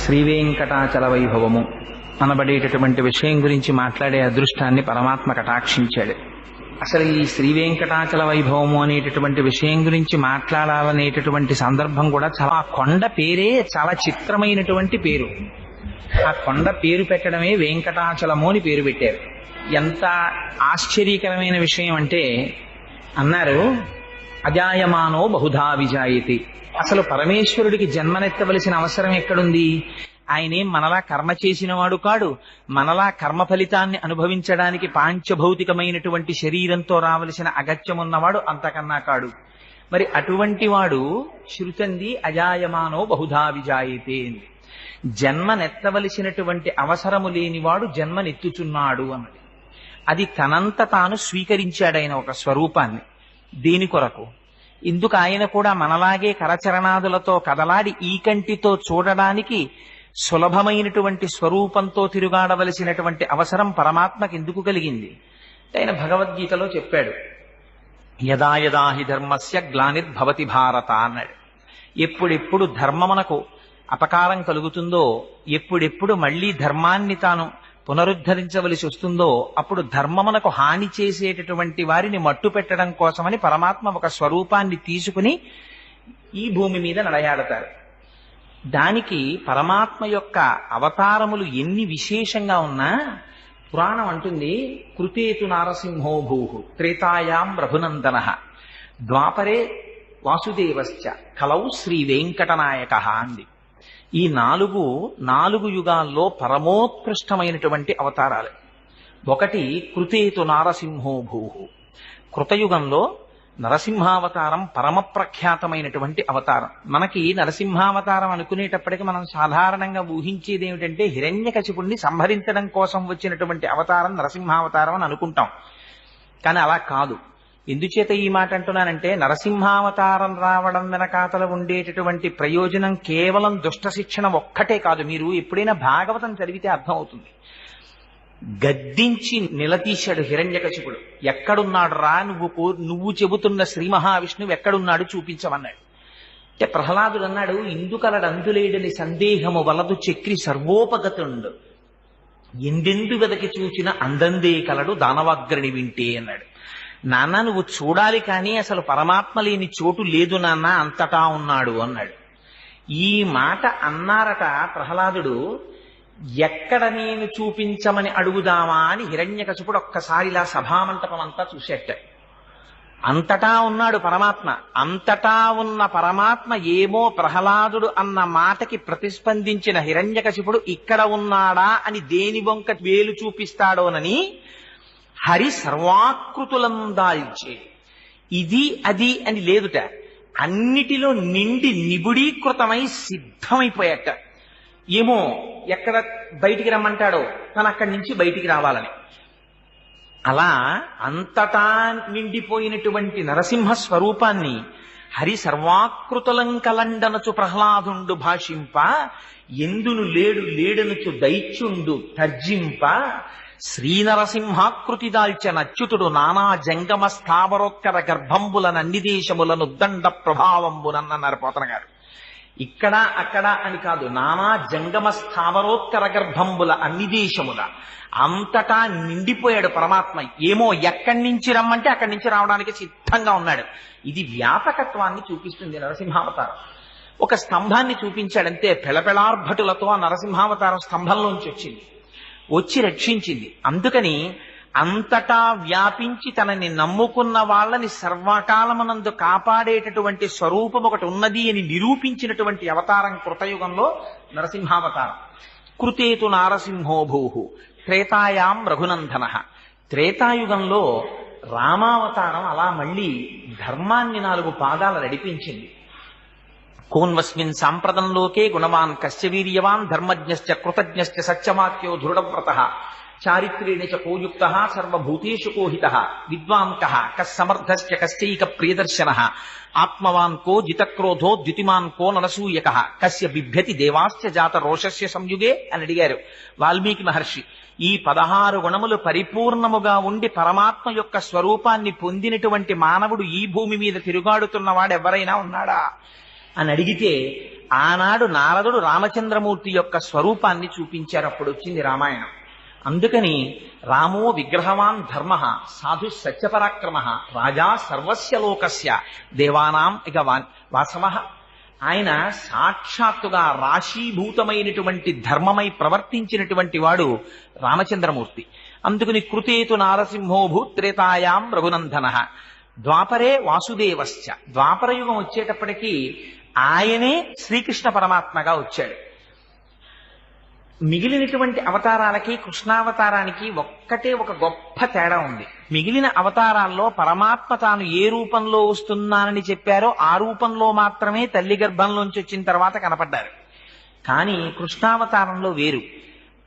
శ్రీవేంకటాచల వైభవము అనబడేటటువంటి విషయం గురించి మాట్లాడే అదృష్టాన్ని పరమాత్మ కటాక్షించాడు. అసలు ఈ శ్రీవేంకటాచల వైభవము అనేటటువంటి విషయం గురించి మాట్లాడాలనేటటువంటి సందర్భం కూడా చాలా, ఆ కొండ పేరే చాలా చిత్రమైనటువంటి పేరు. ఆ కొండ పేరు పెట్టడమే వెంకటాచలము అని పేరు పెట్టారు. ఎంత ఆశ్చర్యకరమైన విషయం అంటే, అన్నారు అజాయమానో బహుధా విజాయతి. అసలు పరమేశ్వరుడికి జన్మనెత్తవలసిన అవసరం ఎక్కడుంది? ఆయనేం మనలా కర్మ చేసినవాడు కాడు. మనలా కర్మ ఫలితాన్ని అనుభవించడానికి పాంచభౌతికమైనటువంటి శరీరంతో రావలసిన అగత్యమున్నవాడు అంతకన్నా కాడు. మరి అటువంటి వాడు శృతంది అజాయమానో బహుధా విజాయతే. జన్మనెత్తవలసినటువంటి అవసరము లేనివాడు జన్మనెత్తుచున్నాడు అన్నది. అది తనంత తాను స్వీకరించాడైన ఒక స్వరూపాన్ని. దేని కొరకు? ఇందుకు ఆయన కూడా మనలాగే కరచరణాదులతో కదలాడి ఈ కంటితో చూడడానికి సులభమైనటువంటి స్వరూపంతో తిరుగాడవలసినటువంటి అవసరం పరమాత్మకి ఎందుకు కలిగింది? ఆయన భగవద్గీతలో చెప్పాడు, యదా యదా హి ధర్మస్య గ్లానిర్భవతి భారత అన్నాడు. ఎప్పుడెప్పుడు ధర్మమునకు అపకారం కలుగుతుందో, ఎప్పుడెప్పుడు మళ్లీ ధర్మాన్ని తాను పునరుద్ధరించవలసి వస్తుందో, అప్పుడు ధర్మమునకు హాని చేసేటటువంటి వారిని మట్టు పెట్టడం కోసమని పరమాత్మ ఒక స్వరూపాన్ని తీసుకుని ఈ భూమి మీద నడయాడతారు. దానికి పరమాత్మ యొక్క అవతారములు ఎన్ని విశేషంగా ఉన్నా పురాణం అంటుంది, కృతేతు నారసింహో భూహు త్రేతాయాం రఘునందన ద్వాపరే వాసుదేవశ్చ కలౌ శ్రీ వెంకటనాయక అంది. ఈ నాలుగు యుగాల్లో పరమోత్కృష్టమైనటువంటి అవతారాలు. ఒకటి కృతేతు నారసింహో భూహు. కృతయుగంలో నరసింహావతారం పరమ ప్రఖ్యాతమైనటువంటి అవతారం. మనకి నరసింహావతారం అనుకునేటప్పటికీ మనం సాధారణంగా ఊహించేది ఏమిటంటే, హిరణ్యకశిపుణ్ణి సంహరించడం కోసం వచ్చినటువంటి అవతారం నరసింహావతారం అని అనుకుంటాం. కానీ అలా కాదు. ఎందుచేత ఈ మాట అంటున్నానంటే, నరసింహావతారం రావడం వెనకాతల ఉండేటటువంటి ప్రయోజనం కేవలం దుష్ట శిక్షణ ఒక్కటే కాదు. మీరు ఎప్పుడైనా భాగవతం చదివితే అర్థం అవుతుంది. గద్దించి నిలదీశాడు హిరణ్యకశిపుడు. ఎక్కడున్నాడు రా నువ్వు చెబుతున్న శ్రీ మహావిష్ణువు ఎక్కడున్నాడు చూపించమన్నాడు. అంటే ప్రహ్లాదుడు అన్నాడు, ఇందుకలడు అందులేడని సందేహము వలదు చక్రి సర్వోపగతుండు, ఎందెందు వెదకి చూచిన అందందే కలడు దానవాగ్రణి వింటే అన్నాడు. నాన్న నువ్వు చూడాలి, కానీ అసలు పరమాత్మ లేని చోటు లేదు నాన్న, అంతటా ఉన్నాడు అన్నాడు. ఈ మాట అన్నారట ప్రహ్లాదుడు. ఎక్కడ నేను చూపించమని అడుగుదామా అని హిరణ్యకశిపుడు ఒక్కసారి ఇలా సభామంటపం అంతా చూసేట. అంతటా ఉన్నాడు పరమాత్మ. అంతటా ఉన్న పరమాత్మ ఏమో ప్రహ్లాదుడు అన్న మాటకి ప్రతిస్పందించిన హిరణ్యకశిపుడు ఇక్కడ ఉన్నాడా అని దేని వంక వేలు చూపిస్తాడోనని హరి సర్వాకృతులం దాల్చే. ఇది అది అని లేదుట, అన్నిటిలో నిండి నిబుడీకృతమై సిద్ధమైపోయాట. ఏమో ఎక్కడ బయటికి రమ్మంటాడో తను అక్కడి నుంచి బయటికి రావాలని. అలా అంతటా నిండిపోయినటువంటి నరసింహ స్వరూపాన్ని హరి సర్వాకృతులం కలండనచు ప్రహ్లాదుండు భాషింప, ఎందును లేడు లేడనుచు దైత్యుండు తర్జింప, శ్రీనరసింహాకృతి దాల్చిన అచ్యుతుడు నానా జంగమ స్థావరోత్కర గర్భంబుల నన్ని దేశములను దండ ప్రభావంబునన్నారు పోతన గారు. ఇక్కడ అక్కడ అని కాదు, నానా జంగమ స్థావరోత్కర గర్భంబుల అన్ని దేశముల అంతటా నిండిపోయాడు పరమాత్మ. ఏమో ఎక్కడి నుంచి రమ్మంటే అక్కడి నుంచి రావడానికి సిద్ధంగా ఉన్నాడు. ఇది వ్యాపకత్వాన్ని చూపిస్తుంది నరసింహావతారం. ఒక స్తంభాన్ని చూపించాడంతే, పెళపెళార్భటులతో ఆ నరసింహావతారం స్తంభంలోంచి వచ్చి రక్షించింది. అందుకని అంతటా వ్యాపించి తనని నమ్ముకున్న వాళ్ళని సర్వకాలమునందు కాపాడేటటువంటి స్వరూపం ఒకటి ఉన్నది అని నిరూపించినటువంటి అవతారం కృతయుగంలో నరసింహావతారం. కృతేతు నారసింహో భూహు త్రేతాయాం రఘునందన. త్రేతాయుగంలో రామావతారం అలా మళ్ళీ ధర్మాన్ని 4 పాదాలు నడిపించింది. కోన్వస్మిన్ సాంప్రదంలోకే గుణవాన్ కస్య వీర్యవాన్ ధర్మజ్ఞశ్చ కృతజ్ఞశ్చ సత్యవాక్యో దృఢవ్రతః చారిత్రేణ చ కోయుక్తః సర్వభూతేషు కోహితః విద్వాన్ కః కస్సమర్థశ్చ కశ్చైక ప్రియదర్శనః ఆత్మవాన్ కో జితక్రోధో ద్యుతిమాన్ కో ననసూయకః కస్య బిభ్యతి దేవాశ్చ జాత రోషస్య సంయుగే అని అడిగారు వాల్మీకి మహర్షి. ఈ 16 గుణములు పరిపూర్ణముగా ఉండి పరమాత్మ యొక్క స్వరూపాన్ని పొందినటువంటి మానవుడు ఈ భూమి మీద తిరుగాడుతున్నవాడు ఎవరైనా ఉన్నాడా అని అడిగితే ఆనాడు నారదుడు రామచంద్రమూర్తి యొక్క స్వరూపాన్ని చూపించారు. అప్పుడు వచ్చింది రామాయణం. అందుకని రామో విగ్రహవాన్ ధర్మ సాధు సత్యపరాక్రమ రాజా సర్వస్య లోకస్య దేవానాం ఇక వాసవ. ఆయన సాక్షాత్తుగా రాశీభూతమైనటువంటి ధర్మమై ప్రవర్తించినటువంటి వాడు రామచంద్రమూర్తి. అందుకని కృతేతు నారసింహో భూత్రేతాయాం రఘునందన ద్వాపరే వాసుదేవశ్చ. ద్వాపర యుగం వచ్చేటప్పటికీ ఆయనే శ్రీకృష్ణ పరమాత్మగా వచ్చాడు. మిగిలినటువంటి అవతారాలకి కృష్ణావతారానికి ఒక్కటే ఒక గొప్ప తేడా ఉంది. మిగిలిన అవతారాల్లో పరమాత్మ తాను ఏ రూపంలో వస్తున్నానని చెప్పారో ఆ రూపంలో మాత్రమే తల్లి గర్భంలోంచి వచ్చిన తర్వాత కనపడ్డారు. కానీ కృష్ణావతారంలో వేరు.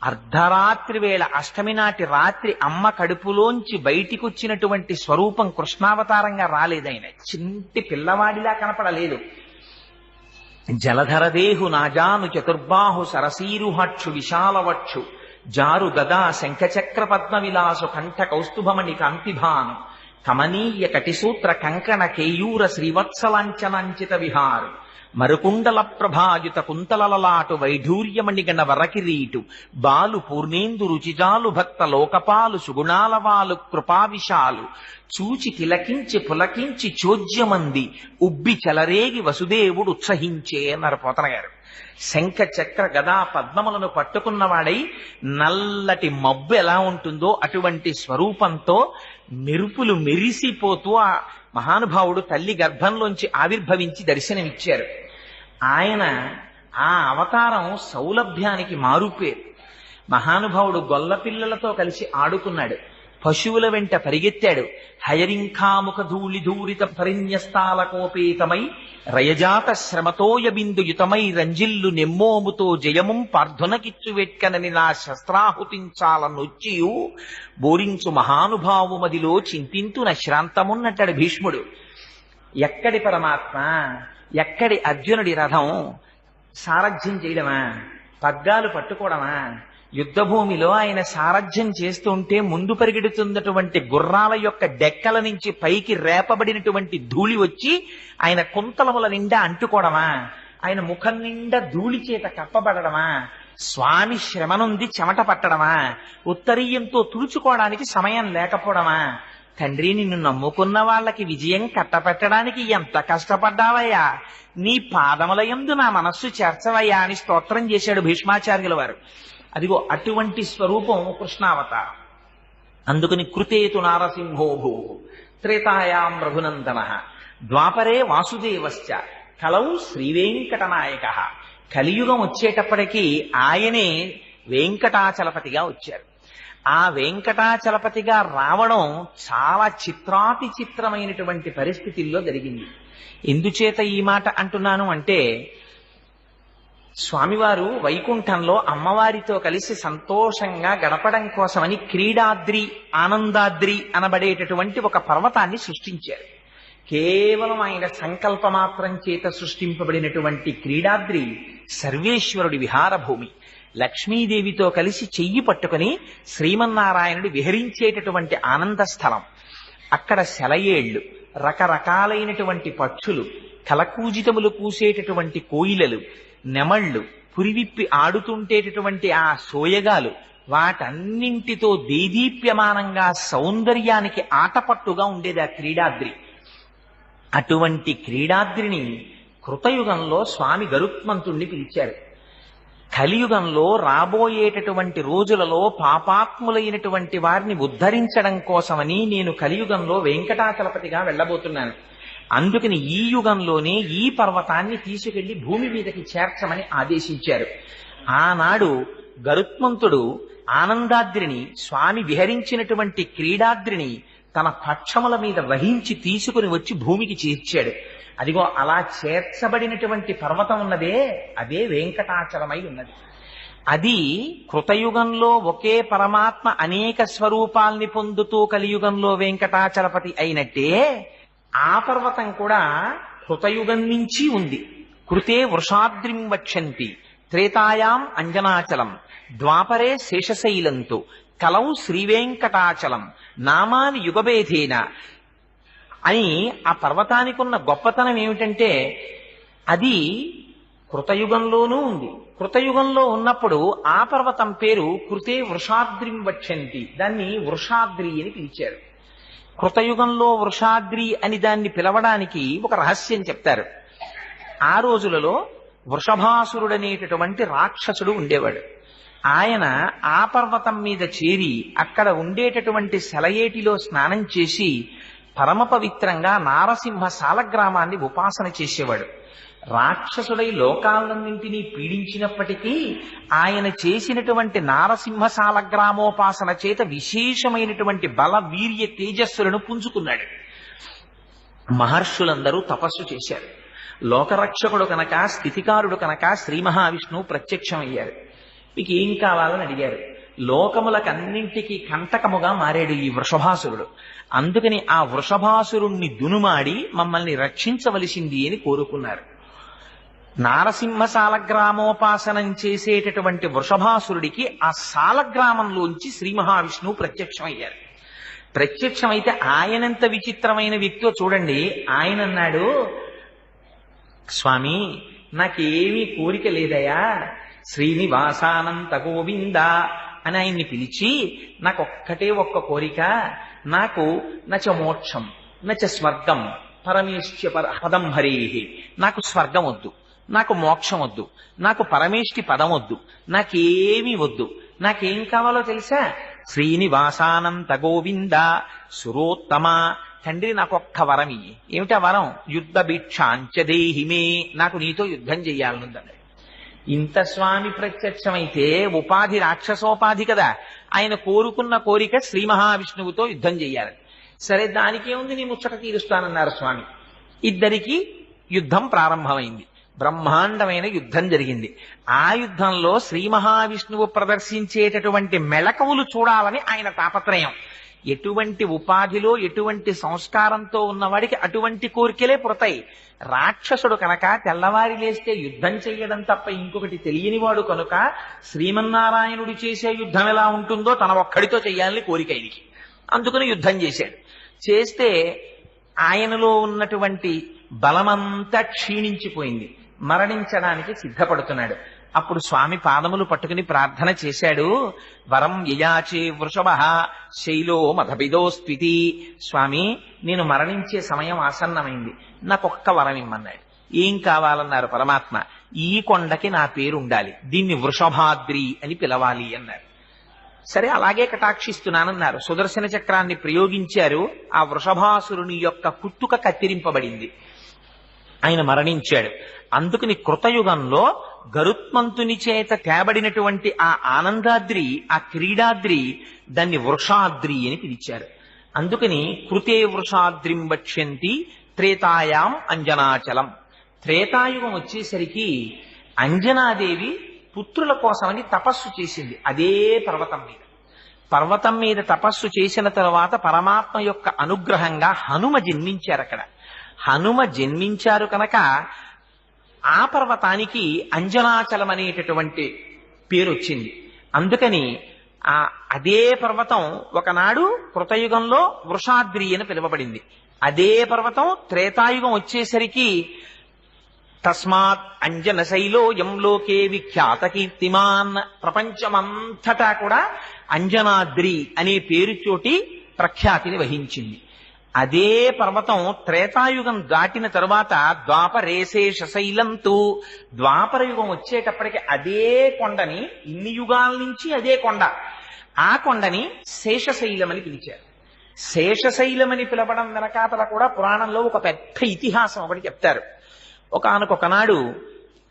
అర్ధరాత్రి వేళ అష్టమి నాటి రాత్రి అమ్మ కడుపులోంచి బయటికి వచ్చినటువంటి స్వరూపం కృష్ణావతారంగా రాలేదైన. చింటి పిల్లవాడిలా కనపడలేదు. జలధరదేహు నాజాను చతుర్బాహు సరసీరుహక్షు విశాలవక్షు జారు గదా శంఖచక్ర పద్మ విలాసు కంఠ కౌస్తుభమణి కాంతిభాను కమనీయ కటిసూత్ర కంకణ కేయూర శ్రీవత్సలాంఛనంచిత విహారు మరుకుండల ప్రభాయుత కుంతలలలాటు వైఢూర్యమణిగణ వరకిరీటు బాలు పూర్ణేందు రుచిజాలు భక్త లోకపాలు సుగుణాలవాలు కృపావిశాలు చూచి తిలకించి పులకించి చోద్యమంది ఉబ్బి చెలరేగి వసుదేవుడు ఉత్సహించే అన్నారు పోతన గారు. శంఖ చక్ర గదా పద్మములను పట్టుకున్నవాడై నల్లటి మబ్బు ఎలా ఉంటుందో అటువంటి స్వరూపంతో మెరుపులు మెరిసిపోతూ ఆ మహానుభావుడు తల్లి గర్భంలోంచి ఆవిర్భవించి దర్శనమిచ్చారు. ఆయన ఆ అవతారం సౌలభ్యానికి మారుపేరు. మహానుభావుడు గొల్లపిల్లలతో కలిసి ఆడుకున్నాడు, పశువుల వెంట పరిగెత్తాడు. హయరింఖాముఖ ధూళి ధూరిత పరిన్యస్తాలకోపేతమై రయజాత శ్రమతోయ బిందుయుతమై రంజిల్లు నెమ్మోముతో జయముం పార్థునకిచ్చు వెట్కనని నా శస్త్రాహుతించాలనొచ్చియు బోరించు మహానుభావు మదిలో చింతింతు నశ్రాంతమున్నట్టాడు భీష్ముడు. ఎక్కడి పరమాత్మ, ఎక్కడి అర్జునుడి రథం సారథ్యం చేయడమా, పగ్గాలు పట్టుకోవడమా? యుద్ధభూమిలో ఆయన సారథ్యం చేస్తుంటే ముందు పరిగెడుతున్నటువంటి గుర్రాల యొక్క డెక్కల నుంచి పైకి రేపబడినటువంటి ధూళి వచ్చి ఆయన కుంతలముల నిండా అంటుకోవడమా? ఆయన ముఖం నిండా ధూళి చేత కప్పబడడమా? స్వామి శ్రమనుంది చెమట పట్టడమా? ఉత్తరీయంతో తుడుచుకోవడానికి సమయం లేకపోవడమా? తండ్రి, నిన్ను నమ్ముకున్న వాళ్ళకి విజయం కట్టపెట్టడానికి ఎంత కష్టపడ్డావయ్యా, నీ పాదముల యందు నా మనస్సు చేర్చవయ్యా అని స్తోత్రం చేశాడు భీష్మాచార్యుల వారు. అదిగో అటువంటి స్వరూపం కృష్ణావతారం. అందుకని కృతేతు నారసింహోభూ త్రేతాయాం రఘునందన ద్వాపరే వాసుదేవశ్చ కలౌ శ్రీవేంకటనాయక. కలియుగం వచ్చేటప్పటికీ ఆయనే వెంకటాచలపతిగా వచ్చారు. ఆ వెంకటాచలపతిగా రావడం చాలా చిత్రాతి చిత్రమైనటువంటి పరిస్థితుల్లో జరిగింది. ఎందుచేత ఈ మాట అంటున్నాను అంటే, స్వామివారు వైకుంఠంలో అమ్మవారితో కలిసి సంతోషంగా గడపడం కోసమని క్రీడాద్రి, ఆనందాద్రి అనబడేటటువంటి ఒక పర్వతాన్ని సృష్టించారు. కేవలం ఆయన సంకల్ప మాత్రం చేత సృష్టింపబడినటువంటి క్రీడాద్రి సర్వేశ్వరుడి విహారభూమి. లక్ష్మీదేవితో కలిసి చెయ్యి పట్టుకుని శ్రీమన్నారాయణుడు విహరించేటటువంటి ఆనంద స్థలం. అక్కడ సెలయేళ్లు, రకరకాలైనటువంటి పక్షులు, కలకూజితములు కూసేటటువంటి కోయిలలు, నెమళ్ళు, పురివిప్పి ఆడుతుంటేటటువంటి ఆ సోయగాలు, వాటన్నింటితో దేదీప్యమానంగా సౌందర్యానికి ఆటపట్టుగా ఉండేది ఆ క్రీడాద్రి. అటువంటి క్రీడాద్రిని కృతయుగంలో స్వామి గరుత్మంతుణ్ణి పిలిచారు. కలియుగంలో రాబోయేటటువంటి రోజులలో పాపాత్ములైనటువంటి వారిని ఉద్ధరించడం కోసమని నేను కలియుగంలో వెంకటాచలపతిగా వెళ్ళబోతున్నాను. అందుకని ఈ యుగంలోనే ఈ పర్వతాన్ని తీసుకెళ్లి భూమి మీదకి చేర్చమని ఆదేశించారు. ఆనాడు గరుత్మంతుడు ఆనందాద్రిని, స్వామి విహరించినటువంటి క్రీడాద్రిని తన పక్షముల మీద వహించి తీసుకుని వచ్చి భూమికి చేర్చాడు. అదిగో అలా చేర్చబడినటువంటి పర్వతం ఉన్నదే, అదే వెంకటాచలమై ఉన్నది. అది కృతయుగంలో ఒకే పరమాత్మ అనేక స్వరూపాల్ని పొందుతూ కలియుగంలో వెంకటాచలపతి అయినట్టే ఆ పర్వతం కూడా కృతయుగం నుంచి ఉంది. కృతే వృషాద్రిం వక్షంతి త్రేతాయాం అంజనాచలం ద్వాపరే శేషశైలంతో కలౌ శ్రీవేంకటాచలం నామాని యుగభేదేన అని ఆ పర్వతానికి ఉన్న గొప్పతనం ఏమిటంటే, అది కృతయుగంలోనూ ఉంది. కృతయుగంలో ఉన్నప్పుడు ఆ పర్వతం పేరు కృతే వృషాద్రిం వక్షంతి, దాన్ని వృషాద్రి అని పిలిచారు. కృతయుగంలో వృషాద్రి అని దాన్ని పిలవడానికి ఒక రహస్యం చెప్తారు. ఆ రోజులలో వృషభాసురుడనేటటువంటి రాక్షసుడు ఉండేవాడు. ఆయన ఆ పర్వతం మీద చేరి అక్కడ ఉండేటటువంటి సెలయేటిలో స్నానం చేసి పరమ పవిత్రంగా నారసింహ సాలగ్రామాన్ని ఉపాసన చేసేవాడు. రాక్షసుడై లోకాలన్నింటినీ పీడించినప్పటికీ ఆయన చేసినటువంటి నారసింహ సాలగ్రామోపాసన చేత విశేషమైనటువంటి బల వీర్య తేజస్సులను పుంజుకున్నాడు. మహర్షులందరూ తపస్సు చేశారు. లోకరక్షకుడు కనుక, స్థితికారుడు కనుక శ్రీ మహావిష్ణువు ప్రత్యక్షమయ్యారు. మీకు ఏం కావాలని అడిగారు. లోకములకన్నింటికీ కంటకముగా మారాడు ఈ వృషభాసురుడు. అందుకని ఆ వృషభాసురుణ్ణి దునుమాడి మమ్మల్ని రక్షించవలసింది అని కోరుకున్నారు. నారసింహ సాలగ్రామోపాసనం చేసేటటువంటి వృషభాసురుడికి ఆ సాలగ్రామంలోంచి శ్రీ మహావిష్ణువు ప్రత్యక్షమయ్యారు. ప్రత్యక్షమైతే ఆయనంత విచిత్రమైన వ్యక్తో చూడండి. ఆయన అన్నాడు, స్వామి నాకేమీ కోరిక లేదయా, శ్రీనివాసానంత గోవింద అని ఆయన్ని పిలిచి నాకొక్కటే ఒక్క కోరిక, నాకు నచ మోక్షం నచ స్వర్గం పరమేష్ట్య పదం హరేహి, నాకు స్వర్గం వద్దు, నాకు మోక్షం వద్దు, నాకు పరమేష్టి పదం వద్దు, నాకేమీ వద్దు. నాకేం కావాలో తెలుసా? శ్రీనివాసానంత గోవింద సురోత్తమ, తండ్రి నాకొక్క వరం ఇయ్యి. ఏమిటా వరం? యుద్ధ భిక్షాంచదేహిమే, నాకు నీతో యుద్ధం చెయ్యాలనుందండి. ఇంత స్వామి ప్రత్యక్షమైతే ఉపాధి రాక్షసోపాధి కదా. ఆయన కోరుకున్న కోరిక శ్రీ మహావిష్ణువుతో యుద్ధం చెయ్యాలని. సరే, దానికేముంది, నీ ముచ్చట తీరుస్తానన్నారు స్వామి. ఇద్దరికి యుద్ధం ప్రారంభమైంది. బ్రహ్మాండమైన యుద్ధం జరిగింది. ఆ యుద్ధంలో శ్రీ మహావిష్ణువు ప్రదర్శించేటటువంటి మెళకువలు చూడాలని ఆయన తాపత్రయం. ఎటువంటి ఉపాధిలో ఎటువంటి సంస్కారంతో ఉన్నవాడికి అటువంటి కోరికలే పుడతాయి. రాక్షసుడు కనుక తెల్లవారి లేస్తే యుద్ధం చెయ్యడం తప్ప ఇంకొకటి తెలియనివాడు కనుక శ్రీమన్నారాయణుడు చేసే యుద్ధం ఎలా ఉంటుందో తన ఒక్కడితో చెయ్యాలని కోరిక ఆయనకి. అందుకని యుద్ధం చేశాడు. చేస్తే ఆయనలో ఉన్నటువంటి బలమంతా క్షీణించిపోయింది. మరణించడానికి సిద్ధపడుతున్నాడు. అప్పుడు స్వామి పాదములు పట్టుకుని ప్రార్థన చేశాడు. వరం యయాచే వృషభ శైలో మధబిదోస్త్వితి, స్వామి నేను మరణించే సమయం ఆసన్నమైంది, నాకొక్క వరం ఇమ్మన్నాడు. ఏం కావాలన్నారు పరమాత్మ? ఈ కొండకి నా పేరు ఉండాలి, దీన్ని వృషభాద్రి అని పిలవాలి అన్నారు. సరే అలాగే కటాక్షిస్తున్నానన్నారు. సుదర్శన చక్రాన్ని ప్రయోగించారు. ఆ వృషభాసురుని యొక్క కుట్టుక కత్తిరింపబడింది. ఆయన మరణించాడు. అందుకని కృతయుగంలో గరుత్మంతుని చేత తేబడినటువంటి ఆ ఆనందాద్రి, ఆ క్రీడాద్రి, దాన్ని వృషాద్రి అని పిలిచారు. అందుకని కృతే వృషాద్రిం వక్ష్యంతి త్రేతాయాం అంజనాచలం. త్రేతాయుగం వచ్చేసరికి అంజనాదేవి పుత్రుల కోసమని తపస్సు చేసింది అదే పర్వతం మీద. పర్వతం మీద తపస్సు చేసిన తరువాత పరమాత్మ యొక్క అనుగ్రహంగా హనుమ జన్మించారు అక్కడ. హనుమ జన్మించారు కనుక ఆ పర్వతానికి అంజనాచలం అనేటటువంటి పేరు వచ్చింది. అందుకని అదే పర్వతం ఒకనాడు కృతయుగంలో వృషాద్రి అని పిలువబడింది. అదే పర్వతం త్రేతాయుగం వచ్చేసరికి తస్మాత్ అంజన శైలోయం లోకే విఖ్యాత కీర్తిమాన్, ప్రపంచమంతటా కూడా అంజనాద్రి అనే పేరుతోటి ప్రఖ్యాతిని వహించింది. అదే పర్వతం త్రేతాయుగం దాటిన తరువాత ద్వాపరేశేషశైలంతు, ద్వాపర యుగం వచ్చేటప్పటికి అదే కొండని, ఇన్ని యుగాల నుంచి అదే కొండ, ఆ కొండని శేషశైలం అని పిలిచారు. శేషశైలమని పిలవడం వెనకాతల కూడా పురాణంలో ఒక పెద్ద ఇతిహాసం ఒకటి చెప్తారు. ఒకానొకనాడు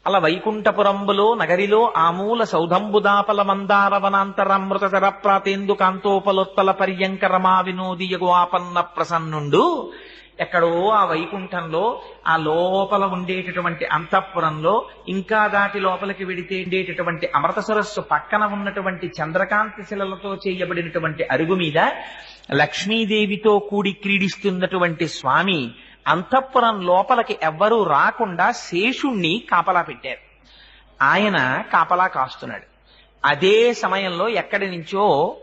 అలా వైకుంఠపురంబులో నగరిలో ఆమూల సౌధంబుదాపల మందార వనాంతరమృత ప్రాతేందు కాంతోపలోత్తల పర్యంకరమా వినోదియగు ఆపన్న ప్రసన్నుండు. ఎక్కడో ఆ వైకుంఠంలో ఆ లోపల ఉండేటటువంటి అంతఃపురంలో, ఇంకా దాటి లోపలికి వెడితే ఉండేటటువంటి అమృత సరస్సు పక్కన ఉన్నటువంటి చంద్రకాంతి శిలలతో చేయబడినటువంటి అరుగు మీద లక్ష్మీదేవితో కూడి క్రీడిస్తున్నటువంటి స్వామి అంతఃపురం లోపలికి ఎవ్వరూ రాకుండా శేషుణ్ణి కాపలా పెట్టారు. ఆయన కాపలా కాస్తున్నాడు. అదే సమయంలో ఎక్కడి నుంచో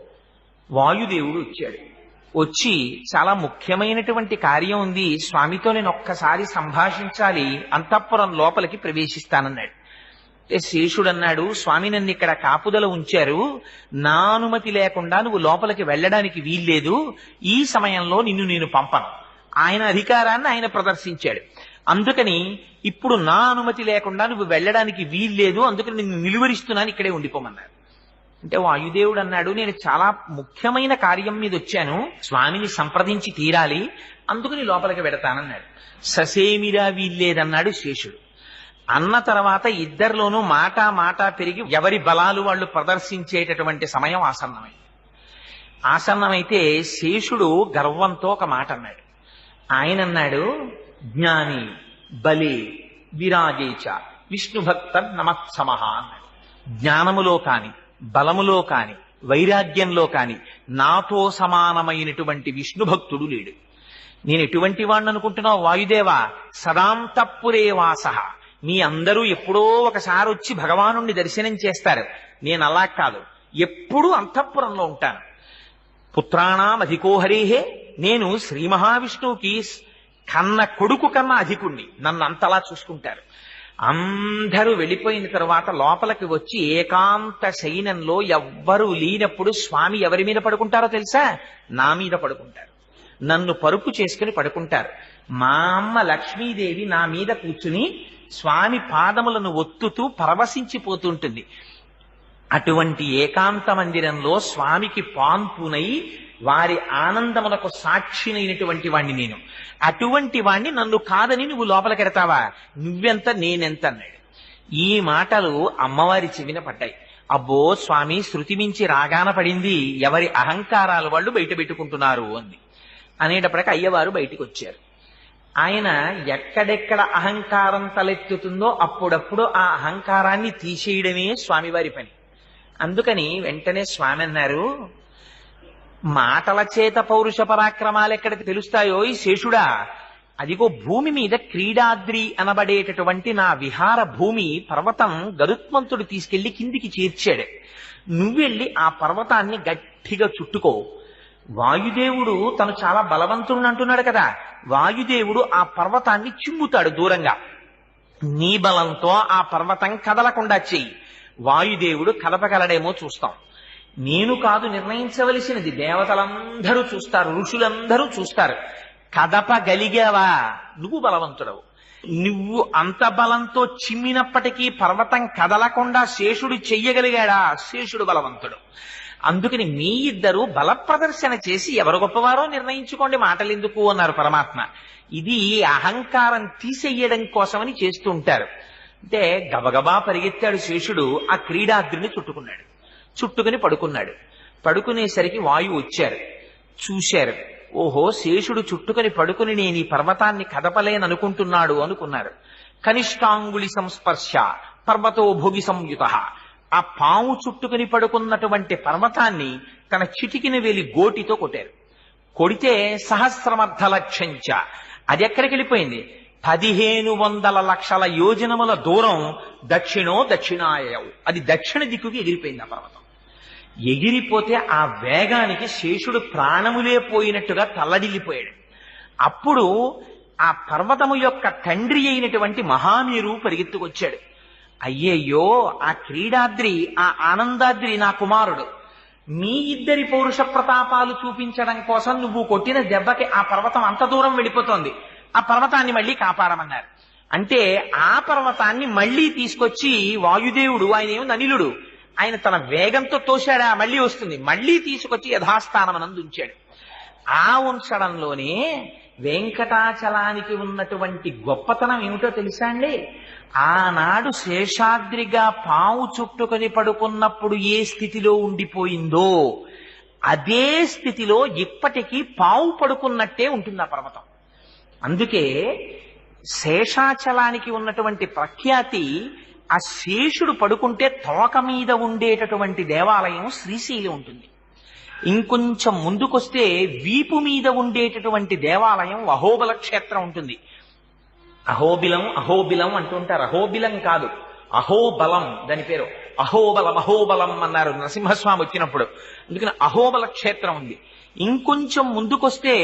వాయుదేవుడు వచ్చాడు. వచ్చి చాలా ముఖ్యమైనటువంటి కార్యం ఉంది, స్వామితో నేను ఒక్కసారి సంభాషించాలి, అంతఃపురం లోపలికి ప్రవేశిస్తానన్నాడు. శేషుడు అన్నాడు, స్వామి నన్ను ఇక్కడ కాపుదల ఉంచారు, నా అనుమతి లేకుండా నువ్వు లోపలికి వెళ్ళడానికి వీల్లేదు, ఈ సమయంలో నిన్ను నేను పంపను. ఆయన అధికారాన్ని ఆయన ప్రదర్శించాడు. అందుకని ఇప్పుడు నా అనుమతి లేకుండా నువ్వు వెళ్ళడానికి వీల్లేదు, అందుకని నిన్ను నిలువరిస్తున్నాను, ఇక్కడే ఉండిపోమన్నారు. అంటే వాయుదేవుడు అన్నాడు, నేను చాలా ముఖ్యమైన కార్యం మీద వచ్చాను, స్వామిని సంప్రదించి తీరాలి, అందుకని లోపలికి వెడతానన్నాడు. ససేమిరా వీల్లేదన్నాడు శేషుడు. అన్న తర్వాత ఇద్దరిలోనూ మాట పెరిగి ఎవరి బలాలు వాళ్ళు ప్రదర్శించేటటువంటి సమయం ఆసన్నమైతే శేషుడు గర్వంతో ఒక మాట అన్నాడు. ఆయన అన్నాడు, జ్ఞాని బలే విరాజేచ విష్ణుభక్త నమత్సమః అన్నాడు. జ్ఞానములో కాని, బలములో కాని, వైరాగ్యంలో కాని నాతో సమానమైనటువంటి విష్ణుభక్తుడు లేడు. నేను ఎటువంటి వాడిని అనుకుంటున్నావు వాయుదేవా? సదాంతఃపురే వాసః. మీ అందరూ ఎప్పుడో ఒకసారి వచ్చి భగవానుణ్ణి దర్శనం చేస్తారు, నేను అలా కాదు, ఎప్పుడూ అంతఃపురంలో ఉంటాను. పుత్రాణం అధికోహరేహే, నేను శ్రీ మహావిష్ణువుకి కన్న కొడుకు కన్నా అధికుణ్ణి, నన్ను అంతలా చూసుకుంటారు. అందరూ వెళ్ళిపోయిన తరువాత లోపలికి వచ్చి ఏకాంత శయనంలో ఎవ్వరూ లేనప్పుడు స్వామి ఎవరి మీద పడుకుంటారో తెలుసా? నా మీద పడుకుంటారు, నన్ను పరుపు చేసుకుని పడుకుంటారు. మా అమ్మ లక్ష్మీదేవి నా మీద కూర్చుని స్వామి పాదములను ఒత్తుతూ పరవశించిపోతుంటుంది. అటువంటి ఏకాంత మందిరంలో స్వామికి పాన్పునై వారి ఆనందములకు సాక్షినైనటువంటి వాణ్ణి నేను. అటువంటి వాణ్ణి నన్ను కాదని నువ్వు లోపలికెడతావా? నువ్వెంత నేనెంత అన్నాడు. ఈ మాటలు అమ్మవారి చెవిన పడ్డాయి. అబ్బో స్వామి, శృతి మించి రాగాన పడింది, ఎవరి అహంకారాలు వాళ్ళు బయట పెట్టుకుంటున్నారు అంది. అనేటప్పటికీ అయ్యవారు బయటికి వచ్చారు. ఆయన ఎక్కడెక్కడ అహంకారం తలెత్తుతుందో అప్పుడప్పుడు ఆ అహంకారాన్ని తీసేయడమే స్వామివారి పని. అందుకని వెంటనే స్వామి అన్నారు, మాటల చేత పౌరుష పరాక్రమాలు ఎక్కడికి తెలుస్తాయో ఈ శేషుడా, అదిగో భూమి మీద క్రీడాద్రి అనబడేటటువంటి నా విహార భూమి పర్వతం గరుత్మంతుడు తీసుకెళ్లి కిందికి చేర్చాడు. నువ్వెళ్ళి ఆ పర్వతాన్ని గట్టిగా చుట్టుకో. వాయుదేవుడు తను చాలా బలవంతుడు అంటున్నాడు కదా, వాయుదేవుడు ఆ పర్వతాన్ని చిమ్ముతాడు దూరంగా. నీ బలంతో ఆ పర్వతం కదలకుండా చెయ్యి. వాయుదేవుడు కదపగలడేమో చూస్తాం. నేను కాదు నిర్ణయించవలసినది, దేవతలందరూ చూస్తారు, ఋషులందరూ చూస్తారు. కదపగలిగావా నువ్వు బలవంతుడవు. నువ్వు అంత బలంతో చిమ్మినప్పటికీ పర్వతం కదలకుండా శేషుడు చెయ్యగలిగాడా? శేషుడు బలవంతుడు. అందుకని మీ ఇద్దరు బల ప్రదర్శన చేసి ఎవరు గొప్పవారో నిర్ణయించుకోండి, మాటలెందుకు అన్నారు పరమాత్మ. ఇది అహంకారం తీసేయడం కోసమని చేస్తూ ఉంటారు. అంటే గబగబా పరిగెత్తాడు శేషుడు, ఆ క్రీడాద్రిని చుట్టుకున్నాడు. చుట్టుకుని పడుకున్నాడు. పడుకునేసరికి వాయువు వచ్చారు, చూశారు. ఓహో, శేషుడు చుట్టుకుని పడుకుని నేను ఈ పర్వతాన్ని కదపలేననుకుంటున్నాడు అనుకున్నారు. కనిష్టాంగుళి సంస్పర్శ పర్వతో భోగి సంయుత. ఆ పాము చుట్టుకుని పడుకున్నటువంటి పర్వతాన్ని తన చిటికిన వేలి గోటితో కొట్టారు. కొడితే సహస్రమర్థ లక్ష్యంచ, అది ఎక్కడికి వెళ్ళిపోయింది? 1500 లక్షల యోజనముల దూరం దక్షిణాయవు, అది దక్షిణ దిక్కుకి ఎగిరిపోయింది ఆ పర్వతం. ఎగిరిపోతే ఆ వేగానికి శేషుడు ప్రాణములే పోయినట్టుగా తల్లడిల్లిపోయాడు. అప్పుడు ఆ పర్వతము యొక్క తండ్రి అయినటువంటి మహామేరు పరిగెత్తుకొచ్చాడు. అయ్యయ్యో, ఆ క్రీడాద్రి, ఆ ఆనందాద్రి నా కుమారుడు. మీ ఇద్దరి పౌరుష ప్రతాపాలు చూపించడం కోసం నువ్వు కొట్టిన దెబ్బకి ఆ పర్వతం అంత దూరం వెళ్ళిపోతోంది, ఆ పర్వతాన్ని మళ్ళీ కాపాడమన్నారు. అంటే ఆ పర్వతాన్ని మళ్ళీ తీసుకొచ్చి వాయుదేవుడు, ఆయన ఏమో ననిలుడు, ఆయన తన వేగంతో తోశాడా, మళ్ళీ వస్తుంది, మళ్ళీ తీసుకొచ్చి యథాస్థానమనందు ఉంచాడు. ఆ ఉంచడంలోనే వెంకటాచలానికి ఉన్నటువంటి గొప్పతనం ఏమిటో తెలుసా అండి? ఆనాడు శేషాద్రిగా పాము చుట్టుకొని పడుకున్నప్పుడు ఏ స్థితిలో ఉండిపోయిందో అదే స్థితిలో ఇప్పటికీ పావు పడుకున్నట్టే ఉంటుంది ఆ పర్వతం. అందుకే శేషాచలానికి ఉన్నటువంటి ప్రఖ్యాతి, ఆ శేషుడు పడుకుంటే తోక మీద ఉండేటటువంటి దేవాలయం శ్రీశైలం ఉంటుంది. ఇంకొంచెం ముందుకొస్తే వీపు మీద ఉండేటటువంటి దేవాలయం అహోబల క్షేత్రం ఉంటుంది. అహోబిలం అంటుంటారు, అహోబిలం కాదు, అహోబలం దాని పేరు. అహోబలం అన్నారు నరసింహస్వామి వచ్చినప్పుడు. అందుకని అహోబల క్షేత్రం ఉంది. ఇంకొంచెం ముందుకొస్తే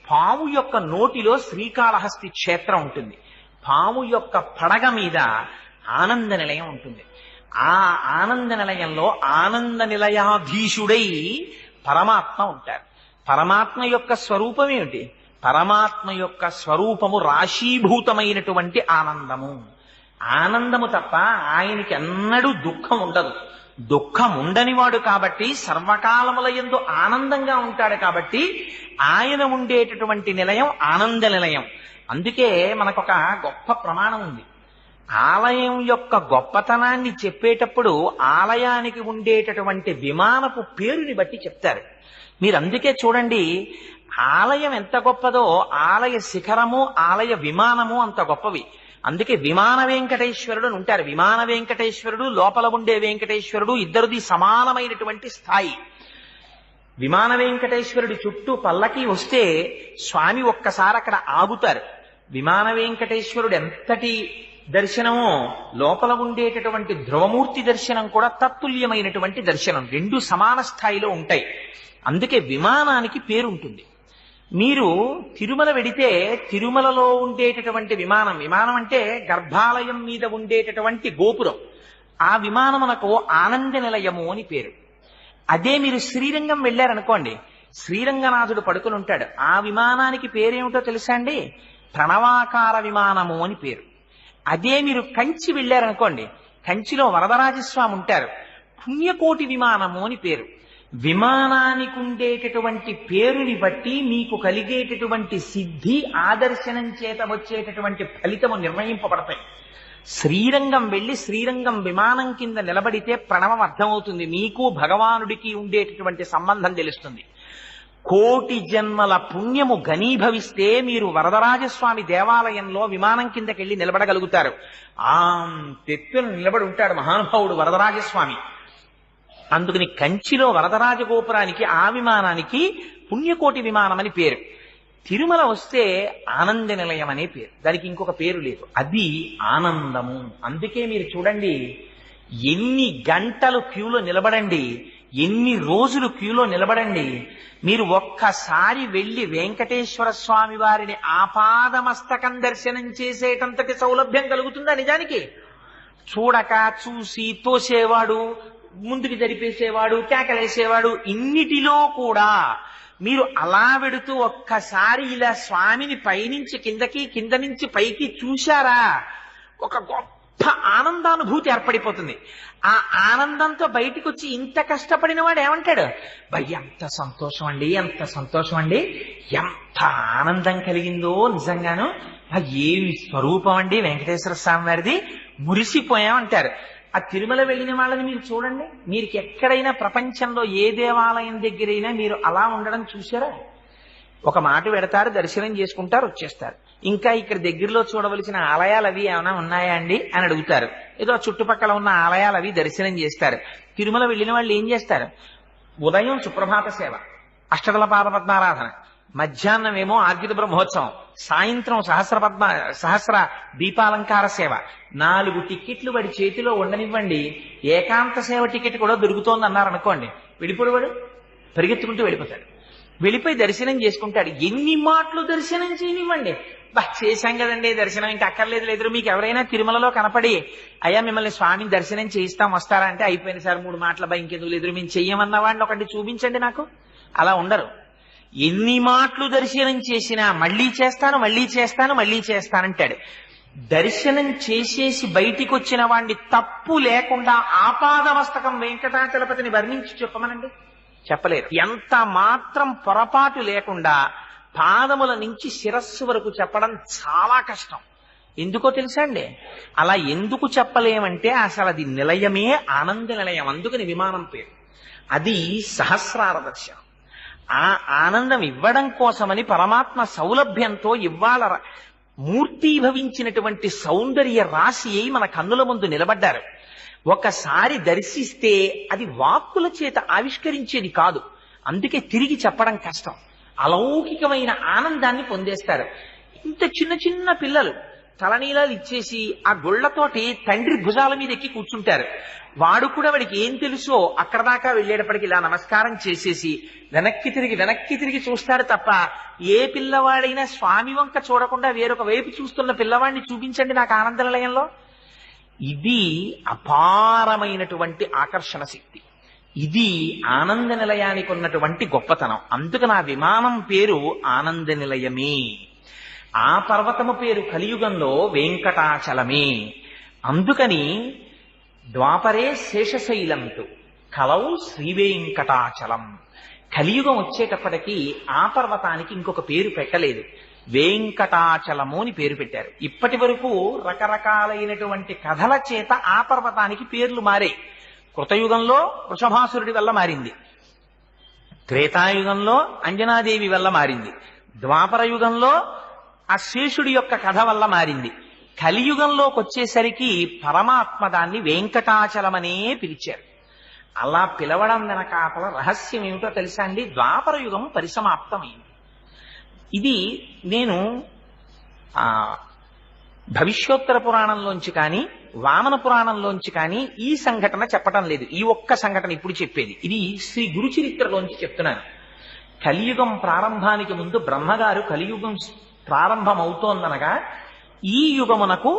పాము యొక్క నోటిలో శ్రీకాళహస్తి క్షేత్రం ఉంటుంది. పాము యొక్క పడగ మీద ఆనంద నిలయం ఉంటుంది. ఆ ఆనంద నిలయంలో ఆనంద నిలయాధీశుడై పరమాత్మ ఉంటారు. పరమాత్మ యొక్క స్వరూపం ఏమిటి? పరమాత్మ యొక్క స్వరూపము రాశీభూతమైనటువంటి ఆనందము. ఆనందము తప్ప ఆయనకి ఎన్నడూ దుఃఖం ఉండదు. దుఃఖం ఉండనివాడు కాబట్టి సర్వకాలముల యందు ఆనందంగా ఉంటాడు కాబట్టి ఆయన ఉండేటటువంటి నిలయం ఆనంద నిలయం. అందుకే మనకొక గొప్ప ప్రమాణం ఉంది. ఆలయం యొక్క గొప్పతనాన్ని చెప్పేటప్పుడు ఆలయానికి ఉండేటటువంటి విమానపు పేరుని బట్టి చెప్తారు. మీరు అందుకే చూడండి, ఆలయం ఎంత గొప్పదో ఆలయ శిఖరము ఆలయ విమానము అంత గొప్పవి. అందుకే విమాన వెంకటేశ్వరుడు అని ఉంటారు. విమాన వెంకటేశ్వరుడు లోపల ఉండే వెంకటేశ్వరుడు ఇద్దరిది సమానమైనటువంటి స్థాయి. విమాన వెంకటేశ్వరుడి చుట్టూ పల్లకి వస్తే స్వామి ఒక్కసారి అక్కడ ఆగుతారు. విమాన వెంకటేశ్వరుడు ఎంతటి దర్శనమో లోపల ఉండేటటువంటి ధ్రువమూర్తి దర్శనం కూడా తత్తుల్యమైనటువంటి దర్శనం. రెండు సమాన స్థాయిలో ఉంటాయి. అందుకే విమానానికి పేరుంటుంది. మీరు తిరుమల వెడితే తిరుమలలో ఉండేటటువంటి విమానం, విమానం అంటే గర్భాలయం మీద ఉండేటటువంటి గోపురం, ఆ విమానమునకు ఆనంద నిలయము అని పేరు. అదే మీరు శ్రీరంగం వెళ్ళారనుకోండి, శ్రీరంగనాథుడు పడుకుని ఉంటాడు. ఆ విమానానికి పేరేమిటో తెలుసా అండి? ప్రణవాకార విమానము అని పేరు. అదే మీరు కంచి వెళ్ళారనుకోండి, కంచిలో వరదరాజస్వామి ఉంటారు, పుణ్యకోటి విమానము అని పేరు. విమానానికి ఉండేటటువంటి పేరుని బట్టి మీకు కలిగేటటువంటి సిద్ధి, ఆదర్శనం చేత వచ్చేటటువంటి ఫలితము నిర్ణయింపబడతాయి. శ్రీరంగం వెళ్ళి శ్రీరంగం విమానం కింద నిలబడితే ప్రణవం అర్థమవుతుంది. మీకు భగవానుడికి ఉండేటటువంటి సంబంధం తెలుస్తుంది. కోటి జన్మల పుణ్యము ఘనీభవిస్తే మీరు వరదరాజస్వామి దేవాలయంలో విమానం కిందకెళ్ళి నిలబడగలుగుతారు. ఆ తెత్తును నిలబడి ఉంటాడు మహానుభావుడు వరదరాజస్వామి. అందుకని కంచిలో వరదరాజ గోపురానికి ఆ విమానానికి పుణ్యకోటి విమానం అని పేరు. తిరుమల వస్తే ఆనంద నిలయం అనే పేరు. దానికి ఇంకొక పేరు లేదు, అది ఆనందము. అందుకే మీరు చూడండి, ఎన్ని గంటలు క్యూలో నిలబడండి, ఎన్ని రోజులు క్యూలో నిలబడండి, మీరు ఒక్కసారి వెళ్ళి వెంకటేశ్వర స్వామి వారిని ఆపాదమస్తకం దర్శనం చేసేటంతటి సౌలభ్యం కలుగుతుందా? నిజానికి చూడక చూసి తోసేవాడు, ముందుకు జరిపేసేవాడు, కేకలేసేవాడు, ఇన్నిటిలో కూడా మీరు అలా వెడుతూ ఒక్కసారి ఇలా స్వామిని పైనుంచి కిందకి, కింద నుంచి పైకి చూశారా, ఒక గొప్ప ఆనందానుభూతి ఏర్పడిపోతుంది. ఆ ఆనందంతో బయటికి వచ్చి ఇంత కష్టపడిన వాడు ఏమంటాడు? భయ్య ఎంత సంతోషం అండి, ఎంత సంతోషం అండి, ఎంత ఆనందం కలిగిందో నిజంగాను, ఏమి స్వరూపం అండి వెంకటేశ్వర స్వామి వారిది, మురిసిపోయామంటారు. ఆ తిరుమల వెళ్ళిన వాళ్ళని మీరు చూడండి, మీరు ఎక్కడైనా ప్రపంచంలో ఏ దేవాలయం దగ్గరైనా మీరు అలా ఉండడం చూసారా? ఒక మాట పెడతారు, దర్శనం చేసుకుంటారు, వచ్చేస్తారు. ఇంకా ఇక్కడ దగ్గరలో చూడవలసిన ఆలయాలు అవి ఏమైనా ఉన్నాయా అండి అని అడుగుతారు. ఏదో చుట్టుపక్కల ఉన్న ఆలయాలు అవి దర్శనం చేస్తారు. తిరుమల వెళ్ళిన వాళ్ళు ఏం చేస్తారు? ఉదయం సుప్రభాత సేవ, అష్టదళ పాదపద్మారాధన, మధ్యాహ్నం ఏమో ఆర్జిత బ్రహ్మోత్సవం, సాయంత్రం సహస్ర దీపాలంకార సేవ, 4 టికెట్లు వాడి చేతిలో ఉండనివ్వండి, ఏకాంత సేవ టికెట్ కూడా దొరుకుతోంది అన్నారనుకోండి, వెళ్ళిపోడు, పరిగెత్తుకుంటూ వెళ్ళిపోతాడు. వెళ్ళిపోయి దర్శనం చేసుకుంటాడు. ఎన్ని మాటలు దర్శనం చేయనివ్వండి, చేశాం కదండి దర్శనం, ఇంకా అక్కర్లేదు లేదు. మీకు ఎవరైనా తిరుమలలో కనపడి అయ్యా మిమ్మల్ని స్వామిని దర్శనం చేయిస్తాం వస్తారా అంటే, అయిపోయింది సార్ 3 మాటల ఇంకెందుకు లేదు, మేము చెయ్యమన్న వాడిని ఒకటి చూపించండి నాకు. అలా ఉండరు. ఎన్ని మాటలు దర్శనం చేసినా మళ్ళీ చేస్తాను, మళ్ళీ చేస్తాను, మళ్ళీ చేస్తానంటాడు. దర్శనం చేసేసి బయటికి వచ్చిన వాడిని తప్పు లేకుండా ఆపాదమస్తకం వెంకటాచలపతిని వర్ణించి చెప్పమనండి, చెప్పలేరు. ఎంత మాత్రం పొరపాటు లేకుండా పాదముల నుంచి శిరస్సు వరకు చెప్పడం చాలా కష్టం. ఎందుకో తెలుసా అండి? అలా ఎందుకు చెప్పలేమంటే అసలు అది నిలయమే ఆనంద నిలయం. అందుకని విమానం పేరు. అది సహస్రార దర్శనం. ఆ ఆనందం ఇవ్వడం కోసమని పరమాత్మ సౌలభ్యంతో ఇవ్వాల మూర్తీభవించినటువంటి సౌందర్య రాశి అయి మన కన్నుల ముందు నిలబడ్డారు. ఒకసారి దర్శిస్తే అది వాక్కుల చేత ఆవిష్కరించేది కాదు. అందుకే తిరిగి చెప్పడం కష్టం. అలౌకికమైన ఆనందాన్ని పొందేస్తారు. ఇంత చిన్న చిన్న పిల్లలు తలనీలాలు ఇచ్చేసి ఆ గుళ్లతోటి తండ్రి భుజాల మీద ఎక్కి కూర్చుంటారు. వాడు కూడా వాడికి ఏం తెలుసో అక్కడ దాకా వెళ్ళేటప్పటికి ఇలా నమస్కారం చేసేసి వెనక్కి తిరిగి చూస్తాడు తప్ప, ఏ పిల్లవాడైనా స్వామి వంక చూడకుండా వేరొక వైపు చూస్తున్న పిల్లవాడిని చూపించండి నాకు ఆనంద నిలయంలో. ఇది అపారమైనటువంటి ఆకర్షణ శక్తి. ఇది ఆనంద నిలయానికి ఉన్నటువంటి గొప్పతనం. అందుకు నా విమానం పేరు ఆనంద నిలయమే. ఆ పర్వతము పేరు కలియుగంలో వెంకటాచలమే. అందుకని ద్వాపరే శేషశైలంతు కలౌ శ్రీవేంకటాచలం. కలియుగం వచ్చేటప్పటికీ ఆ పర్వతానికి ఇంకొక పేరు పెట్టలేదు, వెంకటాచలము అని పేరు పెట్టారు. ఇప్పటి వరకు రకరకాలైనటువంటి కథల చేత ఆ పర్వతానికి పేర్లు మారాయి. కృతయుగంలో వృషభాసురుడి వల్ల మారింది, త్రేతాయుగంలో అంజనాదేవి వల్ల మారింది, ద్వాపర యుగంలో ఆ శేషుడి యొక్క కథ వల్ల మారింది. కలియుగంలోకి వచ్చేసరికి పరమాత్మ దాన్ని వెంకటాచలమనే పిలిచారు. అలా పిలవడం వెనకాతల రహస్యం ఏమిటో తెలుసా అండి? ద్వాపర యుగం పరిసమాప్తమైంది. ఇది నేను భవిష్యోత్తర పురాణంలోంచి కానీ వామన పురాణంలోంచి కానీ ఈ సంఘటన చెప్పటం లేదు. ఈ ఒక్క సంఘటన ఇప్పుడు చెప్పేది. ఇది శ్రీ గురు చరిత్రలోంచి చెప్తున్నాను. కలియుగం ప్రారంభానికి ముందు బ్రహ్మగారు కలియుగం ప్రారంభమవుతోందనగా ఈ యుగమునకు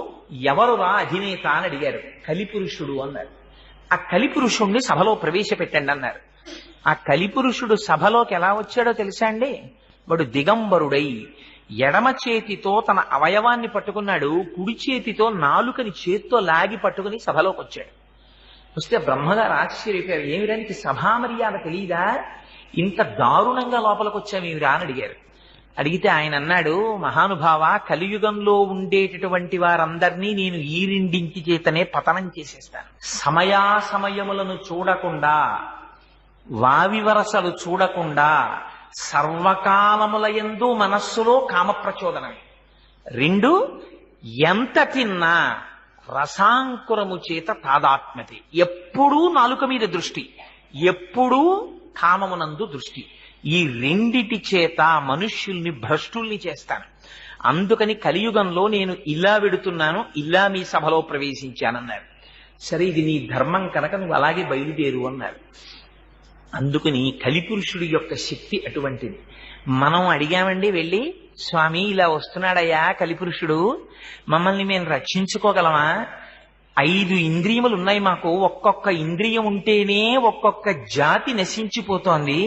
ఎవరురా అధినేత అని అడిగారు. కలిపురుషుడు అన్నారు. ఆ కలిపురుషుణ్ణి సభలో ప్రవేశపెట్టండి అన్నారు. ఆ కలిపురుషుడు సభలోకి ఎలా వచ్చాడో తెలుసా అండి? వాడు దిగంబరుడై ఎడమ చేతితో తన అవయవాన్ని పట్టుకున్నాడు, కుడి చేతితో నాలుకని చేత్తో లాగి పట్టుకుని సభలోకి వచ్చాడు. వస్తే బ్రహ్మగారు ఆశ్చర్యపోయారు. ఏమిరానికి సభా మర్యాద తెలియదా? ఇంత దారుణంగా లోపలికి వచ్చామేమిరా అని అడిగారు. అడిగితే ఆయన అన్నాడు, మహానుభావ, కలియుగంలో ఉండేటటువంటి వారందరినీ నేను ఈ రెండింటి చేతనే పతనం చేసేస్తాను. సమయాసమయములను చూడకుండా, వావివరసలు చూడకుండా, సర్వకాలములయందు మనస్సులో కామప్రచోదనమే. రెండు, ఎంత తిన్నా రసాంకురము చేత తాదాత్మ్యతే. ఎప్పుడూ నాలుక మీద దృష్టి, ఎప్పుడూ కామమునందు దృష్టి. ఈ రెండిటి చేత మనుష్యుల్ని భ్రష్టుల్ని చేస్తాను. అందుకని కలియుగంలో నేను ఇలా వెడుతున్నాను, ఇలా మీ సభలో ప్రవేశించానన్నారు. సరే, ఇది నీ ధర్మం కనుక నువ్వు అలాగే బయలుదేరు అన్నారు. అందుకని కలిపురుషుడి యొక్క శక్తి అటువంటిది. మనం అడిగామండి వెళ్ళి, స్వామి ఇలా వస్తున్నాడయ్యా కలిపురుషుడు, మమ్మల్ని మేము రక్షించుకోగలమా? 5 ఇంద్రియములు ఉన్నాయి మాకు, ఒక్కొక్క ఇంద్రియం ఉంటేనే ఒక్కొక్క జాతి నశించిపోతోంది.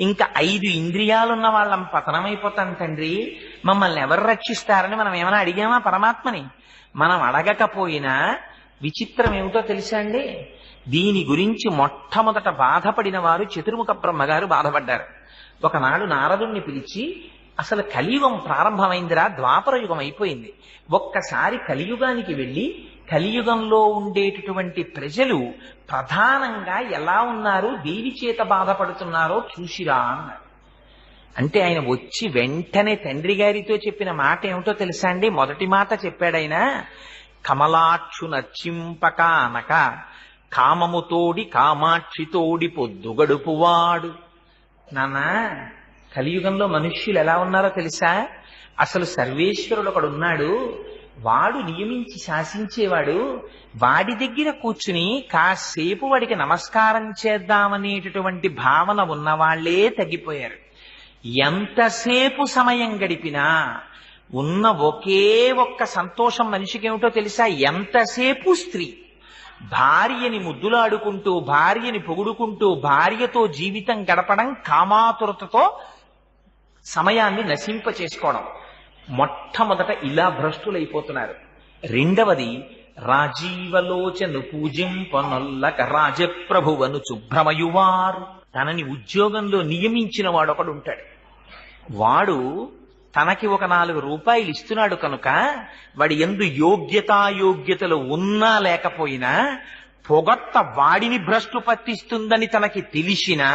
ఇంకా 5 ఇంద్రియాలున్న వాళ్ళం పతనమైపోతాం తండ్రి, మమ్మల్ని ఎవరు రక్షిస్తారని మనం ఏమైనా అడిగామా పరమాత్మని? మనం అడగకపోయినా విచిత్రం ఏమిటో తెలుసా అండి? దీని గురించి మొట్టమొదట బాధపడిన వారు చతుర్ముఖ బ్రహ్మగారు బాధపడ్డారు. ఒకనాడు నారదుణ్ణి పిలిచి, అసలు కలియుగం ప్రారంభమైందిరా, ద్వాపర యుగం అయిపోయింది, ఒక్కసారి కలియుగానికి వెళ్ళి కలియుగంలో ఉండేటటువంటి ప్రజలు ప్రధానంగా ఎలా ఉన్నారు, దేని చేత బాధపడుతున్నారో చూసిరా అన్నారు. అంటే ఆయన వచ్చి వెంటనే తండ్రి గారితో చెప్పిన మాట ఏమిటో తెలుసా అండి? మొదటి మాట చెప్పాడాయన, కమలాక్షు నర్చింపక అనక కామముతోడి కామాక్షితోడి పొద్దుగడుపువాడు. నాన్నా, కలియుగంలో మనుష్యులు ఎలా ఉన్నారో తెలుసా? అసలు సర్వేశ్వరుడు ఒకడున్నాడు, వాడు నియమించి శాసించేవాడు. వాడి దగ్గర కూర్చుని కాసేపు వాడికి నమస్కారం చేద్దామనేటటువంటి భావన ఉన్నవాళ్లే తగ్గిపోయారు. ఎంతసేపు సమయం గడిపినా ఉన్న ఒకే ఒక్క సంతోషం మనిషికి ఏమిటో తెలుసా? ఎంతసేపు స్త్రీ. భార్యని ముద్దులాడుకుంటూ, భార్యని పొగుడుకుంటూ, భార్యతో జీవితం గడపడం, కామాతురతతో సమయాన్ని నశింప చేసుకోవడం. మొట్టమొదట ఇలా భ్రష్టులైపోతున్నారు. రెండవది, రాజీవలోచను పూజింపనొల్లక రాజప్రభువను శుభ్రమయువారు. తనని ఉద్యోగంలో నియమించిన వాడొకడు ఉంటాడు. వాడు తనకి ఒక 4 రూపాయలు ఇస్తున్నాడు కనుక వాడి యందు యోగ్యతాయోగ్యతలు ఉన్నా లేకపోయినా పొగట్ట వాడిని భ్రష్టు పట్టిస్తుందని తనకి తెలిసినా,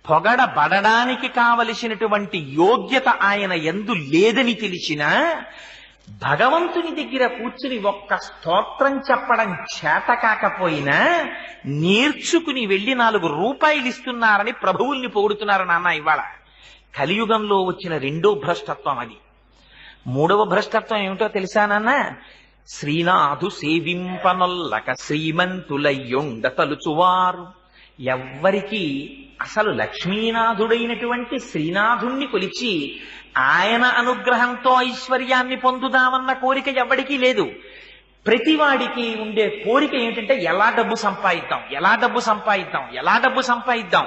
పొగడబడడానికి కావలసినటువంటి యోగ్యత ఆయన యందు లేదని తెలిసినా, భగవంతుని దగ్గర కూర్చుని ఒక్క స్తోత్రం చెప్పడం చేత కాకపోయినా నేర్చుకుని వెళ్ళి 4 రూపాయలు ఇస్తున్నారని ప్రభువుల్ని పొగుడుతున్నారు. నాన్న, ఇవాళ కలియుగంలో వచ్చిన రెండో భ్రష్టత్వం అది. మూడవ భ్రష్టత్వం ఏమిటో తెలుసా నాన్న? శ్రీనాథు సేవింపనొల్లక శ్రీమంతులయ్యుండ తలుచువారు. ఎవ్వరికి అసలు లక్ష్మీనాథుడైనటువంటి శ్రీనాథుణ్ణి కొలిచి ఆయన అనుగ్రహంతో ఐశ్వర్యాన్ని పొందుదామన్న కోరిక ఎవ్వడికీ లేదు. ప్రతివాడికి ఉండే కోరిక ఏమిటంటే ఎలా డబ్బు సంపాదిద్దాం, ఎలా డబ్బు సంపాదిద్దాం, ఎలా డబ్బు సంపాదిద్దాం.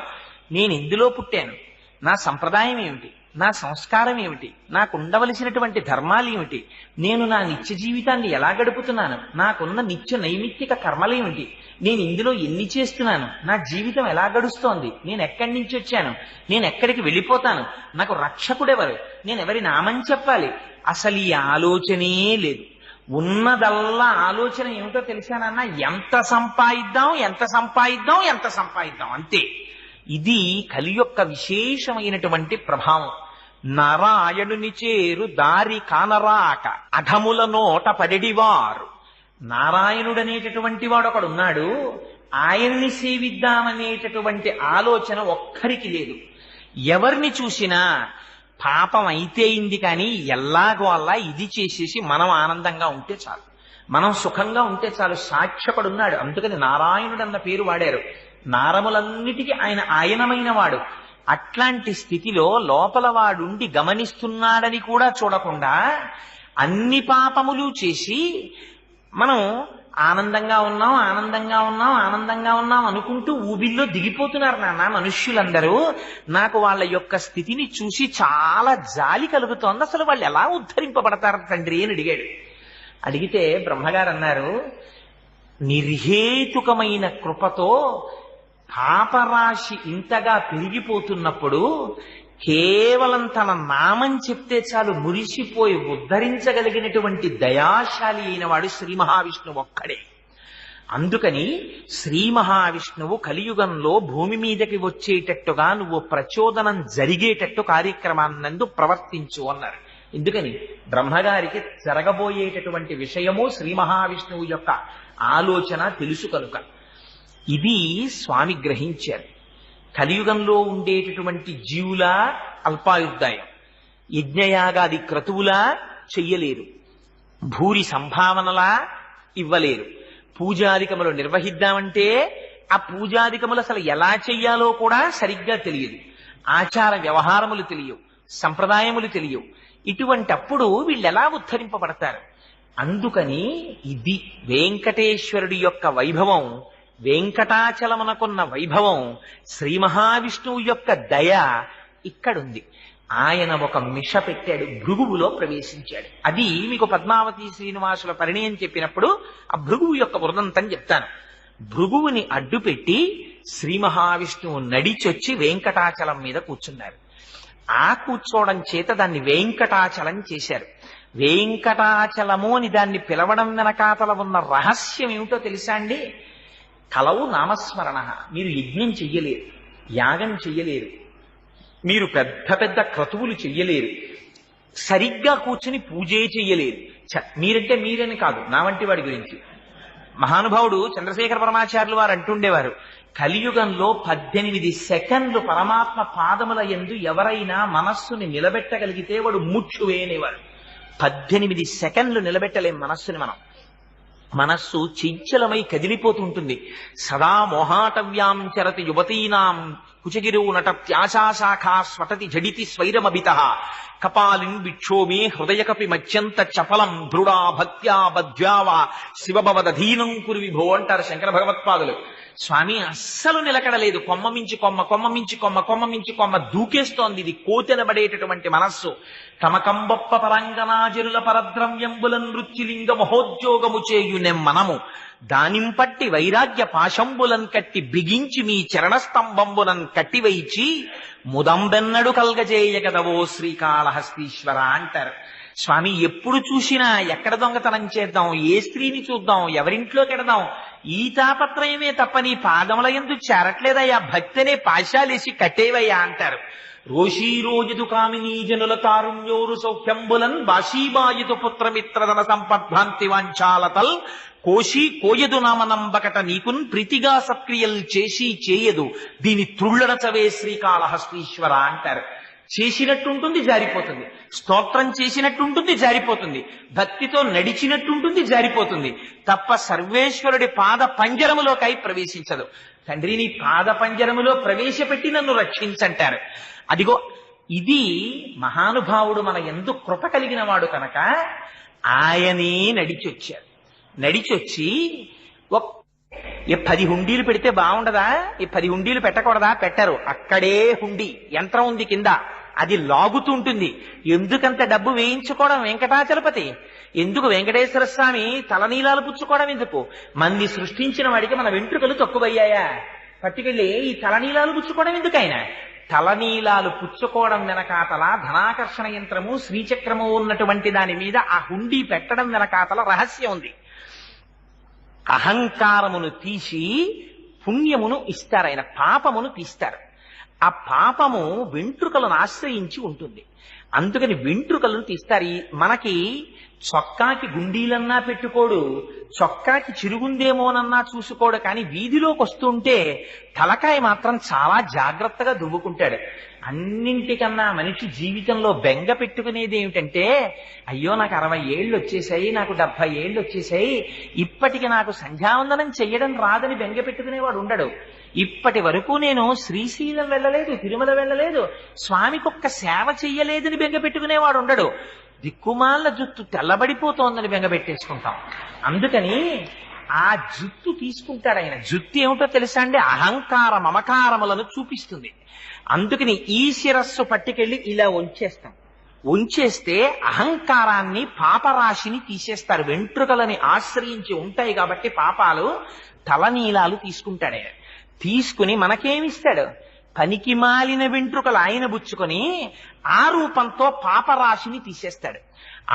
నేను ఎందులో పుట్టాను, నా సంప్రదాయం ఏమిటి, నా సంస్కారం ఏమిటి, నాకు ఉండవలసినటువంటి ధర్మాలు ఏమిటి, నేను నా నిత్య జీవితాన్ని ఎలా గడుపుతున్నాను, నాకున్న నిత్య నైమిత్తిక కర్మలేమిటి, నేను ఇందులో ఎన్ని చేస్తున్నాను, నా జీవితం ఎలా గడుస్తోంది, నేను ఎక్కడి నుంచి వచ్చాను, నేను ఎక్కడికి వెళ్ళిపోతాను, నాకు రక్షకుడెవరు, నేను ఎవరి నామం చెప్పాలి, అసలు ఈ ఆలోచనే లేదు. ఉన్నదల్లా ఆలోచన ఏమిటో తెలిసానన్నా, ఎంత సంపాదిద్దాం, ఎంత సంపాదిద్దాం, ఎంత సంపాదిద్దాం, అంతే. ఇది కలి యొక్క విశేషమైనటువంటి ప్రభావం. నారాయణుని చేరు దారి కానరాక అధముల నోట పడెడివారు. నారాయణుడనేటటువంటి వాడు ఒకడున్నాడు, ఆయన్ని సేవిద్దామనేటటువంటి ఆలోచన ఒక్కరికి లేదు. ఎవరిని చూసినా పాపం అయితే ఇంది కానీ ఎల్లాగో అలా ఇది చేసేసి మనం ఆనందంగా ఉంటే చాలు, మనం సుఖంగా ఉంటే చాలు. సాక్షకుడున్నాడు, అందుకని నారాయణుడు అన్న పేరు వాడారు. నారములన్నిటికీ ఆయన ఆయనమైన వాడు. అట్లాంటి స్థితిలో లోపల వాడుండి గమనిస్తున్నాడని కూడా చూడకుండా అన్ని పాపములు చేసి మనం ఆనందంగా ఉన్నాం, ఆనందంగా ఉన్నాం, ఆనందంగా ఉన్నాం అనుకుంటూ ఊబిల్లో దిగిపోతున్నారు నాన్న మనుష్యులందరూ. నాకు వాళ్ళ యొక్క స్థితిని చూసి చాలా జాలి కలుగుతోంది. అసలు వాళ్ళు ఎలా ఉద్ధరింపబడతారు తండ్రి అని అడిగాడు. అడిగితే బ్రహ్మగారు అన్నారు, నిర్హేతుకమైన కృపతో పాపరాశి ఇంతగా పెరిగిపోతున్నప్పుడు కేవలం తన నామం చెప్తే చాలు మురిసిపోయి ఉద్ధరించగలిగినటువంటి దయాశాలి అయిన వాడు శ్రీ మహావిష్ణువు ఒక్కడే. అందుకని శ్రీ మహావిష్ణువు కలియుగంలో భూమి మీదకి వచ్చేటట్టుగా నువ్వు ప్రచోదనం జరిగేటట్టు కార్యక్రమాన్నందు ప్రవర్తించు అన్నారు. ఎందుకని బ్రహ్మగారికి జరగబోయేటటువంటి విషయము శ్రీ మహావిష్ణువు యొక్క ఆలోచన తెలుసు కనుక. ఇది స్వామి గ్రహించారు. కలియుగంలో ఉండేటటువంటి జీవుల అల్పాయుర్దాయం, యజ్ఞయాగాది క్రతువులా చెయ్యలేరు, భూరి సంభావనలా ఇవ్వలేరు. పూజాధికములు నిర్వహిద్దామంటే ఆ పూజాధికములు అసలు ఎలా చెయ్యాలో కూడా సరిగ్గా తెలియదు, ఆచార వ్యవహారములు తెలియవు, సంప్రదాయములు తెలియవు. ఇటువంటప్పుడు వీళ్ళెలా ఉద్ధరింపబడతారు? అందుకని ఇది వెంకటేశ్వరుడి యొక్క వైభవం, వెంకటాచలమునకున్న వైభవం, శ్రీ మహావిష్ణువు యొక్క దయ ఇక్కడుంది. ఆయన ఒక మిష పెట్టాడు, భృగువులో ప్రవేశించాడు. అది మీకు పద్మావతి శ్రీనివాసుల పరిణయం చెప్పినప్పుడు ఆ భృగువు యొక్క వృదంతం చెప్తాను. భృగువుని అడ్డుపెట్టి శ్రీ మహావిష్ణువు నడిచొచ్చి వెంకటాచలం మీద కూర్చున్నారు. ఆ కూర్చోవడం చేత దాన్ని వెంకటాచలం చేశారు. వెంకటాచలము అని దాన్ని పిలవడం వెనకాతల ఉన్న రహస్యం ఏమిటో తెలుసా అండి? కలవు నామస్మరణ. మీరు యజ్ఞం చెయ్యలేరు, యాగం చెయ్యలేరు, మీరు పెద్ద పెద్ద క్రతువులు చెయ్యలేరు, సరిగ్గా కూర్చుని పూజే చెయ్యలేరు. మీరంటే మీరని కాదు, నా వంటి వాడి గురించి మహానుభావుడు చంద్రశేఖర పరమాచార్యులు వారు అంటుండేవారు, కలియుగంలో 18 సెకండ్లు పరమాత్మ పాదముల యందు ఎవరైనా మనస్సుని నిలబెట్టగలిగితే వాడు ముక్షువే అనేవాడు. 18 సెకండ్లు నిలబెట్టలేం మనస్సుని మనం. మనస్సు చంచలమై కదిలిపోతుంటుంది. సదా మోహాటవ్యాం చరతి యువతీనాం కుచగిరో నటత్యాశాఖా స్వటతి జడితి స్వైరమభిత కపాలిన్ విక్షోమే హృదయకపి మధ్యంత చపలం దృఢా భక్త్యా బధ్యావా శివభవదధీనం కురు విభో అంటారు శంకర భగవత్పాదులు. స్వామి అస్సలు నిలకడలేదు, కొమ్మ మించి కొమ్మ, కొమ్మ మించి కొమ్మ, కొమ్మ మించి కొమ్మ దూకేస్తోంది. ఇది కోతెనబడేటటువంటి మనస్సు. తమకంబొప్ప పరంగనాజరుల పరద్రవ్యంబుల నృత్యులింగ మహోద్యోగము చేయునెం మనము దానింపట్టి వైరాగ్య పాశంబులన్ కట్టి బిగించి మీ చరణస్తంభంబులన్ కట్టివైచి ముదంబెన్నడు కల్గజేయగదవో శ్రీకాళహస్తీశ్వర అంటారు. స్వామి ఎప్పుడు చూసినా ఎక్కడ దొంగతనం చేద్దాం, ఏ స్త్రీని చూద్దాం, ఎవరింట్లోకి ఎడదాం, ఈ తాపత్రయమే తప్ప నీ పాదముల యందు చేరట్లేదయ్యా, భక్తినే పాశాలేసి కట్టేవయ్యా అంటారు. రోషీరోజు కామినీ జనుల తారుణ్యోరు సౌఖ్యంబులన్ బాషీబాయుతు పుత్రమిత్రధన సంపద్భ్రాంతి వాంఛాలతల్ కోశీ కోయదు నామనంబకట నీకున్ ప్రీతిగా సక్రియల్ చేసి చేయదు దీని త్రుళ్ళడచవే శ్రీకాళహస్తీశ్వర అంటారు. చేసినట్టుంటుంది, జారిపోతుంది. స్తోత్రం చేసినట్టుంటుంది, జారిపోతుంది. భక్తితో నడిచినట్టుంటుంది, జారిపోతుంది. తప్ప సర్వేశ్వరుడి పాద పంజరములోకై ప్రవేశించదు. తండ్రి నీ పాద పంజరములో ప్రవేశపెట్టి నన్ను రక్షించంటారు. అదిగో ఇది మహానుభావుడు మన యందు కృప కలిగిన వాడు కనుక ఆయనే నడిచొచ్చారు. నడిచొచ్చి ఒక్క 10 హుండీలు పెడితే బాగుండదా? 10 హుండీలు పెట్టకూడదా? పెట్టరు. అక్కడే హుండీ యంత్రం ఉంది కింద, అది లాగుతుంటుంది. ఎందుకంత డబ్బు వేయించుకోవడం వెంకటాచలపతి? ఎందుకు వెంకటేశ్వర స్వామి తలనీలాలు పుచ్చుకోవడం ఎందుకు? మంది సృష్టించిన వాడికి మన వెంట్రుకలు తక్కువయ్యాయా? పట్టుకెళ్ళి ఈ తలనీలాలు పుచ్చుకోవడం ఎందుకు? ఆయన తలనీలాలు పుచ్చుకోవడం వెనకాతల ధనాకర్షణ యంత్రము శ్రీచక్రము ఉన్నటువంటి దాని మీద ఆ హుండీ పెట్టడం వెనకాతల రహస్యం ఉంది. అహంకారమును తీసి పుణ్యమును ఇస్తారు ఆయన, పాపమును తీస్తారు. ఆ పాపము వెంట్రుకలను ఆశ్రయించి ఉంటుంది, అందుకని వెంట్రుకలను తీస్తారు. మనకి చొక్కాకి గుండీలన్నా పెట్టుకోడు, చొక్కాకి చిరుగుందేమోనన్నా చూసుకోడు, కానీ వీధిలోకి వస్తుంటే తలకాయ మాత్రం చాలా జాగ్రత్తగా దువ్వుకుంటాడు. అన్నింటికన్నా మనిషి జీవితంలో బెంగ పెట్టుకునేది ఏమిటంటే, అయ్యో నాకు 60 ఏళ్ళు వచ్చేసాయి, నాకు 70 ఏళ్ళు వచ్చేసాయి, ఇప్పటికి నాకు సంధ్యావందనం చెయ్యడం రాదని బెంగ పెట్టుకునేవాడు ఉండడు. ఇప్పటి వరకు నేను శ్రీశైలం వెళ్ళలేదు, తిరుమల వెళ్ళలేదు, స్వామికి ఒక్క సేవ చెయ్యలేదని బెంగ పెట్టుకునేవాడు ఉండడు. దిక్కుమాల జుత్తు తెల్లబడిపోతోందని బెంగ పెట్టేసుకుంటాం. అందుకని ఆ జుత్తు తీసుకుంటాడు ఆయన. జుత్తు ఏమిటో తెలుసా అండి? అహంకార మమకారములను చూపిస్తుంది. అందుకని ఈ శిరస్సు పట్టుకెళ్ళి ఇలా ఉంచేస్తాం. ఉంచేస్తే అహంకారాన్ని పాపరాశిని తీసేస్తారు. వెంట్రుకలని ఆశ్రయించి ఉంటాయి కాబట్టి పాపాలు. తలనీలాలు తీసుకుంటాడు ఆయన. తీసుకుని మనకేమిస్తాడు? పనికి మాలిన వెంట్రుకలు ఆయన బుచ్చుకొని ఆ రూపంతో పాపరాశిని తీసేస్తాడు.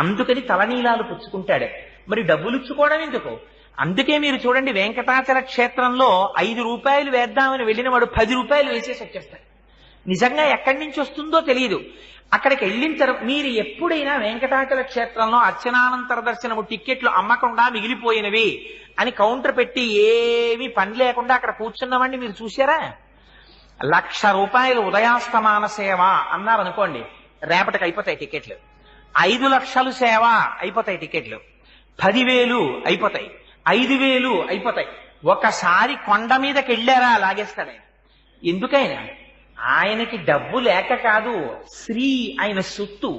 అందుకని తలనీలాలు పుచ్చుకుంటాడు. మరి డబ్బులు ఇచ్చుకోవడం ఎందుకు? అందుకే మీరు చూడండి, వెంకటాచల క్షేత్రంలో 5 రూపాయలు వేద్దామని వెళ్ళిన వాడు 10 రూపాయలు వేసేసి వచ్చేస్తాడు. నిజంగా ఎక్కడి నుంచి వస్తుందో తెలియదు. అక్కడికి వెళ్ళిన తర్వాత మీరు ఎప్పుడైనా వెంకటాచల క్షేత్రంలో అర్చనానంతర దర్శనము టిక్కెట్లు అమ్మకుండా మిగిలిపోయినవి అని కౌంటర్ పెట్టి ఏమీ పని లేకుండా అక్కడ కూర్చున్నామండి మీరు చూసారా? 1,00,000 రూపాయలు ఉదయాస్తమాన సేవ అన్నారనుకోండి, రేపటికి అయిపోతాయి టికెట్లు. 5 లక్షలు సేవ అయిపోతాయి టికెట్లు. 10,000 అయిపోతాయి, 5,000 అయిపోతాయి. ఒకసారి కొండ మీదకి వెళ్ళారా లాగేస్తాడు ఆయన. ఎందుకైనా ఆయనకి డబ్బు లేక కాదు, శ్రీ ఆయన సొత్తు,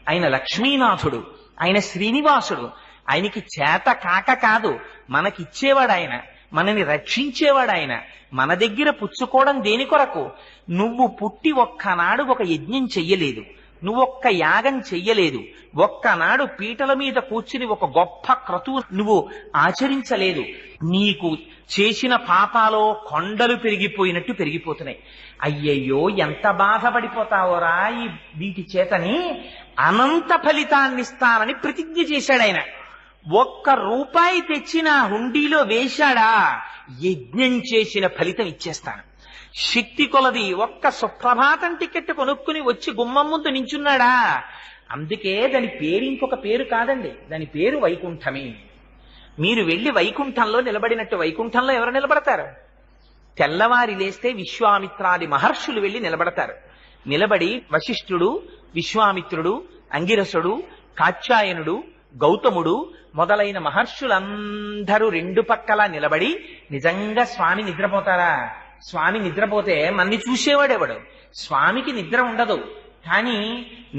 ఆయన లక్ష్మీనాథుడు, ఆయన శ్రీనివాసుడు. ఆయనకి చేత కాక కాదు, మనకిచ్చేవాడు ఆయన, మనని రక్షించేవాడు ఆయన. మన దగ్గర పుచ్చుకోవడం దేని కొరకు? నువ్వు పుట్టి ఒక్కనాడు ఒక యజ్ఞం చెయ్యలేదు, నువ్వొక్క యాగం చెయ్యలేదు, ఒక్కనాడు పీటల మీద కూర్చుని ఒక గొప్ప క్రతువు నువ్వు ఆచరించలేదు. నీకు చేసిన పాపాలో కొండలు పెరిగిపోయినట్టు పెరిగిపోతున్నాయి. అయ్యయ్యో ఎంత బాధపడిపోతావోరా ఈ వీటి చేతని. అనంత ఫలితాన్ని ఇస్తానని ప్రతిజ్ఞ చేశాడు ఆయన. 1 రూపాయి తెచ్చిన హుండీలో వేశాడా, యజ్ఞం చేసిన ఫలితం ఇచ్చేస్తాను. శక్తి కొలది ఒక్క సుప్రభాతం టికెట్ కొనుక్కుని వచ్చి గుమ్మం ముందు నించున్నాడా. అందుకే దాని పేరు ఇంకొక పేరు కాదండి, దాని పేరు వైకుంఠమే. మీరు వెళ్ళి వైకుంఠంలో నిలబడినట్టు వైకుంఠంలో ఎవరు నిలబడతారు? తెల్లవారి లేస్తే విశ్వామిత్రాది మహర్షులు వెళ్ళి నిలబడతారు. నిలబడి వశిష్ఠుడు, విశ్వామిత్రుడు, అంగిరసుడు, కాత్యాయనుడు, గౌతముడు మొదలైన మహర్షులందరూ 2 పక్కలా నిలబడి, నిజంగా స్వామి నిద్రపోతారా? స్వామి నిద్రపోతే మన్ని చూసేవాడెవడు? స్వామికి నిద్ర ఉండదు, కానీ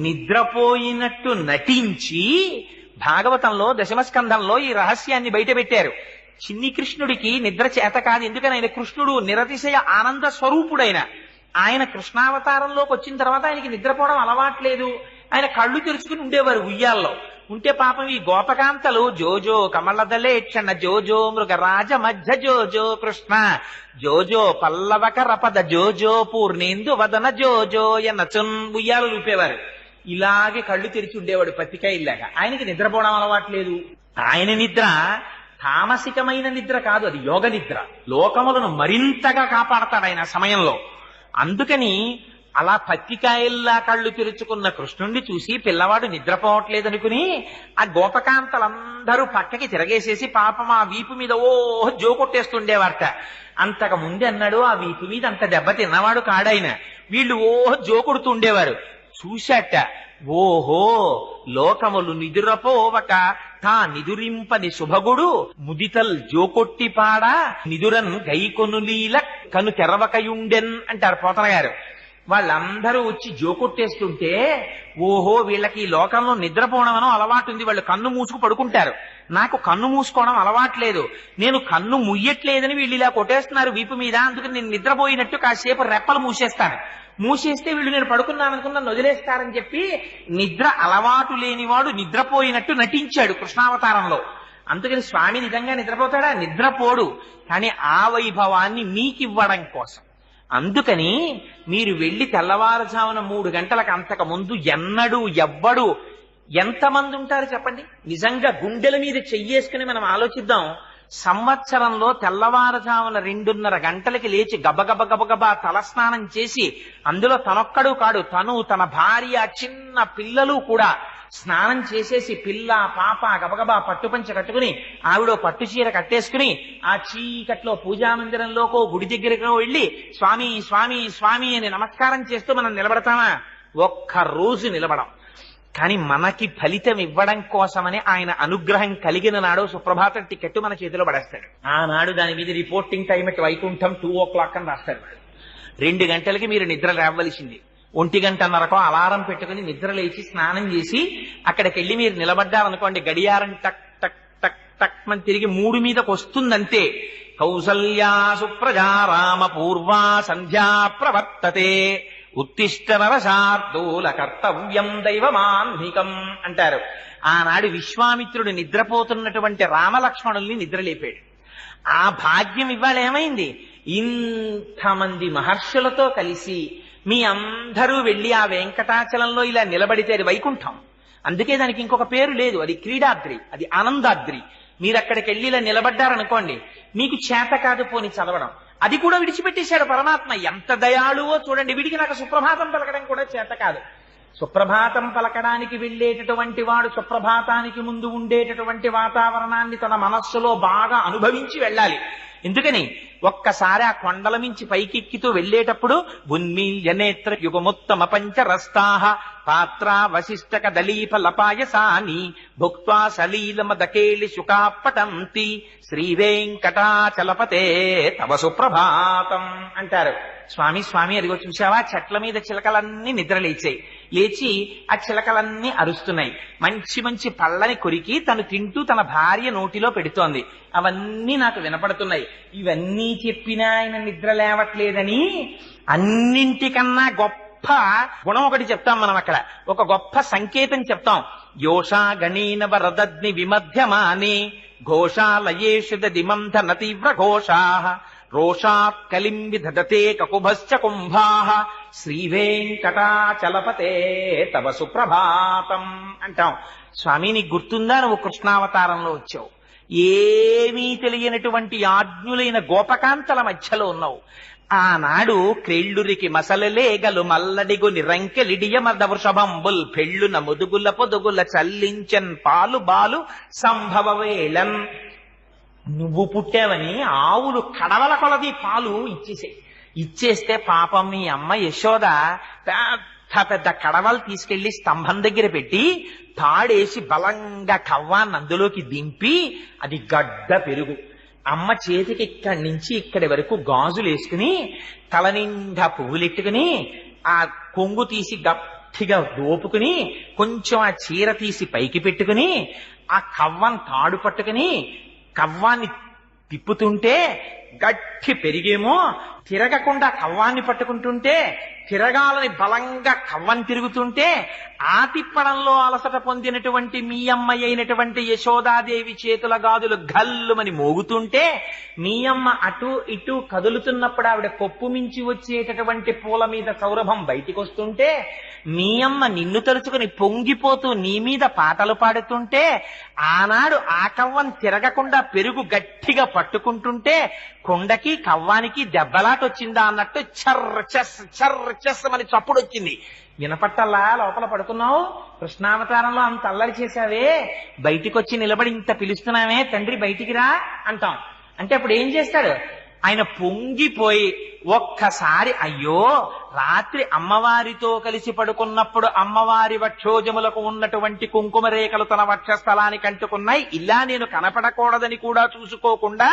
నిద్రపోయినట్టు నటించి భాగవతంలో దశమస్కంధంలో ఈ రహస్యాన్ని బయట పెట్టారు. చిన్ని కృష్ణుడికి నిద్ర చేత కాదు. ఎందుకని? ఆయన కృష్ణుడు నిరతిశయ ఆనంద స్వరూపుడైన ఆయన కృష్ణావతారంలోకి వచ్చిన తర్వాత ఆయనకి నిద్రపోవడం అలవాట్లేదు. ఆయన కళ్ళు తెరుచుకుని ఉండేవారు ఉయ్యాల్లో. ఉంటే పాపం ఈ గోపకాంతలు జోజో కమలదలేక్షణ జోజో మృగరాజ మధ్య జోజో కృష్ణ జోజో పల్లవక రపద జోజో పూర్ణేందు వదన జోజో ఎన్నచున్ ఉయ్యాలు ఊపేవారు. ఇలాగే కళ్ళు తెరిచి ఉండేవాడు పత్తికాయల్లాగా. ఆయనకి నిద్రపోవడం అలవాట్లేదు. ఆయన నిద్ర తామసికమైన నిద్ర కాదు, అది యోగ నిద్ర. లోకములను మరింతగా కాపాడతాడు ఆయన సమయంలో. అందుకని అలా పత్తికాయల్లా కళ్ళు తెరుచుకున్న కృష్ణుణ్ణి చూసి పిల్లవాడు నిద్రపోవట్లేదనుకుని ఆ గోపకాంతలందరూ పక్కకి తిరగేసేసి పాపం ఆ వీపు మీద జోకొట్టేస్తుండేవారట. అంతకు ముందు అన్నాడు, ఆ వీపు మీద అంత దెబ్బ తిన్నవాడు కాడాయన. వీళ్ళు జోకొడుతుండేవారు. చూశాట, ఓహో లోకములు నిదురపోవక తా నిదురింపని శుభగుడు ముదితల్ జోకొట్టిపాడ నిదురన్ గైకొనులీల కను తెరవకయుండెన్ అంటారు పోతన గారు. వాళ్ళందరూ వచ్చి జోకొట్టేస్తుంటే, ఓహో వీళ్ళకి ఈ లోకంలో నిద్రపోవడం అలవాటు ఉంది, వాళ్ళు కన్ను మూసుకు పడుకుంటారు. నాకు కన్ను మూసుకోవడం అలవాట్లేదు, నేను కన్ను ముయ్యట్లేదని వీళ్ళు ఇలా కొట్టేస్తున్నారు వీపు మీద, అందుకని నేను నిద్రపోయినట్టు కాసేపు రెప్పలు మూసేస్తాను, మూసేస్తే వీళ్ళు నేను పడుకున్నాను అనుకున్న వదిలేస్తారని చెప్పి నిద్ర అలవాటు లేనివాడు నిద్రపోయినట్టు నటించాడు కృష్ణావతారంలో. అందుకని స్వామి నిజంగా నిద్రపోతాడా? నిద్రపోడు. కానీ ఆ వైభవాన్ని మీకివ్వడం కోసం. అందుకని మీరు వెళ్లి తెల్లవారుజామున 3 గంటలకు అంతకు ముందు ఎన్నడూ ఎవ్వడు ఎంతమంది ఉంటారు చెప్పండి? నిజంగా గుండెల మీద చెయ్యేసుకుని మనం ఆలోచిద్దాం. సంవత్సరంలో తెల్లవారుజామున 2:30 గంటలకి లేచి గబగబా తలస్నానం చేసి, అందులో తనొక్కడు కాడు, తను తన భార్య చిన్న పిల్లలు కూడా స్నానం చేసేసి పిల్ల పాప గబగబా పట్టుపంచ కట్టుకుని ఆవిడ పట్టు చీర కట్టేసుకుని ఆ చీకట్లో పూజామందిరంలోకో గుడి దగ్గరకో వెళ్ళి స్వామి స్వామి స్వామి అని నమస్కారం చేస్తూ మనం నిలబడతామా? ఒక్క రోజు నిలబడం. కానీ మనకి ఫలితం ఇవ్వడం కోసమని ఆయన అనుగ్రహం కలిగిన నాడు సుప్రభాతం టికెట్ మన చేతిలో పడేస్తాడు. ఆనాడు దాని మీద రిపోర్టింగ్ టైం ఎట్ వైకుంఠం 2:00 అని రాస్తాడు. 2 గంటలకి మీరు నిద్ర లేవలసింది. 1:30కో అలారం పెట్టుకుని నిద్ర లేచి స్నానం చేసి అక్కడికి వెళ్ళి మీరు నిలబడ్డారనుకోండి, గడియారం టక్ టక్ టక్ టక్ అని తిరిగి 3 మీదకి వస్తుందంతే. కౌసల్యా సుప్రజా రామ పూర్వా సంధ్యా ప్రవర్తతే ఉత్తిష్ట నరశార్దూల కర్తవ్యం దైవమాన్నికం అంటారు. ఆనాడు విశ్వామిత్రుడు నిద్రపోతున్నటువంటి రామలక్ష్మణుల్ని నిద్రలేపాడు. ఆ భాగ్యం ఇవాళ ఏమైంది? ఇంతమంది మహర్షులతో కలిసి మీ అందరూ వెళ్లి ఆ వెంకటాచలంలో ఇలా నిలబడితే అది వైకుంఠం. అందుకే దానికి ఇంకొక పేరు లేదు. అది క్రీడాద్రి, అది ఆనందాద్రి. మీరు అక్కడికి వెళ్ళి ఇలా నిలబడ్డారనుకోండి, మీకు చేత కాదు పోని చదవడం, అది కూడా విడిచిపెట్టేశాడు పరమాత్మ. ఎంత దయాళువో చూడండి. వీడికి నాకు సుప్రభాతం పలకడం కూడా చేత కాదు. సుప్రభాతం పలకడానికి వెళ్ళేటటువంటి వాడు సుప్రభాతానికి ముందు ఉండేటటువంటి వాతావరణాన్ని తన మనస్సులో బాగా అనుభవించి వెళ్ళాలి. ఎందుకని ఒక్కసారి ఆ కొండల మించి పైకెక్కితూ వెళ్లేటప్పుడు ఉన్మీల్య నేత్ర యుగముత్తమ పంచరస్తాహ పాత్ర వశిష్టక దలీప లపాయసాని భుక్త్వా సలీలమదకేళి శుకాపటంతి శ్రీవేంకటాచలపతే తవ సుప్రభాతం అంటారు. స్వామి స్వామి అదిగో చూసావా, చెట్ల మీద చిలకలన్నీ నిద్రలేచాయి. లేచి ఆ చిలకలన్నీ అరుస్తున్నాయి. మంచి మంచి పళ్ళని కొరికి తను తింటూ తన భార్య నోటిలో పెడుతోంది. అవన్నీ నాకు వినపడుతున్నాయి. ఇవన్నీ చెప్పినా ఆయన నిద్ర లేవట్లేదని అన్నింటికన్నా గొప్ప గుణం ఒకటి చెప్తాం మనం అక్కడ. ఒక గొప్ప సంకేతం చెప్తాం. యోషా గణీన వరదగ్ని విమధ్యమాని ఘోషాలయేషు దిమంధన తీవ్ర ఘోషా రోషాత్ కలిం విదధతే కకుభశ్చ కుంభాః శ్రీవేంకటాచలపతే తవ సుప్రభాతం అంటాం. స్వామి నీకు గుర్తుందా, నువ్వు కృష్ణావతారంలో వచ్చావు, ఏమీ తెలియనటువంటి ఆజ్ఞులైన గోపకాంతల మధ్యలో ఉన్నావు. ఆనాడు క్రేళ్ళురికి మసలలేగలు మల్లడిగు నిరంకెలిడియ మద వృషభంబుల్ పెళ్ళున ముదుగుల పొదుగుల చల్లించన్ పాలు బాలు సంభవవేళన్. నువ్వు పుట్టావని ఆవులు కడవల కొలది పాలు ఇచ్చేస్తే పాపం మీ అమ్మ యశోద పెద్ద పెద్ద కడవలు తీసుకెళ్లి స్తంభం దగ్గర పెట్టి తాడేసి బలంగా కవ్వాన్ని అందులోకి దింపి అది గడ్డ పెరుగు. అమ్మ చేతికి ఇక్కడి నుంచి ఇక్కడి వరకు గాజులు వేసుకుని తల నిండా పువ్వులెట్టుకుని ఆ కొంగు తీసి గట్టిగా దోపుకుని కొంచెం ఆ చీర తీసి పైకి పెట్టుకుని ఆ కవ్వం తాడు పట్టుకుని కవ్వాన్ని తిప్పుతుంటే గట్టి పెరిగేమో తిరగకుండా కవ్వాన్ని పట్టుకుంటుంటే తిరగాలని బలంగా కవ్వం తిరుగుతుంటే ఆ తిప్పడంలో అలసట పొందినటువంటి మీ అమ్మ అయినటువంటి యశోదాదేవి చేతుల గాజులు గల్లుమని మోగుతుంటే మీ అమ్మ అటు ఇటు కదులుతున్నప్పుడు ఆవిడ కొప్పు మించి వచ్చేటటువంటి పూల మీద సౌరభం బయటికి వస్తుంటే మీ అమ్మ నిన్ను తలుచుకుని పొంగిపోతూ నీ మీద పాటలు పాడుతుంటే ఆనాడు ఆ కవ్వం తిరగకుండా పెరుగు గట్టిగా పట్టుకుంటుంటే కొండకి కవ్వానికి దెబ్బలాటొచ్చిందా అన్నట్టు చర్ర చెస్ అని చప్పుడు వచ్చింది. వినపట్టల్లా లోపల పడుకున్నావు, కృష్ణావతారంలో అంత అల్లరి చేశావే, బయటికి వచ్చి నిలబడి ఇంత పిలుస్తున్నావే తండ్రి బయటికి రా అంటాం. అంటే అప్పుడు ఏం చేస్తాడు ఆయన? పొంగిపోయి ఒక్కసారి అయ్యో రాత్రి అమ్మవారితో కలిసి పడుకున్నప్పుడు అమ్మవారి వక్షోజములకు ఉన్నటువంటి కుంకుమ రేఖలు తన వక్షస్థలానికి అంటుకున్నాయి, ఇలా నేను కనపడకూడదని కూడా చూసుకోకుండా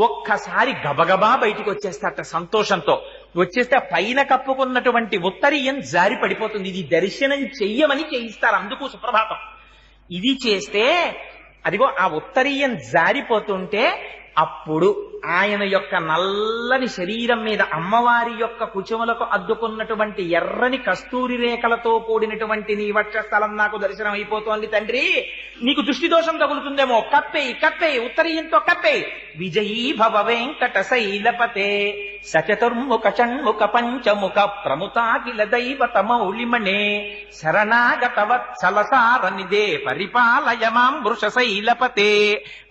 ఒక్కసారి గబగబా బయటికి వచ్చేస్తాట సంతోషంతో. వచ్చేస్తే పైన కప్పుకున్నటువంటి ఉత్తరీయం జారి పడిపోతుంది. ఇది దర్శనం చెయ్యమని చేయిస్తారు, అందుకు సుప్రభాతం. ఇది చేస్తే అదిగో ఆ ఉత్తరీయం జారిపోతుంటే అప్పుడు ఆయన యొక్క నల్లని శరీరం మీద అమ్మవారి యొక్క కుచములకు అద్దుకున్నటువంటి ఎర్రని కస్తూరి రేఖలతో కూడినటువంటి నీ వక్షస్థలం నాకు దర్శనం అయిపోతోంది తండ్రి, నీకు దృష్టి దోషం తగులుతుందేమో, కప్పేయి ఉత్తరీయంతో కప్పేయి. విజయీ భవ వెంకట శైలపతే సచతుర్ముఖ షణ్ముఖ పంచముఖ ప్రముతాకిల దైవత మౌళిమణే శరణాగత వత్సలసార నిదే పరిపాలయ మాం వృష శైలపతే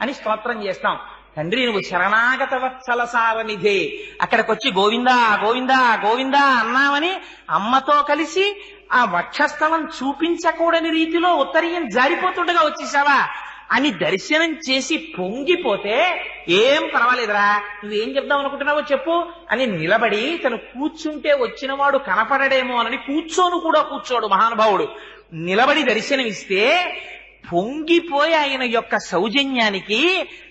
అని స్తోత్రం చేస్తాం. తండ్రి నువ్వు శరణాగత వత్సలసారనిధే, అక్కడికొచ్చి గోవిందా గోవిందా గోవిందా అన్నామని అమ్మతో కలిసి ఆ వక్షస్థలం చూపించకూడని రీతిలో ఉత్తరీయం జారిపోతుండగా వచ్చేసావా అని దర్శనం చేసి పొంగిపోతే, ఏం పర్వాలేదురా నువ్వేం చెప్దాం అనుకుంటున్నావో చెప్పు అని నిలబడి తను కూర్చుంటే వచ్చినవాడు కనపడడేమో అని కూర్చోడు మహానుభావుడు, నిలబడి దర్శనమిస్తే పొంగిపోయి ఆయన యొక్క సౌజన్యానికి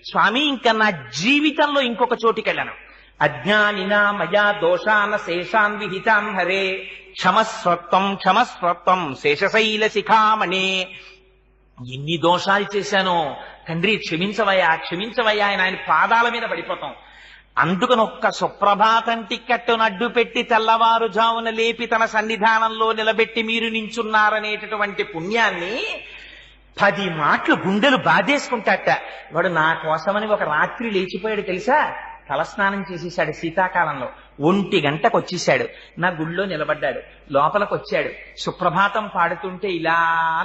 స్వామి ఇంకా నా జీవితంలో ఇంకొక చోటికెళ్ళను. అజ్ఞానినా మయా దోషాన శేషాన్ విహితాం హరే క్షమస్వత్వం శేషశైల శిఖామణే. ఎన్ని దోషాలు చేశానో తండ్రి క్షమించవయ్యా అని ఆయన పాదాల మీద పడిపోతాం. అందుకని ఒక్క సుప్రభాతం టిక్కెట్టును అడ్డు పెట్టి తెల్లవారుజామున లేపి తన సన్నిధానంలో నిలబెట్టి మీరు నించున్నారనేటటువంటి పుణ్యాన్ని 10 మాటలు గుండెలు బాధేసుకుంటాట. వాడు నా కోసమని ఒక రాత్రి లేచిపోయాడు తెలుసా, తలస్నానం చేసేసాడు శీతాకాలంలో, 1 గంటకు వచ్చేసాడు, నా గుళ్ళో నిలబడ్డాడు, లోపలికి వచ్చాడు, సుప్రభాతం పాడుతుంటే ఇలా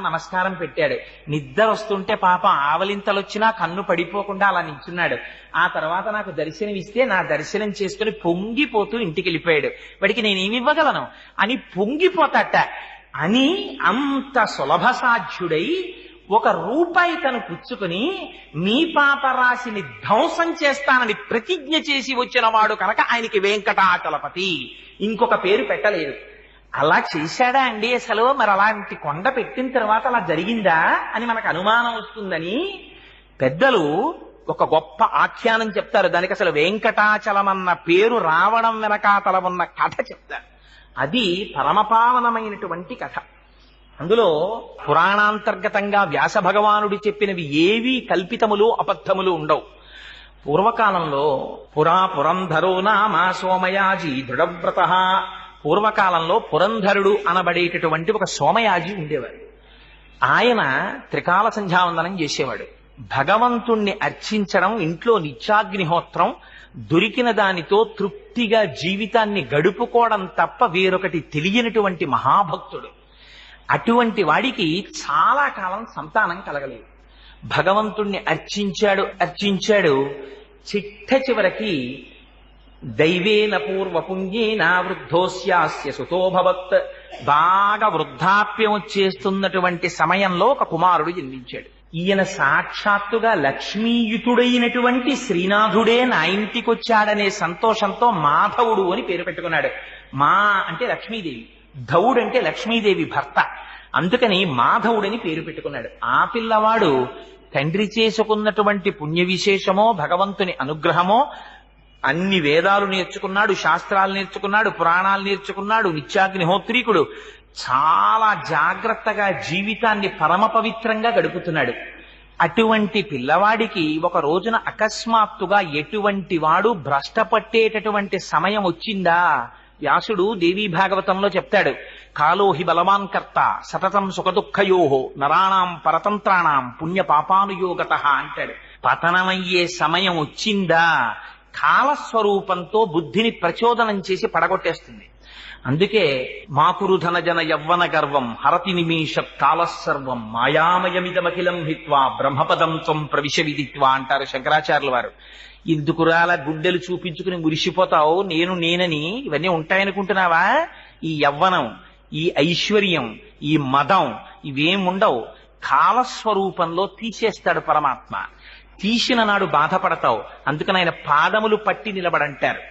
నమస్కారం పెట్టాడు, నిద్ర వస్తుంటే పాపం ఆవలింతలొచ్చినా కన్ను పడిపోకుండా అలా నించున్నాడు. ఆ తర్వాత నాకు దర్శనం ఇస్తే నా దర్శనం చేసుకుని పొంగిపోతూ ఇంటికి వెళ్ళిపోయాడు. వాడికి నేనేమివ్వగలను అని పొంగిపోతాట అని అంత సులభ సాధ్యుడై 1 రూపాయి తను పుచ్చుకుని మీ పాపరాశిని ధ్వంసం చేస్తానని ప్రతిజ్ఞ చేసి వచ్చిన వాడు కనుక ఆయనకి వెంకటాచలపతి, ఇంకొక పేరు పెట్టలేదు. అలా చేశాడా అండి అసలు? మరి అలాంటి కొండ పెట్టిన తర్వాత అలా జరిగిందా అని మనకు అనుమానం వస్తుందని పెద్దలు ఒక గొప్ప ఆఖ్యానం చెప్తారు. దానికి అసలు వెంకటాచలం అన్న పేరు రావడం వెనకాతల ఉన్న కథ చెప్తారు. అది పరమపావనమైనటువంటి కథ. అందులో పురాణాంతర్గతంగా వ్యాస భగవానుడు చెప్పినవి ఏవీ కల్పితములు అబద్ధములు ఉండవు. పూర్వకాలంలో పురంధరో నామ సోమయాజీ దృఢవ్రత, పూర్వకాలంలో పురంధరుడు అనబడేటటువంటి ఒక సోమయాజీ ఉండేవాడు. ఆయన త్రికాల సంధ్యావందనం చేసేవాడు. భగవంతుణ్ణి అర్చించడం, ఇంట్లో నిత్యాగ్నిహోత్రం, దొరికిన దానితో తృప్తిగా జీవితాన్ని గడుపుకోవడం తప్ప వేరొకటి తెలియనటువంటి మహాభక్తుడు. అటువంటి వాడికి చాలా కాలం సంతానం కలగలేదు. భగవంతుణ్ణి అర్చించాడు. చిట్ట చివరికి దైవేన పూర్వపుణ్యేన వృద్ధోస్యాస్య సుతోభవత్, బాగా వృద్ధాప్యం వచ్చేస్తున్నటువంటి సమయంలో ఒక కుమారుడు జన్మించాడు. ఈయన సాక్షాత్తుగా లక్ష్మీయుతుడైనటువంటి శ్రీనాథుడే నా ఇంటికొచ్చాడనే సంతోషంతో మాధవుడు అని పేరు పెట్టుకున్నాడు. మా అంటే లక్ష్మీదేవి, ధవుడు అంటే లక్ష్మీదేవి భర్త, అందుకని మాధవుడని పేరు పెట్టుకున్నాడు. ఆ పిల్లవాడు తండ్రి చేసుకున్నటువంటి పుణ్య విశేషమో భగవంతుని అనుగ్రహమో అన్ని వేదాలు నేర్చుకున్నాడు, శాస్త్రాలు నేర్చుకున్నాడు, పురాణాలు నేర్చుకున్నాడు, నిత్యాగ్నిహోత్రీకుడు, చాలా జాగ్రత్తగా జీవితాన్ని పరమ పవిత్రంగా గడుపుతున్నాడు. అటువంటి పిల్లవాడికి ఒక రోజున అకస్మాత్తుగా ఎటువంటి వాడు భ్రష్టపట్టేటటువంటి సమయం వచ్చిందా? వ్యాసుడు దేవీ భాగవతంలో చెప్తాడు, కాలోహి బలవాన్ కర్త సతతం సుఖదుఃఖయోహో నరాణాం పరతంత్రాణం పుణ్య పాపానుయోగత అంటాడు. పతనమయ్యే సమయం వచ్చిందా కాలస్వరూపంతో బుద్ధిని ప్రచోదనం చేసి పడగొట్టేస్తుంది. అందుకే మాకురు ధనజన యవ్వన గర్వం హరతి నిమీషత్ కాలస్సర్వం మాయామయమిదమఖిలం హిత్వా బ్రహ్మపదం త్వం ప్రవిశ విదిత్వా అంటారు శంకరాచార్యుల వారు. ఇందుకురాల గుండెలు చూపించుకుని మురిసిపోతావు నేనని ఇవన్నీ ఉంటాయనుకుంటున్నావా? ఈ యవ్వనం, ఈ ఐశ్వర్యం, ఈ మదం ఇవేముండవు. కాలస్వరూపంలో తీసేస్తాడు పరమాత్మ. తీసిన నాడు బాధపడతావు. అందుకని ఆయన పాదములు పట్టి నిలబడంటారు.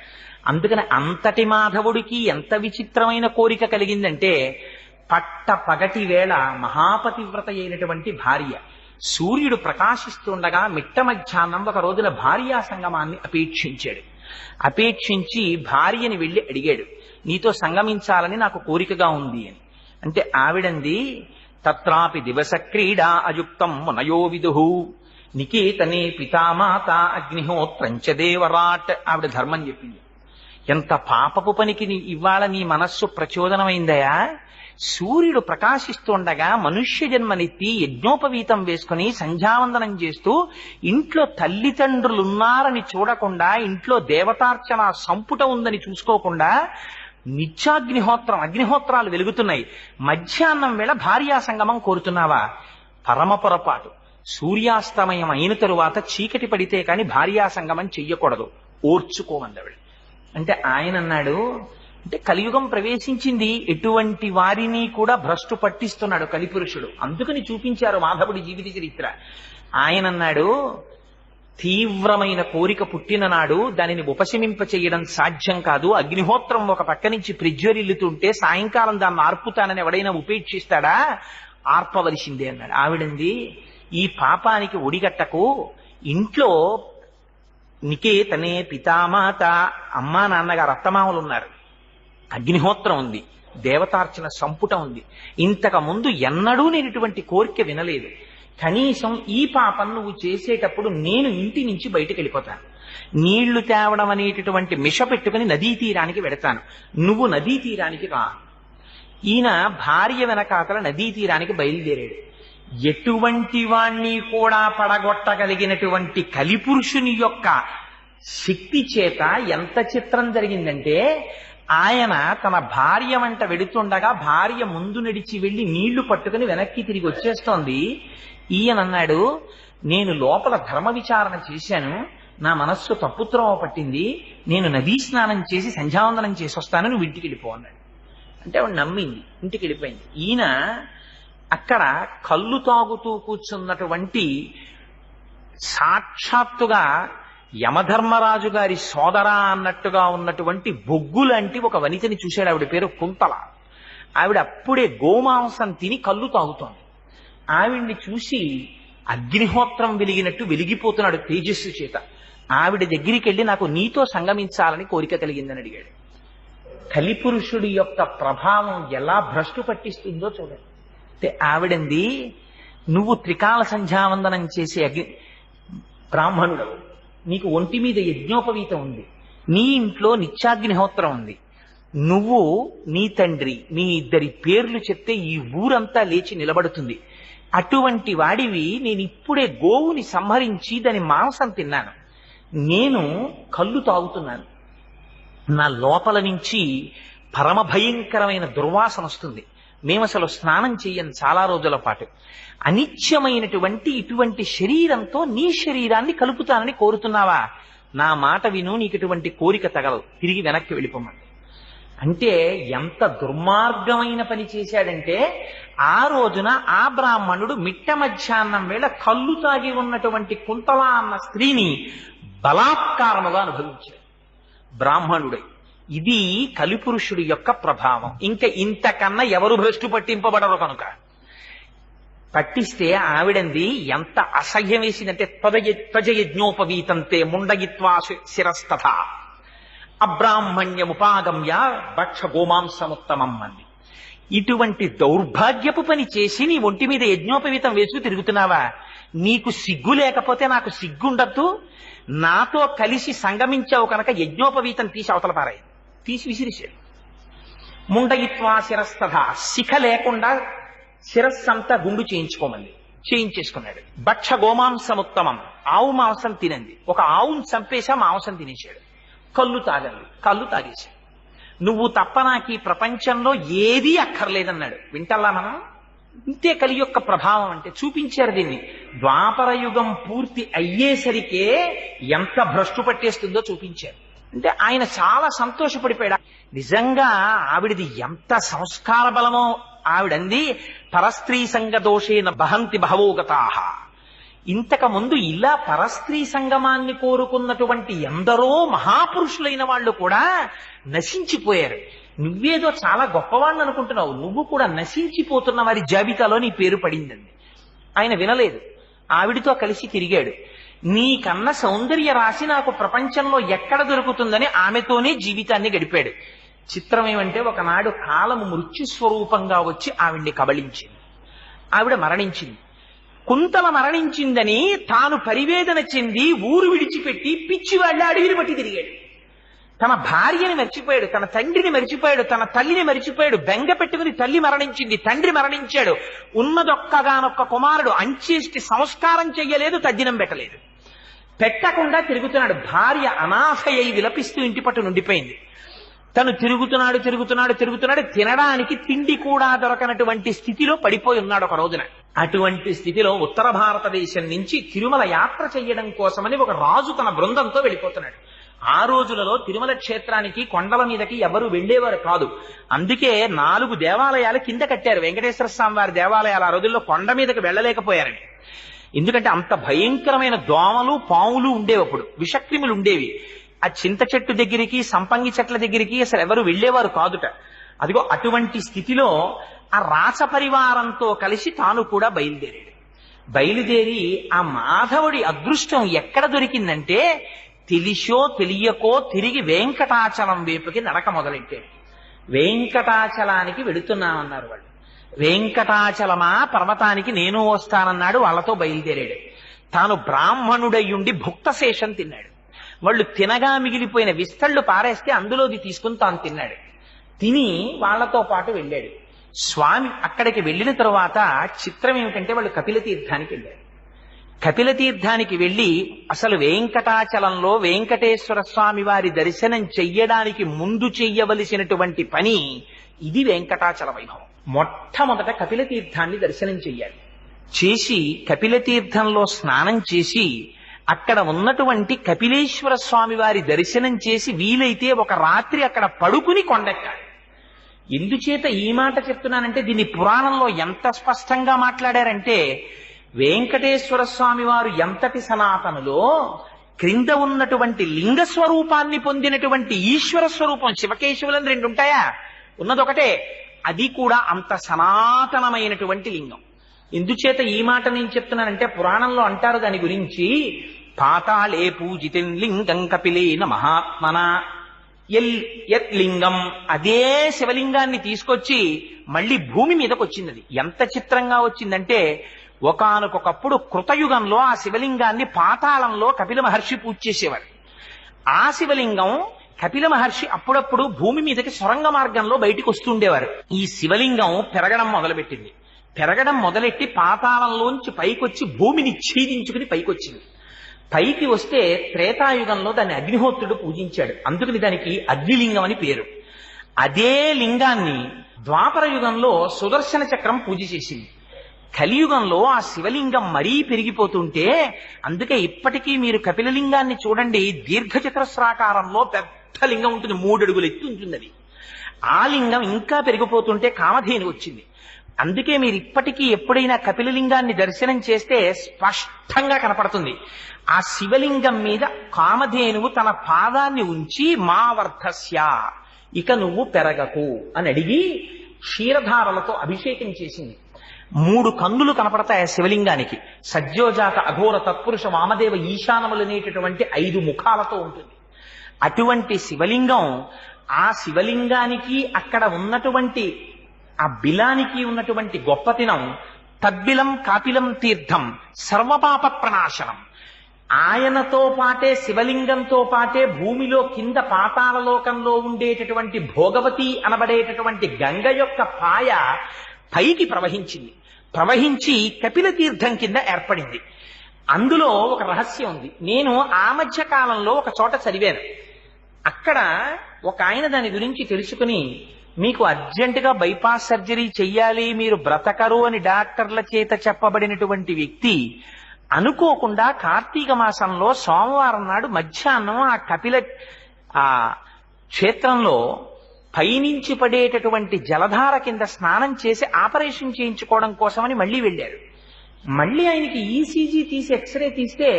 అందుకని అంతటి మాధవుడికి ఎంత విచిత్రమైన కోరిక కలిగిందంటే, పట్ట పగటి వేళ మహాపతివ్రత అయినటువంటి భార్య, సూర్యుడు ప్రకాశిస్తుండగా మిట్ట మధ్యాహ్నం ఒక రోజున భార్యా సంగమాన్ని అపేక్షించి భార్యని వెళ్లి అడిగాడు, నీతో సంగమించాలని నాకు కోరికగా ఉంది అని. అంటే ఆవిడంది, తత్రాపి దివస క్రీడా అయుక్తం మునయో విదుహు, నికేతనే పితామాత అగ్నిహోత్రంచ దేవరాట్. ఆవిడ ధర్మం చెప్పింది. ఎంత పాపపు పనికి ఇవాళ నీ మనస్సు ప్రచోదనమైందయా? సూర్యుడు ప్రకాశిస్తుండగా మనుష్య జన్మనెత్తి యజ్ఞోపవీతం వేసుకుని సంధ్యావందనం చేస్తూ ఇంట్లో తల్లిదండ్రులున్నారని చూడకుండా, ఇంట్లో దేవతార్చన సంపుట ఉందని చూసుకోకుండా అగ్నిహోత్రాలు వెలుగుతున్నాయి. మధ్యాహ్నం వేళ భార్యా సంగమం కోరుతున్నావా? పరమ పొరపాటు. సూర్యాస్తమయం అయిన తరువాత చీకటి పడితే కాని భార్యా సంగమం చెయ్యకూడదు, ఓర్చుకోమందవిడ. అంటే ఆయన అన్నాడు, అంటే కలియుగం ప్రవేశించింది, ఎటువంటి వారిని కూడా భ్రష్టు పట్టిస్తున్నాడు కలిపురుషుడు. అందుకని చూపించారు మాధవుడి జీవిత చరిత్ర. ఆయన అన్నాడు, తీవ్రమైన కోరిక పుట్టిన నాడు దానిని ఉపశమింప చేయడం సాధ్యం కాదు. అగ్నిహోత్రం ఒక పక్క నుంచి ప్రజ్వరిల్లుతుంటే సాయంకాలం దాన్ని ఆర్పుతానని ఎవడైనా ఉపేక్షిస్తాడా? ఆర్పవలసిందే అన్నాడు. ఆవిడంది, ఈ పాపానికి ఒడిగట్టకు, ఇంట్లో నికేతనే పితామాత, అమ్మా నాన్నగారు అత్తమామలు ఉన్నారు, అగ్నిహోత్రం ఉంది, దేవతార్చన సంపుట ఉంది. ఇంతకు ముందు ఎన్నడూ నేను ఇటువంటి కోరిక వినలేదు. కనీసం ఈ పాపం నువ్వు చేసేటప్పుడు నేను ఇంటి నుంచి బయటకు వెళ్ళిపోతాను, నీళ్లు తేవడం అనేటటువంటి మిష పెట్టుకుని నదీ తీరానికి వెడతాను, నువ్వు నదీ తీరానికి రా. ఈయన భార్య వెనకాతల నదీ తీరానికి బయలుదేరాడు. ఎటువంటి వాణ్ణి కూడా పడగొట్టగలిగినటువంటి కలిపురుషుని యొక్క శక్తి చేత ఎంత చిత్రం జరిగిందంటే, ఆయన తన భార్య వెంట వెడుతుండగా భార్య ముందు నడిచి వెళ్లి నీళ్లు పట్టుకుని వెనక్కి తిరిగి వచ్చేస్తోంది. ఈయన అన్నాడు, నేను లోపల ధర్మ విచారణ చేశాను, నా మనస్సు తప్పుత్రోవ పట్టింది, నేను నదీ స్నానం చేసి సంధ్యావందనం చేసి వస్తాను, నువ్వు ఇంటికి వెళ్ళిపో అన్నాడు. అంటే ఆవిడ నమ్మింది, ఇంటికి వెళ్ళిపోయింది. ఈయన అక్కడ కళ్ళు తాగుతూ కూర్చున్నటువంటి సాక్షాత్తుగా యమధర్మరాజు గారి సోదర అన్నట్టుగా ఉన్నటువంటి బొగ్గు లాంటి ఒక వనితని చూశాడు. ఆవిడ పేరు కుంతల. ఆవిడ అప్పుడే గోమాంసం తిని కళ్ళు తాగుతోంది. ఆవిడ్ని చూసి అగ్నిహోత్రం వెలిగినట్టు వెలిగిపోతున్నాడు తేజస్సు చేత. ఆవిడ దగ్గరికి వెళ్ళి, నాకు నీతో సంగమించాలని కోరిక కలిగిందని అడిగాడు. కలిపురుషుడి యొక్క ప్రభావం ఎలా భ్రష్టు పట్టిస్తుందో చూడండి. అంటే ఆవిడంది, నువ్వు త్రికాల సంధ్యావందనం చేసే బ్రాహ్మణుడవు, నీకు ఒంటి మీద యజ్ఞోపవీతం ఉంది, నీ ఇంట్లో నిత్యాగ్నిహోత్రం ఉంది, నువ్వు నీ తండ్రి నీ ఇద్దరి పేర్లు చెప్తే ఈ ఊరంతా లేచి నిలబడుతుంది. అటువంటి వాడివి నేను ఇప్పుడే గోవుని సంహరించి దాని మాంసం తిన్నాను, నేను కళ్ళు తాగుతున్నాను, నా లోపల నుంచి పరమ భయంకరమైన దుర్వాసన వస్తుంది, మేము అసలు స్నానం చెయ్యను చాలా రోజుల పాటు, అనిత్యమైనటువంటి ఇటువంటి శరీరంతో నీ శరీరాన్ని కలుపుతానని కోరుతున్నావా? నా మాట విను, నీకు ఇటువంటి కోరిక తగలదు, తిరిగి వెనక్కి వెళ్ళిపోమంది. అంటే ఎంత దుర్మార్గమైన పని చేశాడంటే, ఆ రోజున ఆ బ్రాహ్మణుడు మిట్ట మధ్యాహ్నం వేళ కళ్ళు తాగి ఉన్నటువంటి కుంతల అన్న స్త్రీని బలాత్కారముగా అనుభవించాడు బ్రాహ్మణుడై. ఇది కలిపురుషుడి యొక్క ప్రభావం. ఇంకా ఇంతకన్నా ఎవరు భ్రష్టు పట్టింపబడరు కనుక. పట్టిస్తే ఆవిడంది ఎంత అసహ్యం వేసిందంటే, త్వజయజ్ఞోపవీతంతే ముండగిత్వా శిరస్తథ అబ్రాహ్మణ్యముపాగమ్య భక్ష గోమాంసముత్తమం అంది. ఇటువంటి దౌర్భాగ్యపు పని చేసి నీ ఒంటి మీద యజ్ఞోపవీతం వేసుకు తిరుగుతున్నావా? నీకు సిగ్గు లేకపోతే నాకు సిగ్గుండద్దు. నాతో కలిసి సంగమించావు కనుక యజ్ఞోపవీతం తీసి అవతల పారాయి, తీసి విసిరిశాడు. ముండగిత్వా శిరస్తథ, శిఖ లేకుండా శిరస్సంతా గుండు చేయించేసుకున్నాడు. భక్ష గోమాంసముత్తమం, ఆవు మాంసం తినండి. ఒక ఆవును చంపేశా, మాంసం తినేశాడు. కళ్ళు తాగేశాడు. నువ్వు తప్ప నాకు ఈ ప్రపంచంలో ఏదీ అక్కర్లేదన్నాడు. వింటల్లా మనం? ఇంతే కలి యొక్క ప్రభావం అంటే. చూపించారు దీన్ని. ద్వాపర యుగం పూర్తి అయ్యేసరికే ఎంత భ్రష్టు పట్టేస్తుందో చూపించారు. అంటే ఆయన చాలా సంతోషపడిపోయాడు. నిజంగా ఆవిడిది ఎంత సంస్కార బలమో. ఆవిడంది, పరస్త్రీ సంగ దోషేన బహంతి బహవోగతాహ. ఇంతకు ముందు ఇలా పరస్త్రీ సంగమాన్ని కోరుకున్నటువంటి ఎందరో మహాపురుషులైన వాళ్ళు కూడా నశించిపోయారు. నువ్వేదో చాలా గొప్పవాణ్ణి అనుకుంటున్నావు, నువ్వు కూడా నశించిపోతున్న వారి జాబితాలో నీ పేరు పడిందండి. ఆయన వినలేదు, ఆవిడితో కలిసి తిరిగాడు. నీకన్న సౌందర్య రాశి నాకు ప్రపంచంలో ఎక్కడ దొరుకుతుందని ఆమెతోనే జీవితాన్ని గడిపాడు. చిత్రం ఏమంటే, ఒకనాడు కాలము మృత్యుస్వరూపంగా వచ్చి ఆవిడ్ని కబళించింది. ఆవిడ మరణించింది. కుంతల మరణించిందని తాను పరివేదన చెంది ఊరు విడిచిపెట్టి పిచ్చివాళ్ళ అడవిని బట్టి తిరిగాడు. తన భార్యని మర్చిపోయాడు, తన తండ్రిని మర్చిపోయాడు, తన తల్లిని మర్చిపోయాడు. బెంగ పెట్టుకుని తల్లి మరణించింది, తండ్రి మరణించాడు. ఉన్నదొక్కగానొక్క కుమారుడు, అంచేష్టి సంస్కారం చెయ్యలేదు, తద్దినం పెట్టలేదు, పెట్టకుండా తిరుగుతున్నాడు. భార్య అనాథయ్యి విలపిస్తూ ఇంటి పట్టు నుండిపోయింది. తను తిరుగుతున్నాడు తిరుగుతున్నాడు తిరుగుతున్నాడు తినడానికి తిండి కూడా దొరకనటువంటి స్థితిలో పడిపోయి ఉన్నాడు ఒక రోజున. అటువంటి స్థితిలో ఉత్తర భారతదేశం నుంచి తిరుమల యాత్ర చెయ్యడం కోసమని ఒక రాజు తన బృందంతో వెళ్ళిపోతున్నాడు. ఆ రోజులలో తిరుమల క్షేత్రానికి కొండల మీదకి ఎవరు వెళ్లేవారు కాదు. అందుకే 4 దేవాలయాలు కింద కట్టారు. వెంకటేశ్వర స్వామి వారి దేవాలయాలు ఆ రోజుల్లో కొండ మీదకి వెళ్ళలేకపోయారని. ఎందుకంటే అంత భయంకరమైన దోమలు పాములు ఉండేవి, అప్పుడు విషక్రిములు ఉండేవి. ఆ చింత చెట్టు దగ్గరికి, సంపంగి చెట్ల దగ్గరికి అసలు ఎవరు వెళ్లేవారు కాదుట. అదిగో అటువంటి స్థితిలో ఆ రాస పరివారంతో కలిసి తాను కూడా బయలుదేరి ఆ మాధవుడి అదృష్టం ఎక్కడ దొరికిందంటే, తెలిసో తెలియకో తిరిగి వెంకటాచలం వైపుకి నడక మొదలెట్టాడు. వెంకటాచలానికి వెళుతున్నామన్నారు వాళ్ళు. వెంకటాచలమా పర్వతానికి నేను వస్తానన్నాడు. వాళ్ళతో బయలుదేరాడు. తాను బ్రాహ్మణుడయ్యుండి భుక్తశేషం తిన్నాడు. వాళ్ళు తినగా మిగిలిపోయిన విస్తళ్ళు పారేస్తే అందులోది తీసుకుని తాను తిన్నాడు. తిని వాళ్లతో పాటు వెళ్ళాడు. స్వామి అక్కడికి వెళ్ళిన తరువాత చిత్రం ఏమిటంటే, వాళ్ళు కపిల తీర్థానికి వెళ్ళారు. కపిల తీర్థానికి వెళ్లి అసలు వెంకటాచలంలో వెంకటేశ్వర స్వామి వారి దర్శనం చెయ్యడానికి ముందు చెయ్యవలసినటువంటి పని ఇది. వెంకటాచల వైభవం మొట్టమొదట కపిల తీర్థాన్ని దర్శనం చెయ్యాలి. చేసి కపిల తీర్థంలో స్నానం చేసి అక్కడ ఉన్నటువంటి కపిలేశ్వర స్వామి వారి దర్శనం చేసి వీలైతే ఒక రాత్రి అక్కడ పడుకుని కొండెక్కాలి. ఎందుచేత ఈ మాట చెప్తున్నానంటే, దీన్ని పురాణంలో ఎంత స్పష్టంగా మాట్లాడారంటే, వెంకటేశ్వర స్వామి వారు ఎంతటి సనాతనులో క్రింద ఉన్నటువంటి లింగ స్వరూపాన్ని పొందినటువంటి ఈశ్వర స్వరూపం, శివకేశవులని 2 ఉంటాయా? ఉన్నదొకటే. అది కూడా అంత సనాతనమైనటువంటి లింగం. ఎందుచేత ఈ మాట నేను చెప్తున్నానంటే, పురాణంలో అంటారు దాని గురించి, పాతాళే పూజితం లింగం కపిలేన మహాత్మన యత్ లింగం. అదే శివలింగాన్ని తీసుకొచ్చి మళ్ళీ భూమి మీదకి వచ్చింది. అది ఎంత చిత్రంగా వచ్చిందంటే, ఒకానొకప్పుడు కృతయుగంలో ఆ శివలింగాన్ని పాతాళంలో కపిల మహర్షి పూజ చేసేవారు. ఆ శివలింగం కపిల మహర్షి అప్పుడప్పుడు భూమి మీదకి సొరంగ మార్గంలో బయటికి వస్తుండేవారు. ఈ శివలింగం పెరగడం మొదలుపెట్టింది. పెరగడం మొదలెట్టి పాతాళంలోంచి పైకొచ్చి భూమిని ఛేదించుకుని పైకొచ్చింది. పైకి వస్తే త్రేతాయుగంలో దాన్ని అగ్నిహోత్రుడు పూజించాడు. అందుకని దానికి అగ్నిలింగం అని పేరు. అదే లింగాన్ని ద్వాపర యుగంలో సుదర్శన చక్రం పూజ చేసింది. కలియుగంలో ఆ శివలింగం మరీ పెరిగిపోతుంటే, అందుకే ఇప్పటికీ మీరు కపిలలింగాన్ని చూడండి, దీర్ఘచతురస్రాకారంలో పెద్ద లింగం ఉంటుంది, 3 అడుగులు ఎత్తు ఉంటుంది. అది ఆ లింగం ఇంకా పెరిగిపోతుంటే కామధేను వచ్చింది. అందుకే మీరు ఇప్పటికీ ఎప్పుడైనా కపిలలింగాన్ని దర్శనం చేస్తే స్పష్టంగా కనపడుతుంది. ఆ శివలింగం మీద కామధేనువు తన పాదాన్ని ఉంచి, మా వర్ధస్య, ఇక నువ్వు పెరగకు అని అడిగి క్షీరధారలతో అభిషేకం చేసింది. 3 కన్నులు కనపడతాయి ఆ శివలింగానికి. సజ్జోజాత అఘోర తత్పురుష వామదేవ ఈశానములనేటటువంటి 5 ముఖాలతో ఉంటుంది. అటువంటి శివలింగం, ఆ శివలింగానికి అక్కడ ఉన్నటువంటి ఆ బిలానికి ఉన్నటువంటి గొప్పతనం, తద్బిలం కాపిలం తీర్థం సర్వపాప ప్రణాశనం. ఆయనతో పాటే, శివలింగంతో పాటే భూమిలో కింద పాతాళలోకంలో ఉండేటటువంటి భోగవతి అనబడేటటువంటి గంగ యొక్క పాయ పైకి ప్రవహించింది. ప్రవహించి కపిల తీర్థం కింద ఏర్పడింది. అందులో ఒక రహస్యం ఉంది. నేను ఆ మధ్య కాలంలో ఒక చోట చదివాను. అక్కడ ఒక ఆయన దాని గురించి తెలుసుకుని, మీకు అర్జెంటుగా బైపాస్ సర్జరీ చెయ్యాలి, మీరు బ్రతకరు అని డాక్టర్ల చేత చెప్పబడినటువంటి వ్యక్తి అనుకోకుండా కార్తీక మాసంలో సోమవారం నాడు మధ్యాహ్నం ఆ కపిల ఆ క్షేత్రంలో పైనుంచి పడేటటువంటి జలధార కింద స్నానం చేసి ఆపరేషన్ చేయించుకోవడం కోసమని మళ్ళీ వెళ్ళారు. మళ్ళీ ఆయనకి ఈసీజీ తీసి ఎక్స్రే తీస్తే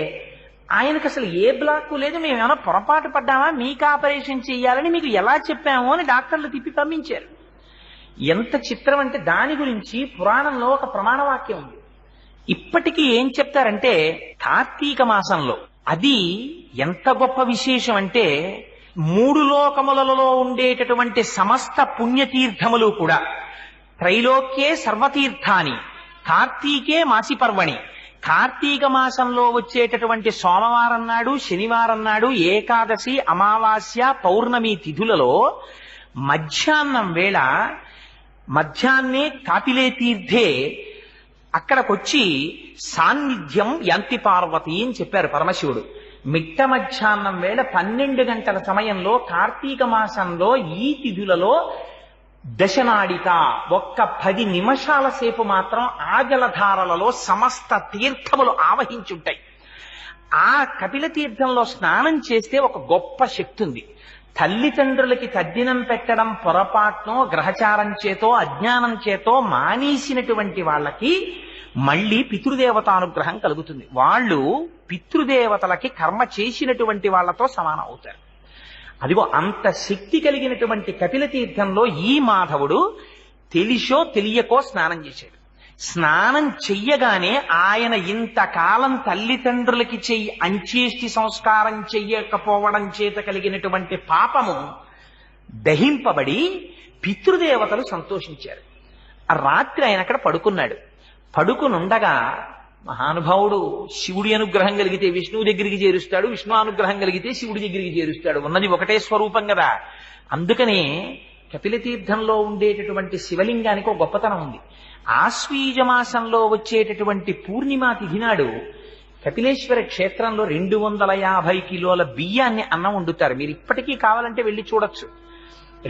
ఆయనకు అసలు ఏ బ్లాక్ లేదు. మేము ఏమైనా పొరపాటు పడ్డామా, మీకు ఆపరేషన్ చేయాలని మీకు ఎలా చెప్పాము అని డాక్టర్లు తిప్పి పంపించారు. ఎంత చిత్రం అంటే, దాని గురించి పురాణంలో ఒక ప్రమాణవాక్యం ఉంది. ఇప్పటికీ ఏం చెప్తారంటే, కార్తీక మాసంలో అది ఎంత గొప్ప విశేషం అంటే, 3 లోకములలో ఉండేటటువంటి సమస్త పుణ్యతీర్థములు కూడా, త్రైలోక్యే సర్వతీర్థాని కార్తీకే మాసి పర్వణి, కార్తీక మాసంలో వచ్చేటటువంటి సోమవారం నాడు, శనివారం నాడు, ఏకాదశి, అమావాస్య, పౌర్ణమి తిథులలో మధ్యాహ్నం వేళ మధ్యాహ్నే కాపిలే తీర్థే అక్కడికొచ్చి సాన్నిధ్యం యంతి పార్వతి అని చెప్పారు పరమశివుడు. మిట్ట మధ్యాహ్నం వేళ 12 గంటల సమయంలో కార్తీక మాసంలో ఈ తిథులలో దశనాడిక ఒక్క 10 నిమిషాల సేపు మాత్రం ఆ జలధారలలో సమస్త తీర్థములు ఆవహించుంటాయి. ఆ కపిల తీర్థంలో స్నానం చేస్తే ఒక గొప్ప శక్తి ఉంది. తల్లిదండ్రులకి తద్దినం పెట్టడం పొరపాటునో గ్రహచారం చేతో అజ్ఞానం చేతో మానేసినటువంటి వాళ్ళకి మళ్ళీ పితృదేవతానుగ్రహం కలుగుతుంది. వాళ్ళు పితృదేవతలకి కర్మ చేసినటువంటి వాళ్లతో సమానం అవుతారు. అదిగో అంత శక్తి కలిగినటువంటి కపిల తీర్థంలో ఈ మాధవుడు తెలిసో తెలియకో స్నానం చేశాడు. స్నానం చెయ్యగానే ఆయన ఇంతకాలం తల్లిదండ్రులకి చెయ్యి అంచేష్టి సంస్కారం చెయ్యకపోవడం చేత కలిగినటువంటి పాపము దహింపబడి పితృదేవతలు సంతోషించారు. ఆ రాత్రి ఆయన అక్కడ పడుకున్నాడు. పడుకునుండగా మహానుభావుడు శివుడి అనుగ్రహం కలిగితే విష్ణువు దగ్గరికి చేరుస్తాడు, విష్ణు అనుగ్రహం కలిగితే శివుడి దగ్గరికి చేరుస్తాడు. ఉన్నది ఒకటే స్వరూపం కదా. అందుకనే కపిల తీర్థంలో ఉండేటటువంటి శివలింగానికి ఒక గొప్పతనం ఉంది. ఆశ్వీజ మాసంలో వచ్చేటటువంటి పూర్ణిమా తిథి నాడు కపిలేశ్వర క్షేత్రంలో 250 కిలోల బియ్యాన్ని అన్నం వండుతారు. మీరు ఇప్పటికీ కావాలంటే వెళ్ళి చూడొచ్చు.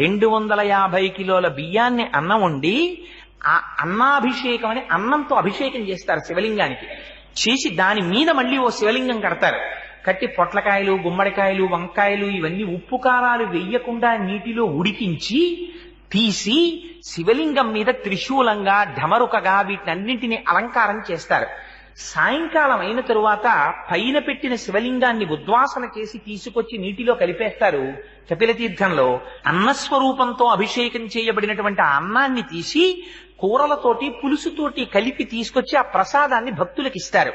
250 కిలోల బియ్యాన్ని అన్నం వండి ఆ అన్నాభిషేకం అని అన్నంతో అభిషేకం చేస్తారు శివలింగానికి. చేసి దాని మీద మళ్ళీ ఓ శివలింగం కడతారు. కట్టి పొట్లకాయలు, గుమ్మడికాయలు, వంకాయలు ఇవన్నీ ఉప్పు కారాలు వెయ్యకుండా నీటిలో ఉడికించి తీసి శివలింగం మీద త్రిశూలంగా, ఢమరుకగా వీటినన్నింటినీ అలంకారం చేస్తారు. సాయంకాలం అయిన తరువాత పైన పెట్టిన శివలింగాన్ని ఉద్వాసన చేసి తీసుకొచ్చి నీటిలో కలిపేస్తారు. కపిల తీర్థంలో అన్నస్వరూపంతో అభిషేకం చేయబడినటువంటి ఆ అన్నాన్ని తీసి కూరలతోటి పులుసుతోటి కలిపి తీసుకొచ్చి ఆ ప్రసాదాన్ని భక్తులకు ఇస్తారు.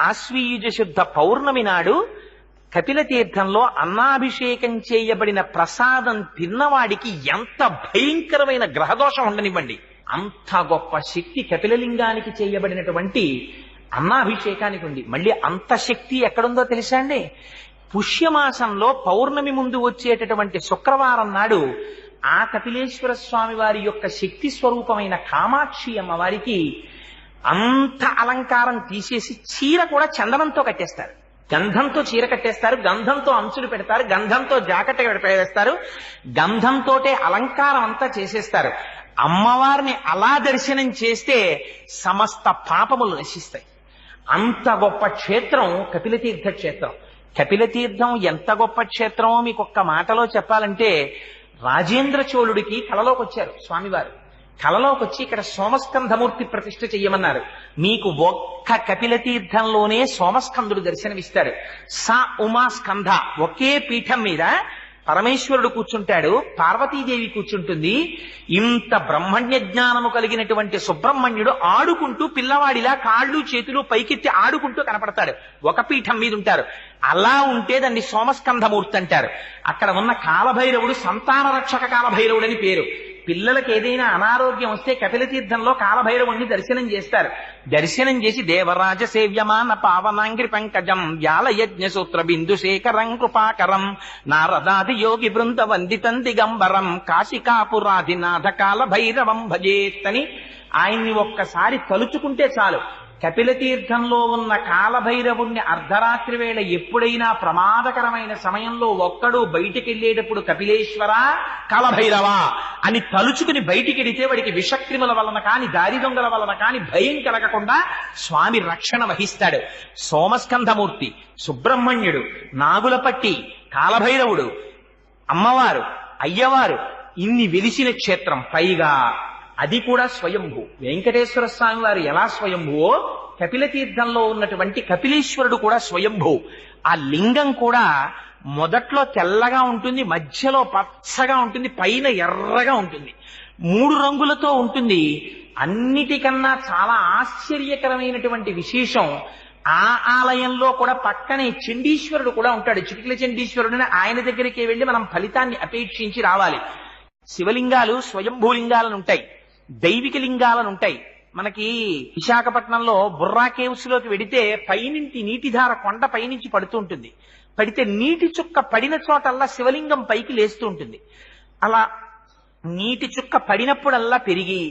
ఆశ్వీయుజ శుద్ధ పౌర్ణమి నాడు కపిల తీర్థంలో అన్నాభిషేకం చేయబడిన ప్రసాదం తిన్నవాడికి ఎంత భయంకరమైన గ్రహదోషం ఉండనివ్వండి, అంత గొప్ప శక్తి కపిలలింగానికి చేయబడినటువంటి అన్నాభిషేకానికి ఉంది. మళ్ళీ అంత శక్తి ఎక్కడుందో తెలుసా అండి? పుష్యమాసంలో పౌర్ణమి ముందు వచ్చేటటువంటి శుక్రవారం నాడు ఆ కపిలేశ్వర స్వామి వారి యొక్క శక్తి స్వరూపమైన కామాక్షి అమ్మవారికి అంత అలంకారం తీసేసి చీర కూడా చందనంతో కట్టేస్తారు. గంధంతో చీర కట్టేస్తారు, గంధంతో అంచులు పెడతారు, గంధంతో జాకెట్ వేస్తారు, గంధంతోటే అలంకారం అంతా చేసేస్తారు. అమ్మవారిని అలా దర్శనం చేస్తే సమస్త పాపములు నశిస్తాయి. అంత గొప్ప క్షేత్రం కపిలతీర్థ క్షేత్రం. కపిలతీర్థం ఎంత గొప్ప క్షేత్రమో మీకు ఒక్క మాటలో చెప్పాలంటే, రాజేంద్ర చోళుడికి కలలోకి వచ్చారు స్వామివారు. కలలోకి వచ్చి ఇక్కడ సోమస్కంధమూర్తి ప్రతిష్ఠ చెయ్యమన్నారు. మీకు ఒక్క కపిలతీర్థంలోనే సోమస్కందుడు దర్శనమిస్తాడు. సా ఉమా స్కంధ ఒకే పీఠం మీద పరమేశ్వరుడు కూర్చుంటాడు, పార్వతీదేవి కూర్చుంటుంది. ఇంత బ్రహ్మణ్య జ్ఞానము కలిగినటువంటి సుబ్రహ్మణ్యుడు ఆడుకుంటూ పిల్లవాడిలా కాళ్ళు చేతులు పైకెత్తి ఆడుకుంటూ కనపడతాడు. ఒక పీఠం మీద ఉంటారు. అలా ఉంటే దాన్ని సోమస్కంధమూర్తి అంటారు. అక్కడ ఉన్న కాలభైరవుడు సంతాన రక్షక కాలభైరవుడు అని పేరు. పిల్లలకి ఏదైనా అనారోగ్యం వస్తే కపిలతీర్థంలో కాలభైరవుణ్ణి దర్శనం చేస్తారు. దర్శనం చేసి దేవరాజ సేవ్యమాన పావనాంగ్రి పంకజం వ్యాల యజ్ఞ సూత్ర బిందు శేఖరం కృపాకరం నారదాది యోగి బృంద వందితం దిగంబరం కాశికాపురాధినాథ కాలభైరవం భజేత్తని ఆయన్ని ఒక్కసారి తలుచుకుంటే చాలు. కపిలతీర్థంలో ఉన్న కాలభైరవుణ్ణి అర్ధరాత్రి వేళ ఎప్పుడైనా ప్రమాదకరమైన సమయంలో ఒక్కడు బయటికెళ్లేటప్పుడు కపిలేశ్వర కాలభైరవా అని తలుచుకుని బయటికెడితే వాడికి విషక్రిముల వలన కాని దారి దొంగల వలన కాని భయం కలగకుండా స్వామి రక్షణ వహిస్తాడు. సోమస్కంధమూర్తి, సుబ్రహ్మణ్యుడు, నాగులపట్టి, కాలభైరవుడు, అమ్మవారు, అయ్యవారు ఇన్ని వెలిసిన క్షేత్రం. పైగా అది కూడా స్వయంభూ. వెంకటేశ్వర స్వామి వారు ఎలా స్వయంభువో కపిలతీర్థంలో ఉన్నటువంటి కపిలేశ్వరుడు కూడా స్వయంభూ. ఆ లింగం కూడా మొదట్లో తెల్లగా ఉంటుంది, మధ్యలో పచ్చగా ఉంటుంది, పైన ఎర్రగా ఉంటుంది, 3 రంగులతో ఉంటుంది. అన్నిటికన్నా చాలా ఆశ్చర్యకరమైనటువంటి విశేషం, ఆ ఆలయంలో కూడా పక్కనే చండీశ్వరుడు కూడా ఉంటాడు. చిటికల చండీశ్వరుడిని ఆయన దగ్గరికి వెళ్లి మనం ఫలితాన్ని అపేక్షించి రావాలి. శివలింగాలు స్వయంభూలింగాలను ఉంటాయి, దైవిక లింగాలను ఉంటాయి, మనకి విశాఖపట్నంలో బుర్రా కేవ్స్ లోకి వెడితే పైనుంచి నీటిధార కొండ పైనుంచి పడుతూ ఉంటుంది. పడితే నీటి చుక్క పడిన చోటల్లా శివలింగం పైకి లేస్తూ ఉంటుంది. అలా నీటి చుక్క పడినప్పుడల్లా పెరిగి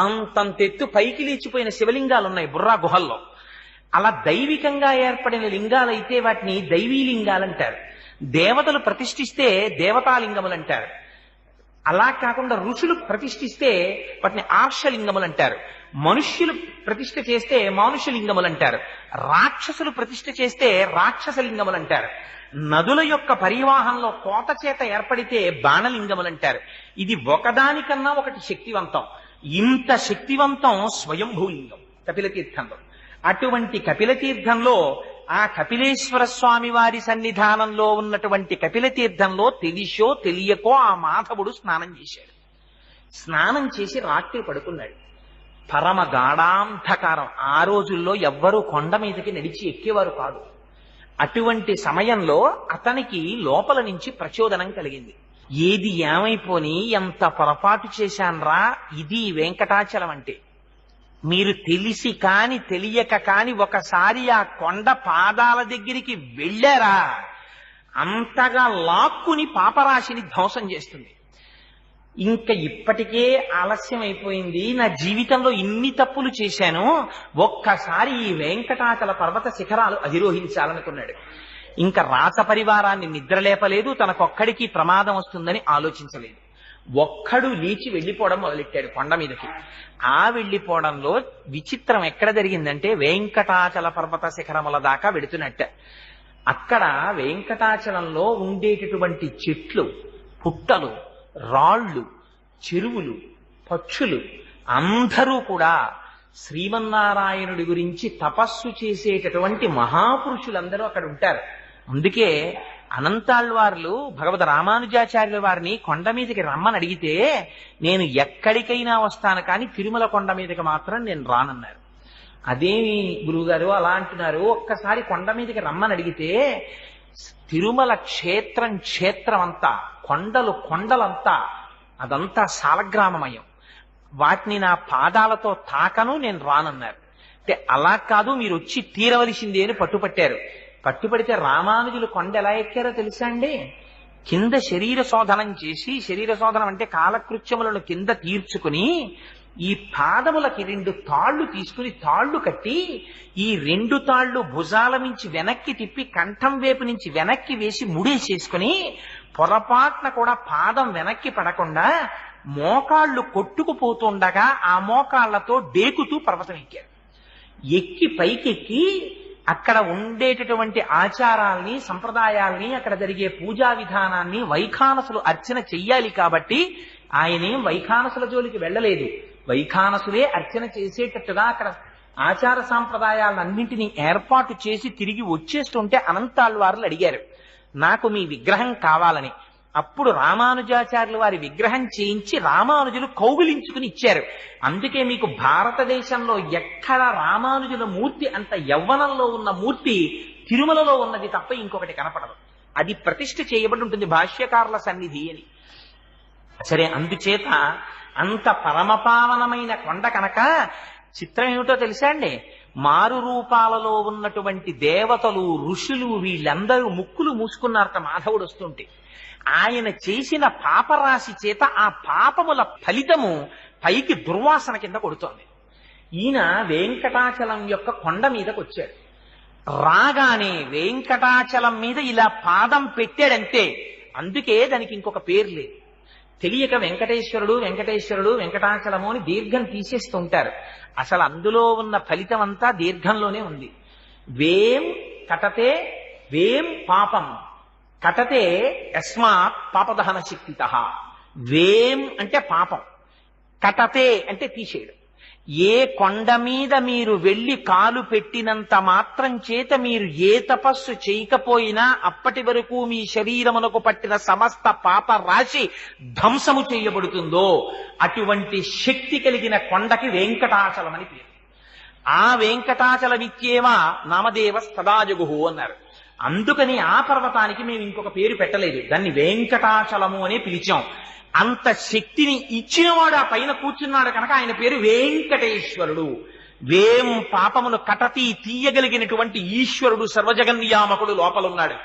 అంతంతెత్తు పైకి లేచిపోయిన శివలింగాలు ఉన్నాయి బుర్రా గుహల్లో. అలా దైవికంగా ఏర్పడిన లింగాలైతే వాటిని దైవీ లింగాలంటారు. దేవతలు ప్రతిష్ఠిస్తే దేవతాలింగములు అంటారు. అలా కాకుండా ఋషులు ప్రతిష్ఠిస్తే వాటిని ఆర్షలింగములు అంటారు. మనుష్యులు ప్రతిష్ఠ చేస్తే మానుషలింగములు అంటారు. రాక్షసులు ప్రతిష్ఠ చేస్తే రాక్షసలింగములు అంటారు. నదుల యొక్క పరివాహంలో కోత చేత ఏర్పడితే బాణలింగములు అంటారు. ఇది ఒకదానికన్నా ఒకటి శక్తివంతం. ఇంత శక్తివంతం స్వయంభూలింగం కపిలతీర్థంలో. అటువంటి కపిలతీర్థంలో ఆ కపిలేశ్వర స్వామి వారి సన్నిధానంలో ఉన్నటువంటి కపిలతీర్థంలో తెలిసో తెలియకో ఆ మాధవుడు స్నానం చేశాడు. స్నానం చేసి రాత్రి పడుకున్నాడు. పరమ గాఢాంధకారం. ఆ రోజుల్లో ఎవ్వరూ కొండ మీదకి నడిచి ఎక్కేవారు కాదు. అటువంటి సమయంలో అతనికి లోపల నుంచి ప్రచోదనం కలిగింది. ఏది ఏమైపోని ఎంత పొరపాటు చేశాన్రా, ఇది వెంకటాచలం అంటే. మీరు తెలిసి కాని తెలియక కాని ఒకసారి ఆ కొండ పాదాల దగ్గరికి వెళ్ళారా, అంతగా లాక్కుని పాపరాశిని ధ్వంసం చేస్తుంది. ఇంకా ఇప్పటికే ఆలస్యం అయిపోయింది, నా జీవితంలో ఇన్ని తప్పులు చేశాను, ఒక్కసారి ఈ వెంకటాచల పర్వత శిఖరాలు అధిరోహించాలనుకున్నాడు. ఇంకా రాచ పరివారాన్ని నిద్రలేపలేదు, తనకొక్కడికి ప్రమాదం వస్తుందని ఆలోచించలేదు. ఒక్కడు లేచి వెళ్లిపోవడం మొదలెట్టాడు కొండ మీదకి. ఆ వెళ్లిపోవడంలో విచిత్రం ఎక్కడ జరిగిందంటే వెంకటాచల పర్వత శిఖరముల దాకా వెడుతున్నట్ట. అక్కడ వెంకటాచలంలో ఉండేటటువంటి చెట్లు, పుట్టలు, రాళ్ళు, చెరువులు, పక్షులు అందరూ కూడా శ్రీమన్నారాయణుడి గురించి తపస్సు చేసేటటువంటి మహాపురుషులందరూ అక్కడ ఉంటారు. అందుకే అనంతాళ్వార్లు భగవద్ రామానుజాచార్యుల వారిని కొండ మీదకి రమ్మని అడిగితే నేను ఎక్కడికైనా వస్తాను కానీ తిరుమల కొండ మీదకి మాత్రం నేను రానన్నారు. అదేమి గురువుగారు అలా అంటున్నారు, ఒక్కసారి కొండ మీదకి రమ్మని అడిగితే తిరుమల క్షేత్రం అంతా, కొండలంతా, అదంతా సాలగ్రామమయం, వాటిని నా పాదాలతో తాకను, నేను రానన్నారు. అంటే అలా కాదు, మీరు వచ్చి తీరవలసిందే అని పట్టుపట్టారు. పట్టుపడితే రామానుజులు కొండ ఎలా ఎక్కారో తెలుసా అండి? కింద శరీర శోధనం చేసి, శరీర శోధనం అంటే కాలకృత్యములను కింద తీర్చుకుని ఈ పాదములకి 2 తాళ్లు తీసుకుని తాళ్లు కట్టి ఈ 2 తాళ్లు భుజాల నుంచి వెనక్కి తిప్పి కంఠం వైపు నుంచి వెనక్కి వేసి ముడేసేసుకుని పొరపాటున కూడా పాదం వెనక్కి పడకుండా మోకాళ్ళు కొట్టుకుపోతుండగా ఆ మోకాళ్లతో డేకుతూ పర్వతం ఎక్కారు. ఎక్కి పైకెక్కి అక్కడ ఉండేటటువంటి ఆచారాల్ని, సంప్రదాయాల్ని, అక్కడ జరిగే పూజా విధానాన్ని వైఖానసులు అర్చన చెయ్యాలి కాబట్టి ఆయనేం వైఖానసుల జోలికి వెళ్ళలేదు. వైఖానసులే అర్చన చేసేటట్టుగా అక్కడ ఆచార సాంప్రదాయాలన్నింటినీ ఏర్పాటు చేసి తిరిగి వచ్చేస్తుంటే అనంతాళ్వార్లు అడిగారు, నాకు మీ విగ్రహం కావాలని. అప్పుడు రామానుజాచార్యులు వారి విగ్రహం చేయించి రామానుజులు కౌగిలించుకుని ఇచ్చారు. అందుకే మీకు భారతదేశంలో ఎక్కడ రామానుజుల మూర్తి అంత యవ్వనంలో ఉన్న మూర్తి తిరుమలలో ఉన్నది తప్ప ఇంకొకటి కనపడదు. అది ప్రతిష్ఠ చేయబడి ఉంటుంది భాష్యకారుల సన్నిధి అని. సరే, అందుచేత అంత పరమపావనమైన కొండ కనుక చిత్రం ఏమిటో తెలుసా అండి? మారు రూపాలలో ఉన్నటువంటి దేవతలు, ఋషులు వీళ్ళందరూ ముక్కులు మూసుకున్నారట మాధవుడు వస్తుంటే. ఆయన చేసిన పాపరాశి చేత ఆ పాపముల ఫలితము పైకి దుర్వాసన కింద కొడుతోంది. ఈయన వెంకటాచలం యొక్క కొండ మీదకి వచ్చాడు. రాగానే వెంకటాచలం మీద ఇలా పాదం పెట్టాడంతే. అందుకే దానికి ఇంకొక పేరు లేదు. తెలియక వెంకటేశ్వరుడు వెంకటేశ్వరుడు వెంకటాచలము అని దీర్ఘం తీసేస్తూ ఉంటారు. అసలు అందులో ఉన్న ఫలితం అంతా దీర్ఘంలోనే ఉంది. వేం కటతే వేం పాపం కటతే యస్మాత్ పాపదహన శక్తిత. వేం అంటే పాపం, కటతే అంటే తీసేయడం. ఏ కొండ మీద మీరు వెళ్లి కాలు పెట్టినంత మాత్రం చేత మీరు ఏ తపస్సు చేయకపోయినా అప్పటి వరకు మీ శరీరమునకు పట్టిన సమస్త పాప రాశి ధ్వంసము చేయబడుతుందో అటువంటి శక్తి కలిగిన కొండకి వెంకటాచలం అని పేరు. ఆ వెంకటాచలమిత్యేవా నామదేవ సదాజగుహు అన్నారు. అందుకని ఆ పర్వతానికి మేము ఇంకొక పేరు పెట్టలేదు, దాన్ని వెంకటాచలము అనే పిలిచాం. అంత శక్తిని ఇచ్చినవాడు ఆ పైన కూర్చున్నాడు కనుక ఆయన పేరు వెంకటేశ్వరుడు. వేం పాపమును కటతి తీయగలిగినటువంటి ఈశ్వరుడు సర్వజగన్నియామకుడు లోపలున్నాడు.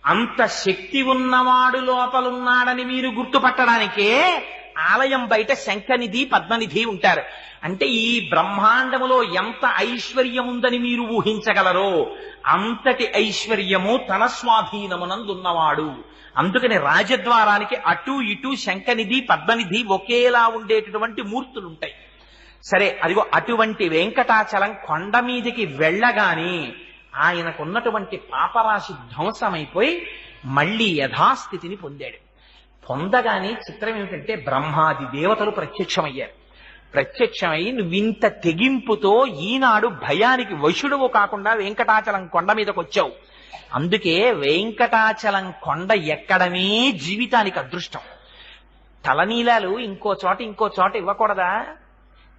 అంత శక్తి ఉన్నవాడు లోపలున్నాడని మీరు గుర్తుపట్టడానికే ఆలయం బయట శంఖనిధి పద్మనిధి ఉంటారు. అంటే ఈ బ్రహ్మాండములో ఎంత ఐశ్వర్యం ఉందని మీరు ఊహించగలరో అంతటి ఐశ్వర్యము తన స్వాధీనమునందున్నవాడు. అందుకని రాజద్వారానికి అటు ఇటు శంఖనిధి పద్మనిధి ఒకేలా ఉండేటటువంటి మూర్తులుంటాయి. సరే, అదిగో అటువంటి వెంకటాచలం కొండ మీదికి వెళ్ళగానే ఆయనకున్నటువంటి పాపరాశి ధ్వంసమైపోయి మళ్ళీ యథాస్థితిని పొందాడు. పొందగానే చిత్రం ఏమిటంటే బ్రహ్మాది దేవతలు ప్రత్యక్షమయ్యారు. ప్రత్యక్షమై నువ్వింత తెగింపుతో ఈనాడు భయానికి వశుడువు కాకుండా వెంకటాచలం కొండ మీదకి వచ్చావు. అందుకే వెంకటాచలం కొండ ఎక్కడమే జీవితానికి అదృష్టం. తలనీలాలు ఇంకో చోట ఇవ్వకూడదా?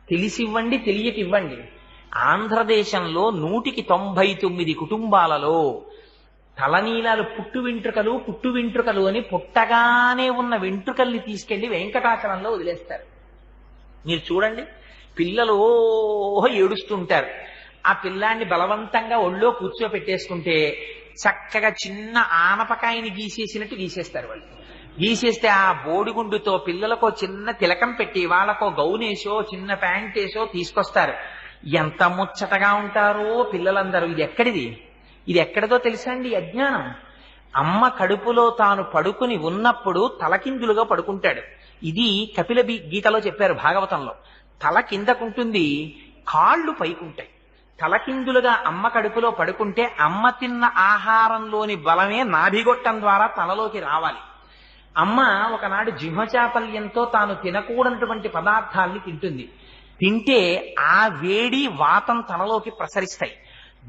తెలిసివ్వండి, తెలియక ఇవ్వండి. ఆంధ్రదేశంలో 199 కుటుంబాలలో తలనీలాలు పుట్టు వెంట్రుకలు అని పుట్టగానే ఉన్న వెంట్రుకల్ని తీసుకెళ్లి వెంకటాచలంలో వదిలేస్తారు. మీరు చూడండి, పిల్లలు ఏడుస్తుంటారు. ఆ పిల్లాన్ని బలవంతంగా ఒళ్ళో కూర్చోపెట్టేసుకుంటే చక్కగా చిన్న ఆనపకాయని గీసేసినట్టు గీసేస్తారు వాళ్ళు. గీసేస్తే ఆ బోడిగుండుతో పిల్లలకో చిన్న తిలకం పెట్టి వాళ్ళకో గౌనేసో చిన్న ప్యాంటేసో తీసుకొస్తారు. ఎంత ముచ్చటగా ఉంటారో పిల్లలందరూ. ఇది ఎక్కడిదో తెలుసా అండి? అజ్ఞానం. అమ్మ కడుపులో తాను పడుకుని ఉన్నప్పుడు తలకిందులుగా పడుకుంటాడు. ఇది కపిల గీతలో చెప్పారు భాగవతంలో. తల కిందకుంటుంది, కాళ్ళు పైకుంటాయి. తలకిందులుగా అమ్మ కడుపులో పడుకుంటే అమ్మ తిన్న ఆహారంలోని బలమే నాభిగొట్టం ద్వారా తలలోకి రావాలి. అమ్మ ఒకనాడు జిహ్వచాపల్యంతో తాను తినకూడనటువంటి పదార్థాల్ని తింటుంది. తింటే ఆ వేడి వాతం తనలోకి ప్రసరిస్తాయి.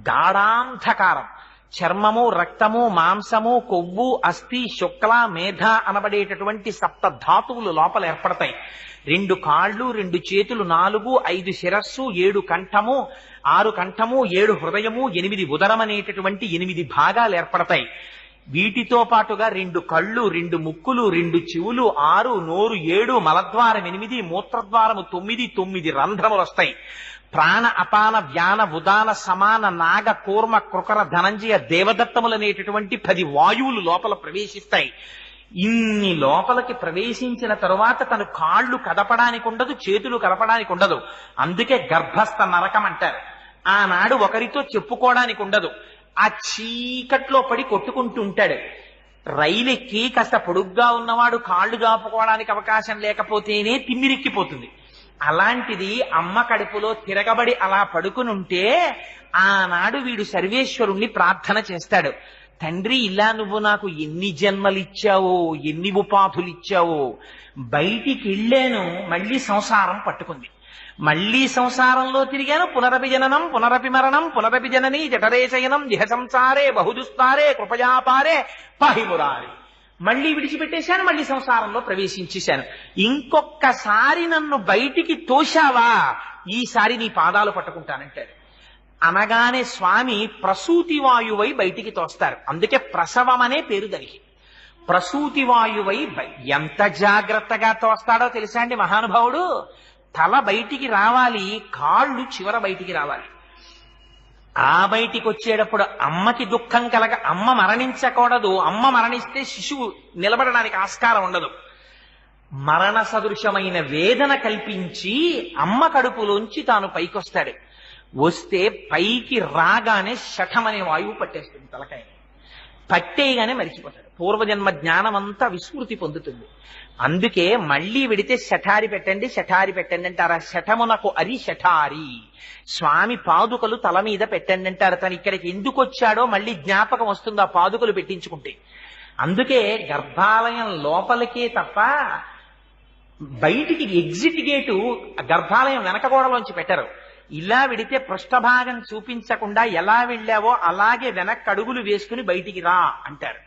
గాఢాంధకారం, చర్మము, రక్తము, మాంసము, కొవ్వు, అస్థి, శుక్ల, మేధ అనబడేటటువంటి 7 ధాతువులు లోపల ఏర్పడతాయి. 2 కాళ్ళు, 2 చేతులు, 4, 5 శిరస్సు, 7 కంఠము, 6 కంఠము, 7 హృదయము, 8 ఉదరం అనేటటువంటి 8 భాగాలు ఏర్పడతాయి. వీటితో పాటుగా 2 కళ్ళు, 2 ముక్కులు, 2 చెవులు, 6 నోరు, 7 మలద్వారం, 8 మూత్రద్వారము, 9 రంధ్రములు వస్తాయి. ప్రాణ, అపాన, వ్యాన, ఉదాన, సమాన, నాగ, కూర్మ, కృకర, ధనంజయ, దేవదత్తములనేటటువంటి 10 వాయువులు లోపల ప్రవేశిస్తాయి. ఇన్ని లోపలికి ప్రవేశించిన తరువాత తను కాళ్ళు కదపడానికి ఉండదు, చేతులు కదపడానికి ఉండదు. అందుకే గర్భస్థ నరకం అంటారు. ఆనాడు ఒకరితో చెప్పుకోవడానికి ఉండదు. ఆ చీకట్లో పడి కొట్టుకుంటూ ఉంటాడు. రైలెక్కి కాస్త పొడుగ్గా ఉన్నవాడు కాళ్ళు దాపుకోవడానికి అవకాశం లేకపోతేనే తిమ్మిరెక్కిపోతుంది. అలాంటిది అమ్మ కడుపులో తిరగబడి అలా పడుకునుంటే ఆనాడు వీడు సర్వేశ్వరుణ్ణి ప్రార్థన చేస్తాడు. తండ్రి, ఇలా నువ్వు నాకు ఎన్ని జన్మలిచ్చావో, ఎన్ని ఉపాధులిచ్చావో. బయటికి వెళ్ళాను, మళ్ళీ సంసారం పట్టుకుంది. మళ్లీ సంసారంలో తిరిగాను. పునరపి జననం, పునరపి మరణం, పునరపి జనని జఠరే శయనం, జిహ సంసారే బహుదుస్తారే కృపయాపారే పాహిమురారి. మళ్లీ విడిచిపెట్టేశాను, మళ్లీ సంసారంలో ప్రవేశించేశాను. ఇంకొక్కసారి నన్ను బయటికి తోశావా, ఈసారి నీ పాదాలు పట్టుకుంటానంటాడు. అనగానే స్వామి ప్రసూతి వాయువై బయటికి తోస్తారు. అందుకే ప్రసవం అనే పేరు దానికి. ప్రసూతి వాయువై ఎంత జాగ్రత్తగా తోస్తాడో తెలుసా అండి మహానుభావుడు. తల బయటికి రావాలి, కాళ్ళు చివర బయటికి రావాలి. ఆ బయటికి వచ్చేటప్పుడు అమ్మకి దుఃఖం అమ్మ మరణించకూడదు. అమ్మ మరణిస్తే శిశువు నిలబడడానికి ఆస్కారం ఉండదు. మరణ సదృశమైన వేదన కల్పించి అమ్మ కడుపులోంచి తాను పైకొస్తాడు. వస్తే పైకి రాగానే శఠమనే వాయువు పట్టేస్తుంది తలకాయ. పట్టేయగానే మరిచిపోతాడు. పూర్వజన్మ జ్ఞానం అంతా విస్మృతి పొందుతుంది. అందుకే మళ్లీ విడితే శఠారి పెట్టండి అంటారు. ఆ శఠమునకు అరి శఠారి. స్వామి పాదుకలు తల మీద పెట్టండి అంటారు. తను ఇక్కడికి ఎందుకు వచ్చాడో మళ్లీ జ్ఞాపకం వస్తుంది ఆ పాదుకలు పెట్టించుకుంటే. అందుకే గర్భాలయం లోపలికే తప్ప బయటికి ఎగ్జిట్ గేటు గర్భాలయం వెనక గోడలోంచి పెట్టరు. ఇలా విడితే పృష్ఠభాగం చూపించకుండా ఎలా వెళ్ళావో అలాగే వెనక్కి అడుగులు వేసుకుని బయటికి రా అంటారు.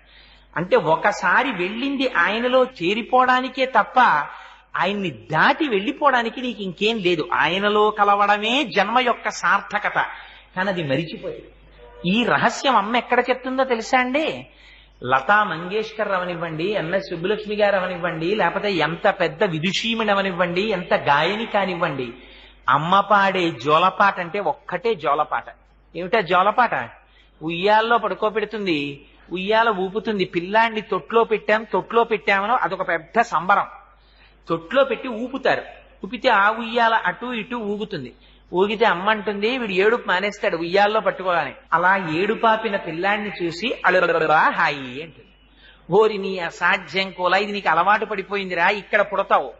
అంటే ఒకసారి వెళ్ళింది ఆయనలో చేరిపోవడానికే తప్ప ఆయన్ని దాటి వెళ్ళిపోవడానికి నీకు ఇంకేం లేదు. ఆయనలో కలవడమే జన్మ యొక్క సార్థకత. కానీ అది మరిచిపోయింది. ఈ రహస్యం అమ్మ ఎక్కడ చెప్తుందో తెలుసా అండి? లతా మంగేష్కర్ అవనివ్వండి, ఎంఎస్ సుబ్బులక్ష్మి గారు అవనివ్వండి, లేకపోతే ఎంత పెద్ద విదుషీమణి అవనివ్వండి, ఎంత గాయని కానివ్వండి, అమ్మ పాడే జోలపాట అంటే ఒక్కటే జోలపాట. ఏమిటా జోలపాట? ఉయ్యాల్లో పడుకోబెడుతుంది, ఉయ్యాల ఊపుతుంది, పిల్లాన్ని తొట్లో పెట్టామనో అదొక పెద్ద సంబరం. తొట్లో పెట్టి ఊపుతారు, ఊపితే ఆ ఉయ్యాల అటు ఇటు ఊగుతుంది. ఊగితే అమ్మ అంటుంది, వీడు ఏడుపు మానేస్తాడు ఉయ్యాల్లో పట్టుకోగానే. అలా ఏడుపాపిన పిల్లాన్ని చూసి అడురా హాయి అంటుంది. ఓరి నీ అసాధ్యం కోలా, ఇది నీకు అలవాటు పడిపోయిందిరా, ఇక్కడ పుడతావు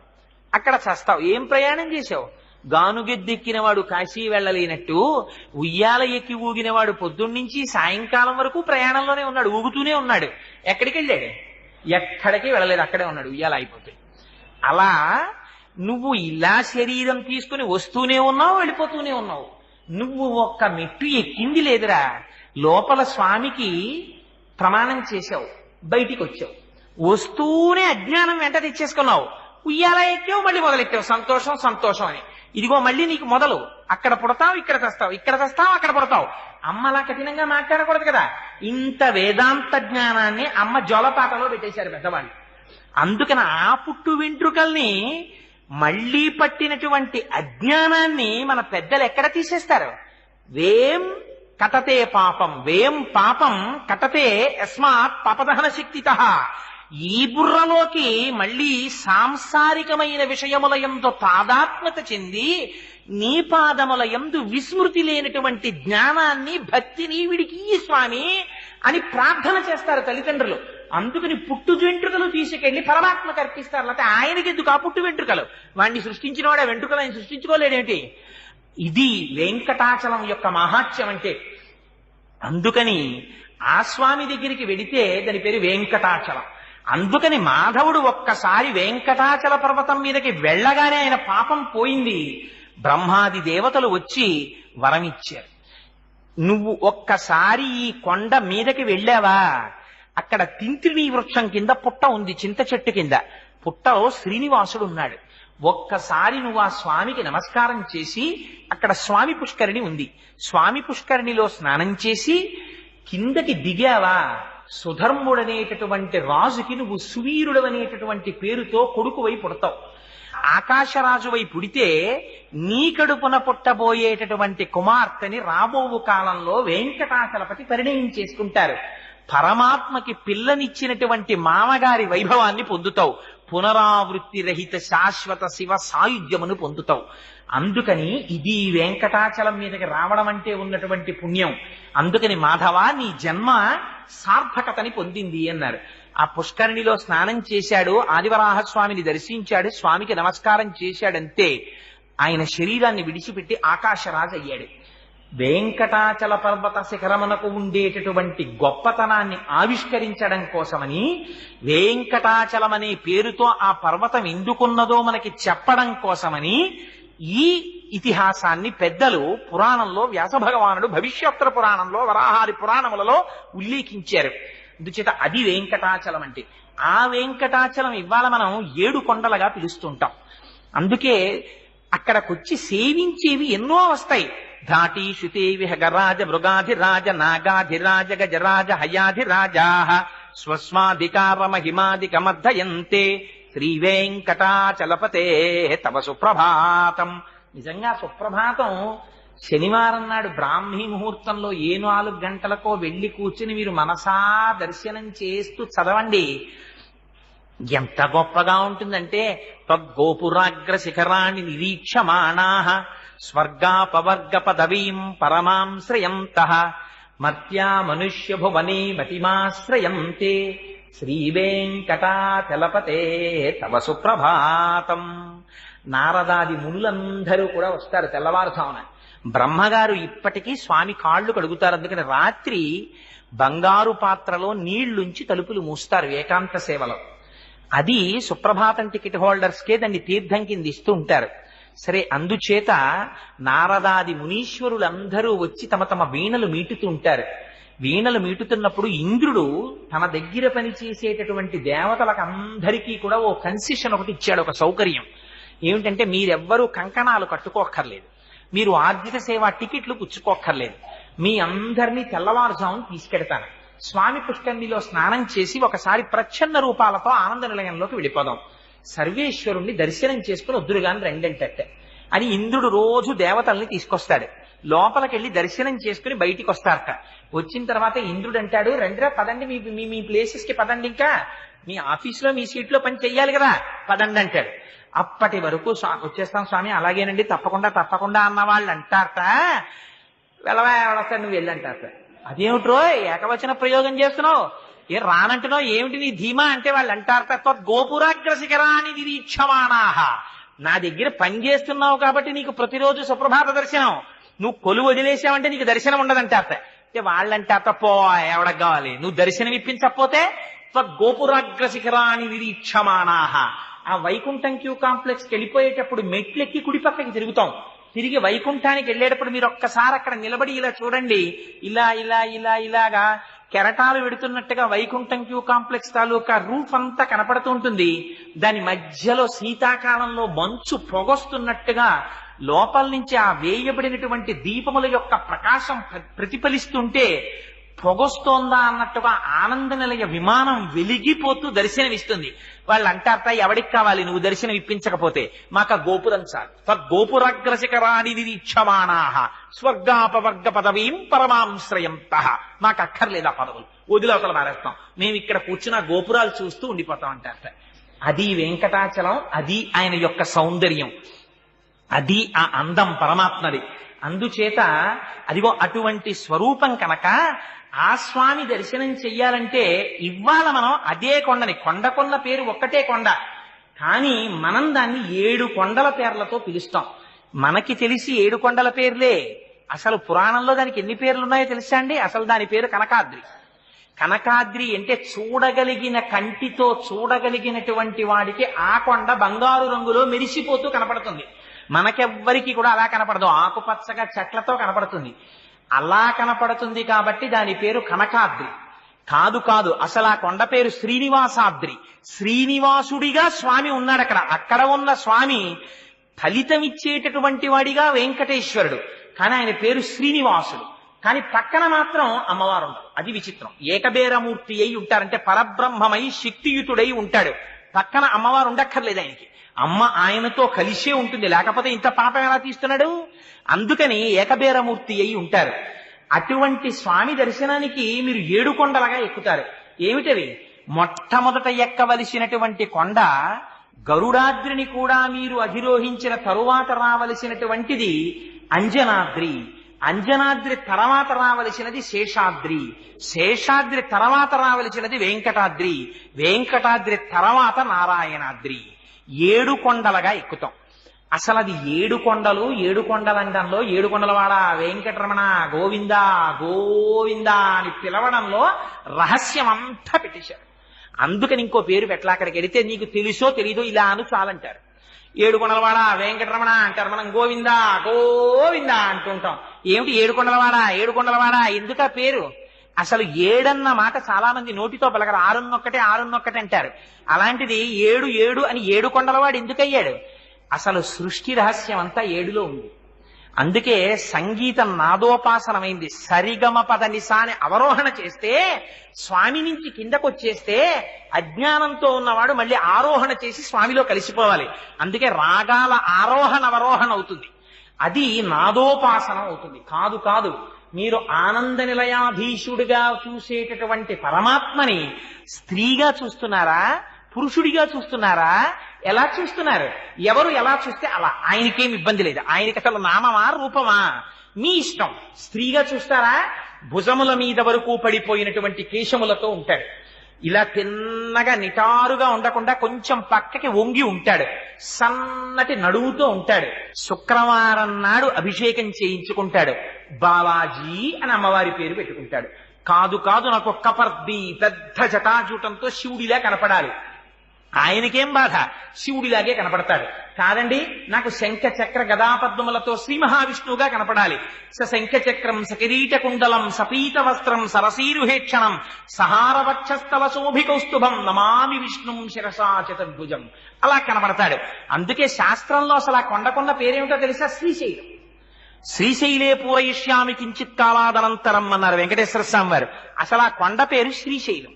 అక్కడ చస్తావు, ఏం ప్రయాణం చేశావు? గానుగెద్దెక్కిన వాడు కాశీ వెళ్ళలేనట్టు ఉయ్యాల ఎక్కి ఊగినవాడు పొద్దున్నుంచి సాయంకాలం వరకు ప్రయాణంలోనే ఉన్నాడు, ఊగుతూనే ఉన్నాడు. ఎక్కడికి వెళ్ళాడు? ఎక్కడికి వెళ్ళలేదు, అక్కడే ఉన్నాడు ఉయ్యాల అయిపోతే. అలా నువ్వు ఇలా శరీరం తీసుకుని వస్తూనే ఉన్నావు, వెళ్ళిపోతూనే ఉన్నావు. నువ్వు ఒక్క మెట్టు ఎక్కింది లేదురా. లోపల స్వామికి ప్రమాణం చేశావు, బయటికి వచ్చావు, వస్తూనే అజ్ఞానం వెంట తెచ్చేసుకున్నావు. ఉయ్యాల ఎక్కావు, మళ్ళీ మొదలెట్టావు, సంతోషం సంతోషం అని. ఇదిగో మళ్ళీ నీకు మొదలు. అక్కడ పుడతావు, ఇక్కడ తెస్తావు, ఇక్కడ తెస్తావు, అక్కడ పుడతావు. అమ్మలా కఠినంగా మాట్లాడకూడదు కదా. ఇంత వేదాంత జ్ఞానాన్ని అమ్మ జోలపాటలో పెట్టేశారు పెద్దవాళ్ళు. అందుకని ఆ పుట్టు వెంట్రుకల్ని, మళ్లీ పట్టినటువంటి అజ్ఞానాన్ని మన పెద్దలు ఎక్కడ తీసేస్తారు? వేం కటతే పాపం, వేం పాపం కటతే యస్మాత్ పాపదహన శక్తితః. ఈ బుర్రలోకి మళ్లీ సాంసారికమైన విషయముల యందు తాదాత్మ్యత చెంది నీ పాదముల యందు విస్మృతి లేనటువంటి జ్ఞానాన్ని, భక్తిని వీడికి ఈ స్వామి అని ప్రార్థన చేస్తారు తల్లిదండ్రులు. అందుకని పుట్టు వెంట్రుకలు తీసుకెళ్లి పరమాత్మకు అర్పిస్తారు. లేకపోతే ఆయనకి ఎందుకు ఆ పుట్టు వెంట్రుకలు? వాడిని సృష్టించిన వాడే వెంట్రుకలు ఆయన సృష్టించుకోలేడేమిటి? ఇది వెంకటాచలం యొక్క మహాత్యం అంటే. అందుకని ఆ స్వామి దగ్గరికి వెడితే దాని పేరు వెంకటాచలం. అందుకని మాధవుడు ఒక్కసారి వెంకటాచల పర్వతం మీదకి వెళ్ళగానే ఆయన పాపం పోయింది. బ్రహ్మాది దేవతలు వచ్చి వరమిచ్చారు. నువ్వు ఒక్కసారి ఈ కొండ మీదకి వెళ్ళావా, అక్కడ తింత్రిణీ వృక్షం కింద పుట్ట ఉంది, చింత చెట్టు కింద. పుట్టలో శ్రీనివాసుడు ఉన్నాడు. ఒక్కసారి నువ్వు ఆ స్వామికి నమస్కారం చేసి, అక్కడ స్వామి పుష్కరిణి ఉంది, స్వామి పుష్కరిణిలో స్నానం చేసి కిందకి దిగావా, సుధర్ముడనేటటువంటి రాజుకి నువ్వు సువీరుడు అనేటటువంటి పేరుతో కొడుకువై పుడతావు. ఆకాశరాజువై పుడితే నీ కడుపున పుట్టబోయేటటువంటి కుమార్తెని రాబోవు కాలంలో వెంకటాచలపతి పరిణయం చేసుకుంటారు. పరమాత్మకి పిల్లనిచ్చినటువంటి మామగారి వైభవాన్ని పొందుతావు. పునరావృత్తి రహిత శాశ్వత శివ సాయుధ్యమును పొందుతావు. అందుకని ఇది వెంకటాచలం మీదకి రావడం అంటే ఉన్నటువంటి పుణ్యం. అందుకని మాధవ నీ జన్మ సార్థకతని పొందింది అన్నారు. ఆ పుష్కరిణిలో స్నానం చేశాడు, ఆదివరాహస్వామిని దర్శించాడు, స్వామికి నమస్కారం చేశాడంతే ఆయన శరీరాన్ని విడిచిపెట్టి ఆకాశరాజు అయ్యాడు. వెంకటాచల పర్వత శిఖరమునకు ఉండేటటువంటి గొప్పతనాన్ని ఆవిష్కరించడం కోసమని, వెంకటాచలం అనే పేరుతో ఆ పర్వతం ఎందుకున్నదో మనకి చెప్పడం కోసమని ఈ ఇతిహాసాన్ని పెద్దలు పురాణంలో వ్యాస భగవానుడు భవిష్యోత్తర పురాణంలో, వరాహాది పురాణములలో ఉల్లేఖించారు. అందుచేత అది వెంకటాచలం అంటే. ఆ వెంకటాచలం ఇవాళ మనం 7 కొండలుగా పిలుస్తుంటాం. అందుకే అక్కడికొచ్చి సేవించేవి ఎన్నో వస్తాయి. ధాటి శుతే విహగరాజ మృగాధిరాజ నాగాధిరాజ గజరాజ హయాధిరాజా స్వస్మాధికార మహిమాదికమర్ధయంతే శ్రీ వెంకటాచలపతే తవ సుప్రభాతం. నిజంగా సుప్రభాతం శనివారం నాడు బ్రాహ్మీ ముహూర్తంలో 4 గంటలకో వెళ్లి కూర్చుని మీరు మనసా దర్శనం చేస్తూ చదవండి. ఎంత గొప్పగా ఉంటుందంటే, తద్గోపురాగ్ర శిఖరాన్ని నిరీక్షమాణా స్వర్గాపవర్గ పదవీం పరమాం శ్రయంతః మర్త్యా మనుష్య భువనే మతిమాశ్రయంతే శ్రీ వెంకటాచలపతే తవ సుప్రభాతం. నారదాది మునులందరూ కూడా వస్తారు తెల్లవారుజామున. బ్రహ్మగారు ఇప్పటికీ స్వామి కాళ్ళు కడుగుతారు. అందుకని రాత్రి బంగారు పాత్రలో నీళ్లుంచి తలుపులు మూస్తారు ఏకాంత సేవలో. అది సుప్రభాతం టికెట్ హోల్డర్స్కే దాన్ని తీర్థం కింద ఇస్తూ ఉంటారు. సరే, అందుచేత నారదాది మునీశ్వరులందరూ వచ్చి తమ తమ వీణలు మీటుతూ ఉంటారు. వీణలు మీటుతున్నప్పుడు ఇంద్రుడు తన దగ్గర పనిచేసేటటువంటి దేవతలకు అందరికీ కూడా ఓ కన్సెషన్ ఒకటి ఇచ్చాడు, ఒక సౌకర్యం. ఏమిటంటే, మీరెవ్వరూ కంకణాలు కట్టుకోక్కర్లేదు, మీరు ఆర్జిత సేవ టికెట్లు పుచ్చుకోక్కర్లేదు, మీ అందరినీ తెల్లవారుజామున తీసుకెడతాను. స్వామి పుష్కరిణిలో స్నానం చేసి ఒకసారి ప్రచ్ఛన్న రూపాలతో ఆనంద నిలయంలోకి వెళ్ళిపోదాం, సర్వేశ్వరుణ్ణి దర్శనం చేసుకుని వద్దురుగాని రెండంటే అని ఇంద్రుడు రోజు దేవతల్ని తీసుకొస్తాడు. లోపలికెళ్ళి దర్శనం చేసుకుని బయటికి వస్తారట. వచ్చిన తర్వాత ఇంద్రుడు అంటాడు, రండిరా పదండి, మీ మీ ప్లేసెస్ కి పదండి, ఇంకా మీ ఆఫీసులో మీ సీట్లో పని చెయ్యాలి కదా, పదండి అంటాడు. అప్పటి వరకు వచ్చేస్తాం స్వామి, అలాగేనండి, తప్పకుండా తప్పకుండా అన్న వాళ్ళు అంటారట. వెళ్ళవా నువ్వు వెళ్ళంటారట. అదేమిట్రో ఏకవచన ప్రయోగం చేస్తున్నావు, ఏం రానంటున్నావు, ఏమిటి నీ ధీమా అంటే వాళ్ళు అంటారట, గోపురాగ్ర శిఖరాన్ని నిరీక్షమాణాహ. నా దగ్గర పని చేస్తున్నావు కాబట్టి నీకు ప్రతిరోజు సుప్రభాత దర్శనం, నువ్వు కొలువు వదిలేసావంటే నీకు దర్శనం ఉండదంటారట. అంటే వాళ్ళంటారట, పో ఎవడకు కావాలి, నువ్వు దర్శనం ఇప్పించకపోతే గోపురాగ్ర శిఖరాన్ని నిరీక్షమాణాహ. ఆ వైకుంఠం క్యూ కాంప్లెక్స్కి వెళ్ళిపోయేటప్పుడు మెట్లెక్కి కుడి పక్కకి తిరుగుతాం, తిరిగి వైకుంఠానికి వెళ్ళేటప్పుడు మీరు ఒక్కసారి అక్కడ నిలబడి ఇలా చూడండి, ఇలా ఇలా ఇలా ఇలాగా కెరటాలు వెడుతున్నట్టుగా వైకుంఠం క్యూ కాంప్లెక్స్ తాలూకా రూఫ్ అంతా కనపడుతూ ఉంటుంది. దాని మధ్యలో శీతాకాలంలో మంచు పొగొస్తున్నట్టుగా లోపల నుంచి ఆ వేయబడినటువంటి దీపముల యొక్క ప్రకాశం ప్రతిఫలిస్తుంటే పొగొస్తోందా అన్నట్టుగా ఆనంద నిలయ విమానం వెలిగిపోతూ దర్శనమిస్తుంది. వాళ్ళు అంటారట, ఎవడికి కావాలి నువ్వు దర్శనం ఇప్పించకపోతే, మాకు గోపురం చాలు. గోపురాగ్రశిఖరాని నిరీక్షమాణాహ స్వర్గాపవర్గ పదవీం పరమాంశ్రయంత. మాకు అక్కర్లేదా పదవులు, వదిలవతల మారేస్తాం, మేము ఇక్కడ కూర్చున్న గోపురాలు చూస్తూ ఉండిపోతాం అంటారట. అది వెంకటాచలం, అది ఆయన యొక్క సౌందర్యం, అది ఆ అందం పరమాత్మది. అందుచేత అదిగో అటువంటి స్వరూపం కనుక ఆ స్వామి దర్శనం చెయ్యాలంటే ఇవాళ మనం అదే కొండని, కొండకొన్న పేరు ఒక్కటే కొండ, కానీ మనం దాన్ని 7 కొండల పేర్లతో పిలుస్తాం. మనకి తెలిసి 7 కొండల పేర్లే, అసలు పురాణంలో దానికి ఎన్ని పేర్లు ఉన్నాయో తెలుసా అండి? అసలు దాని పేరు కనకాద్రి. కనకాద్రి అంటే చూడగలిగిన కంటితో చూడగలిగినటువంటి వాడికి ఆ కొండ బంగారు రంగులో మెరిసిపోతూ కనపడుతుంది. మనకెవ్వరికి కూడా అలా కనపడదు, ఆకుపచ్చగా చెట్లతో కనపడుతుంది. అలా కనపడుతుంది కాబట్టి దాని పేరు కనకాద్రి. కాదు కాదు, అసలు ఆ కొండ పేరు శ్రీనివాసాద్రి. శ్రీనివాసుడిగా స్వామి ఉన్నాడు అక్కడ. అక్కడ ఉన్న స్వామి ఫలితమిచ్చేటటువంటి వాడిగా వెంకటేశ్వరుడు, కానీ ఆయన పేరు శ్రీనివాసుడు. కానీ పక్కన మాత్రం అమ్మవారు ఉంటారు. అది విచిత్రం. ఏకబేరమూర్తి అయి ఉంటారంటే పరబ్రహ్మమై శక్తియుతుడై ఉంటాడు. పక్కన అమ్మవారు ఉండక్కర్లేదు ఆయనకి, అమ్మ ఆయనతో కలిసే ఉంటుంది, లేకపోతే ఇంత పాపం ఎలా తీస్తున్నాడు? అందుకని ఏకబేరమూర్తి అయి ఉంటారు. అటువంటి స్వామి దర్శనానికి మీరు 7 కొండలుగా ఎక్కుతారు. ఏమిటవి? మొట్టమొదట ఎక్కవలసినటువంటి కొండ గరుడాద్రిని కూడా మీరు అధిరోహించిన తరువాత రావలసినటువంటిది అంజనాద్రి. అంజనాద్రి తర్వాత రావలసినది శేషాద్రి. శేషాద్రి తర్వాత రావలసినది వెంకటాద్రి. వెంకటాద్రి తర్వాత నారాయణాద్రి. 7 కొండలుగా ఎక్కుతాం. అసలు అది 7 కొండలు, 7 కొండలండంలో 7 కొండలవాడ వెంకటరమణ గోవింద గోవింద అని పిలవడంలో రహస్యం అంతా పెట్టేశారు. అందుకని ఇంకో పేరు పెట్టలా. అక్కడికి వెడితే నీకు తెలుసో తెలీదో ఇలా అను చాలంటారు. 7 కొండలవాడ వెంకటరమణ అంటారు, మనం గోవింద గోవింద అంటుంటాం. ఏమిటి 7 కొండలవాడ 7 కొండలవాడ ఎందుకు ఆ పేరు? అసలు 7 అన్న మాట చాలా మంది నోటితో పలకరు, 6 అంటారు. అలాంటిది 7 7 అని 7 కొండలవాడు ఎందుకయ్యాడు? అసలు సృష్టి రహస్యం అంతా 7లో ఉంది. అందుకే సంగీతం నాదోపాసనమైంది. సరిగమ పదనిసాని అవరోహణ చేస్తే, స్వామి నుంచి కిందకొచ్చేస్తే అజ్ఞానంతో ఉన్నవాడు మళ్ళీ ఆరోహణ చేసి స్వామిలో కలిసిపోవాలి. అందుకే రాగాల ఆరోహణ అవరోహణ అవుతుంది, అది నాదోపాసనం అవుతుంది. కాదు కాదు, మీరు ఆనంద నిలయాధీశుడిగా చూసేటటువంటి పరమాత్మని స్త్రీగా చూస్తున్నారా, పురుషుడిగా చూస్తున్నారా? ఎలా చూస్తున్నారు? ఎవరు ఎలా చూస్తే అలా, ఆయనకేం ఇబ్బంది లేదు. ఆయనకి అసలు నామమా రూపమా మీ ఇష్టం. స్త్రీగా చూస్తారా? భుజముల మీద వరకు పడిపోయినటువంటి కేశములతో ఉంటాడు. ఇలా తిన్నగా నిటారుగా ఉండకుండా కొంచెం పక్కకి వంగి ఉంటాడు. సన్నటి నడువుతో ఉంటాడు. శుక్రవారం నాడు అభిషేకం చేయించుకుంటాడు. బాలాజీ అని అమ్మవారి పేరు పెట్టుకుంటాడు. కాదు కాదు, నాకు ఒక్కపర్ది పెద్ద జటాజూటంతో శివుడిలా కనపడాలి. ఆయనకేం బాధ, శివుడిలాగే కనపడతాడు. కాదండి, నాకు శంఖ చక్ర గదాపద్మములతో శ్రీ మహావిష్ణువుగా కనపడాలి. శంఖ చక్రం సకిరీట కుండలం సపీత వస్త్రం సరసీరుహేక్షణం సహారవక్షస్థల శోభికౌస్తుభం నమామి విష్ణుం శిరసా చతుర్భుజం అలా కనపడతాడు. అందుకే శాస్త్రంలో అసలు ఆ కొండకొన్న పేరేమిటో తెలుసా? శ్రీశైలం. శ్రీశైలే పూరయిష్యామి కించిత్ కాలాదనంతరం అన్నారు వెంకటేశ్వర స్వామి వారు. అసలు ఆ కొండ పేరు శ్రీశైలం.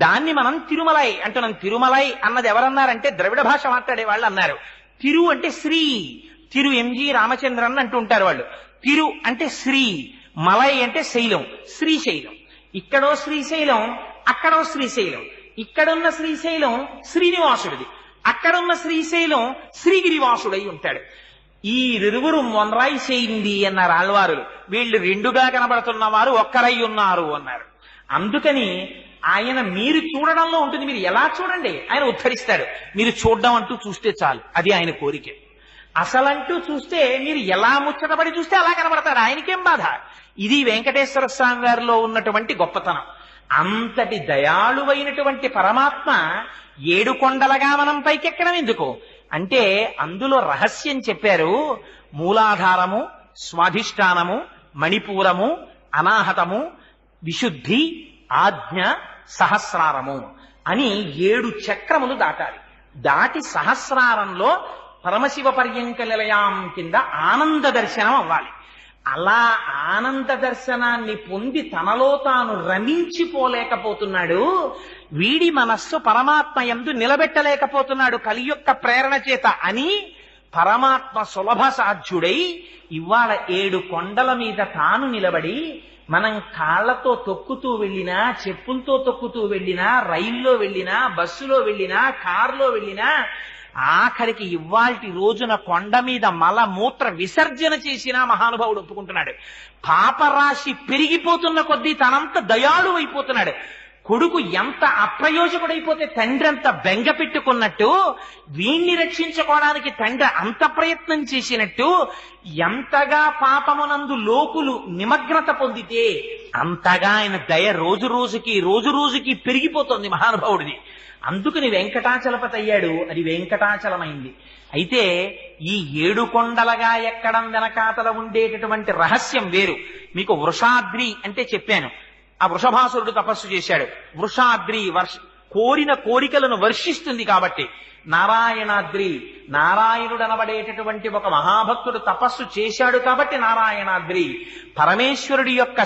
దాన్ని మనం తిరుమలై అంటున్నాం. తిరుమలై అన్నది ఎవరన్నారంటే ద్రవిడ భాష మాట్లాడే వాళ్ళు అన్నారు. తిరు అంటే శ్రీ, తిరు ఎంజి రామచంద్రన్ అంటూ ఉంటారు వాళ్ళు. తిరు అంటే శ్రీ, మలై అంటే శైలం, శ్రీశైలం. ఇక్కడో శ్రీశైలం, అక్కడో శ్రీశైలం. ఇక్కడున్న శ్రీశైలం శ్రీనివాసుడిది, అక్కడున్న శ్రీశైలం శ్రీగిరివాసుడై ఉంటాడు. ఈ ఇరువురు మొన్రాయి చేయింది అన్నారు ఆళ్వారులు. వీళ్ళు రెండుగా కనబడుతున్న వారు ఒక్కరై ఉన్నారు అన్నారు. అందుకని ఆయన మీరు చూడడంలో ఉంటుంది. మీరు ఎలా చూడండి ఆయన ఉద్ధరిస్తాడు. మీరు చూడడం అంటూ చూస్తే చాలు, అది ఆయన కోరిక. అసలంటూ చూస్తే మీరు ఎలా ముచ్చటపడి చూస్తే అలా కనబడతాడు. ఆయనకేం బాధ. ఇది వెంకటేశ్వర స్వామి వారిలో ఉన్నటువంటి గొప్పతనం. అంతటి దయాళువైనటువంటి పరమాత్మ 7 కొండలగా మనం పైకెక్కడం ఎందుకు అంటే అందులో రహస్యం చెప్పారు. మూలాధారము, స్వాధిష్టానము, మణిపూరము, అనాహతము, విశుద్ధి, ఆజ్ఞ, సహస్రారము అని 7 చక్రములు దాటాలి. దాటి సహస్రారంలో పరమశివ పర్యంక నిలయాం కింద ఆనంద దర్శనం అవ్వాలి. అలా ఆనంద దర్శనాన్ని పొంది తనలో తాను రమించిపోలేకపోతున్నాడు. వీడి మనస్సు పరమాత్మ యందు నిలబెట్టలేకపోతున్నాడు కలి యొక్క ప్రేరణ చేత అని పరమాత్మ సులభ సాధ్యుడై ఇవాళ 7 కొండల మీద తాను నిలబడి మనం కాళ్లతో తొక్కుతూ వెళ్ళినా, చెప్పులతో తొక్కుతూ వెళ్ళినా, రైల్లో వెళ్ళినా, బస్సులో వెళ్ళినా, కారులో వెళ్ళినా, ఆఖరికి ఇవాల్టి రోజున కొండ మీద మలమూత్ర విసర్జన చేసినా మహానుభావుడు ఒప్పుకుంటున్నాడు. పాపరాశి పెరిగిపోతున్న కొద్దీ తనంత దయాళు అయిపోతున్నాడు. కొడుకు ఎంత అప్రయోజకుడైపోతే తండ్రి అంత బెంగ పెట్టుకున్నట్టు, వీణ్ణి రక్షించుకోవడానికి తండ్రి అంత ప్రయత్నం చేసినట్టు, ఎంతగా పాపమునందు లోకులు నిమగ్నత పొందితే అంతగా ఆయన దయ రోజు రోజుకి పెరిగిపోతుంది మహానుభావుడిది. అందుకని వెంకటాచలపతి అయ్యాడు. అది వెంకటాచలమైంది. అయితే ఈ 7 కొండలగా ఎక్కడం వెనకాతల ఉండేటటువంటి రహస్యం వేరు. మీకు వృషాద్రి అంటే చెప్పాను. ఆ వృషభాసురుడు తపస్సు చేశాడు. వృషాద్రి కోరిన కోరికలను వర్షిస్తుంది కాబట్టి. నారాయణాద్రి, నారాయణుడు అనబడేటటువంటి ఒక మహాభక్తుడు తపస్సు చేశాడు కాబట్టి నారాయణాద్రి. పరమేశ్వరుడి యొక్క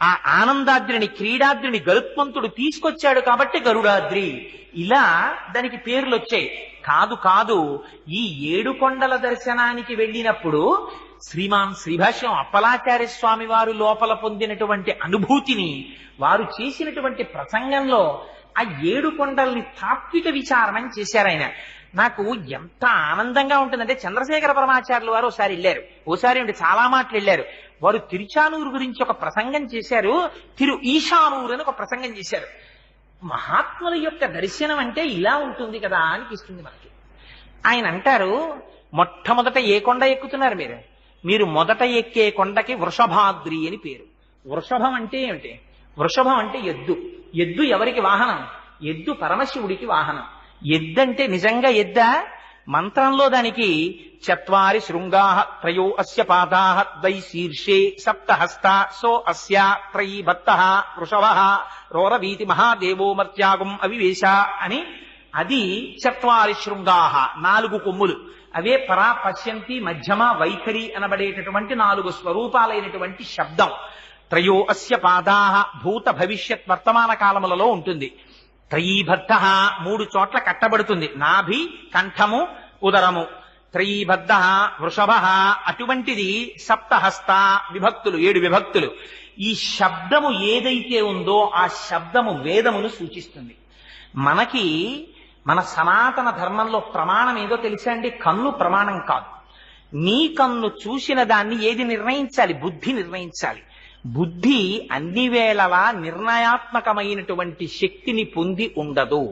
ఆ ఆనందాద్రిని, క్రీడాద్రిని గరుత్మంతుడు తీసుకొచ్చాడు కాబట్టి గరుడాద్రి. ఇలా దానికి పేర్లు వచ్చాయి. కాదు ఈ 7 కొండల దర్శనానికి వెళ్ళినప్పుడు శ్రీమాన్ శ్రీభాష్యం అప్పలాచార్య స్వామి వారు లోపల పొందినటువంటి అనుభూతిని వారు చేసినటువంటి ప్రసంగంలో ఆ 7 కొండల్ని తాత్విక విచారణం చేశారు ఆయన. నాకు ఎంత ఆనందంగా ఉంటుందంటే చంద్రశేఖర పరమాచార్యులు వారు ఒకసారి వెళ్ళారు. చాలా మాటలు వెళ్ళారు. వారు తిరుచానూరు గురించి ఒక ప్రసంగం చేశారు. తిరు ఈశానూరు అని ఒక ప్రసంగం చేశారు. మహాత్ముల యొక్క దర్శనం అంటే ఇలా ఉంటుంది కదా అనిపిస్తుంది మనకి. ఆయన అంటారు, మొట్టమొదట ఏ కొండ ఎక్కుతున్నారు మీరు మొదట ఎక్కే కొండకి వృషభాద్రి అని పేరు. వృషభం అంటే ఏమిటి? వృషభం అంటే ఎద్దు. ఎద్దు ఎవరికి వాహనం? ఎద్దు పరమశివుడికి వాహనం. ఎద్దంటే నిజంగా ఎద్దా? మంత్రంలో దానికి 4 శృంగాః 3 అస్య పాదాః 2 శీర్షే 7 హస్తా సో అస్య 3 భక్తః వృషభః రోరవీతి మహాదేవో మర్త్యాగం అవివేశ అని అది 4 శృంగాః 4 కొమ్ములు. అవే పరా, పశ్యంతి, మధ్యమ, వైఖరి అనబడేటటువంటి 4 స్వరూపాలైనటువంటి శబ్దం. 3 అస్య పాదాః భూత భవిష్యత్ వర్తమాన కాలములలో ఉంటుంది. 3 బద్ధః 3 చోట్ల కట్టబడుతుంది. నాభి, కంఠము, ఉదరము. 3 బద్ధః వృషభః అటువంటిది. 7 హస్త విభక్తులు, 7 విభక్తులు. ఈ శబ్దము ఏదైతే ఉందో ఆ శబ్దము వేదమును సూచిస్తుంది. మనకి మన సనాతన ధర్మంలో ప్రమాణం ఏదో తెలుసా అండి? కన్ను ప్రమాణం కాదు. నీ కన్ను చూసిన దాన్ని ఏది నిర్ణయించాలి? బుద్ధి నిర్ణయించాలి. బుద్ధి అన్ని వేళలా నిర్ణయాత్మకమైనటువంటి శక్తిని పొంది ఉండదు.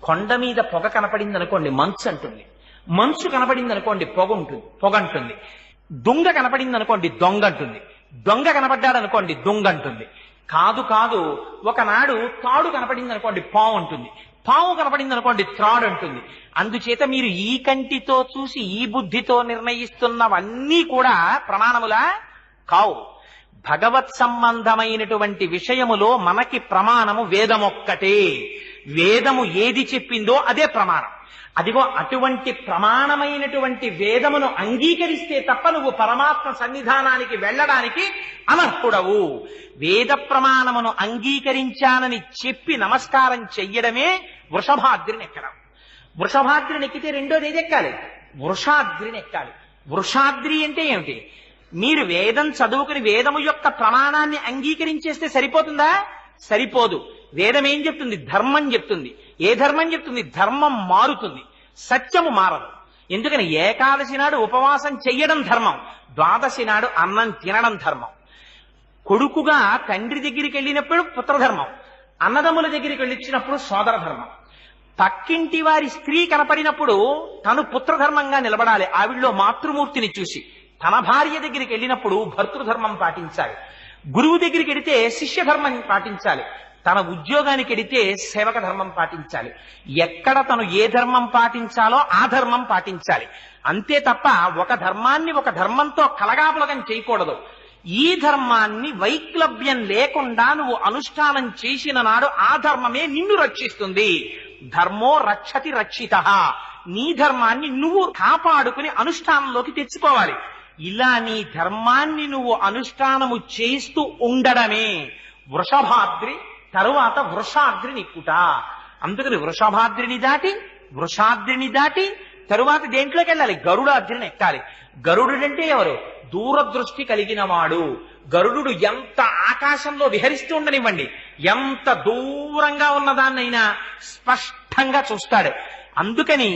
కొండ మీద పొగ కనపడింది అనుకోండి మంచు అంటుంది. మంచు కనపడింది అనుకోండి పొగ అంటుంది. దొంగ కనపడింది అనుకోండి దొంగ అంటుంది. దొంగ కనపడ్డాడు అనుకోండి దొంగ అంటుంది. కాదు ఒకనాడు తాడు కనపడింది అనుకోండి పాము అంటుంది. పాము కనపడింది అనుకోండి త్రాడు అంటుంది. అందుచేత మీరు ఈ కంటితో చూసి ఈ బుద్ధితో నిర్ణయిస్తున్నవన్నీ కూడా ప్రమాణములా కావు. భగవత్ సంబంధమైనటువంటి విషయములో మనకి ప్రమాణము వేదమొక్కటే. వేదము ఏది చెప్పిందో అదే ప్రమాణం. అదిగో అటువంటి ప్రమాణమైనటువంటి వేదమును అంగీకరిస్తే తప్ప నువ్వు పరమాత్మ సన్నిధానానికి వెళ్ళడానికి అనర్హుడవు. వేద ప్రమాణమును అంగీకరించానని చెప్పి నమస్కారం చెయ్యడమే వృషభాద్రిని ఎక్కడం. వృషభాద్రిని ఎక్కితే రెండోది ఏది ఎక్కాలి? వృషాద్రిని ఎక్కాలి. వృషాద్రి అంటే ఏమిటి? మీరు వేదం చదువుకుని వేదము యొక్క ప్రమాణాన్ని అంగీకరించేస్తే సరిపోతుందా? సరిపోదు. వేదం ఏం చెప్తుంది? ధర్మం చెప్తుంది. ఏ ధర్మం చెప్తుంది? ధర్మం మారుతుంది, సత్యము మారదు. ఎందుకని? ఏకాదశి నాడు ఉపవాసం చెయ్యడం ధర్మం, ద్వాదశి నాడు అన్నం తినడం ధర్మం. కొడుకుగా తండ్రి దగ్గరికి వెళ్ళినప్పుడు పుత్రధర్మం, అన్నదమ్ముల దగ్గరికి వెళ్ళిచ్చినప్పుడు సోదర ధర్మం. పక్కింటి వారి స్త్రీ కనపడినప్పుడు తను పుత్రధర్మంగా నిలబడాలి, ఆవిడలో మాతృమూర్తిని చూసి. తన భార్య దగ్గరికి వెళ్ళినప్పుడు భర్తృధర్మం పాటించాలి. గురువు దగ్గరికి వెడితే శిష్య ధర్మం పాటించాలి. తన ఉద్యోగానికి వెడితే సేవక ధర్మం పాటించాలి. ఎక్కడ తను ఏ ధర్మం పాటించాలో ఆ ధర్మం పాటించాలి. అంతే తప్ప ఒక ధర్మాన్ని ఒక ధర్మంతో కలగాపులగం చేయకూడదు. ఈ ధర్మాన్ని వైక్లభ్యం లేకుండా నువ్వు అనుష్ఠానం చేసిన నాడు ఆ ధర్మమే నిన్ను రక్షిస్తుంది. ధర్మో రక్షతి రక్షితః. నీ ధర్మాన్ని నువ్వు కాపాడుకుని అనుష్ఠానంలోకి తెచ్చుకోవాలి. ఇలా నీ ధర్మాన్ని నువ్వు అనుష్ఠానము చేస్తూ ఉండడమే వృషభాద్రి, తరువాత వృషాద్రిని ఎక్కుట. అందుకని వృషాద్రిని దాటి తరువాత దేంట్లోకి వెళ్ళాలి? గరుడాద్రిని ఎక్కాలి. గరుడుడంటే ఎవరు? దూరదృష్టి కలిగిన వాడు. గరుడు ఎంత ఆకాశంలో విహరిస్తూ ఉండనివ్వండి, ఎంత దూరంగా ఉన్నదాన్నైనా స్పష్టంగా చూస్తాడు. అందుకని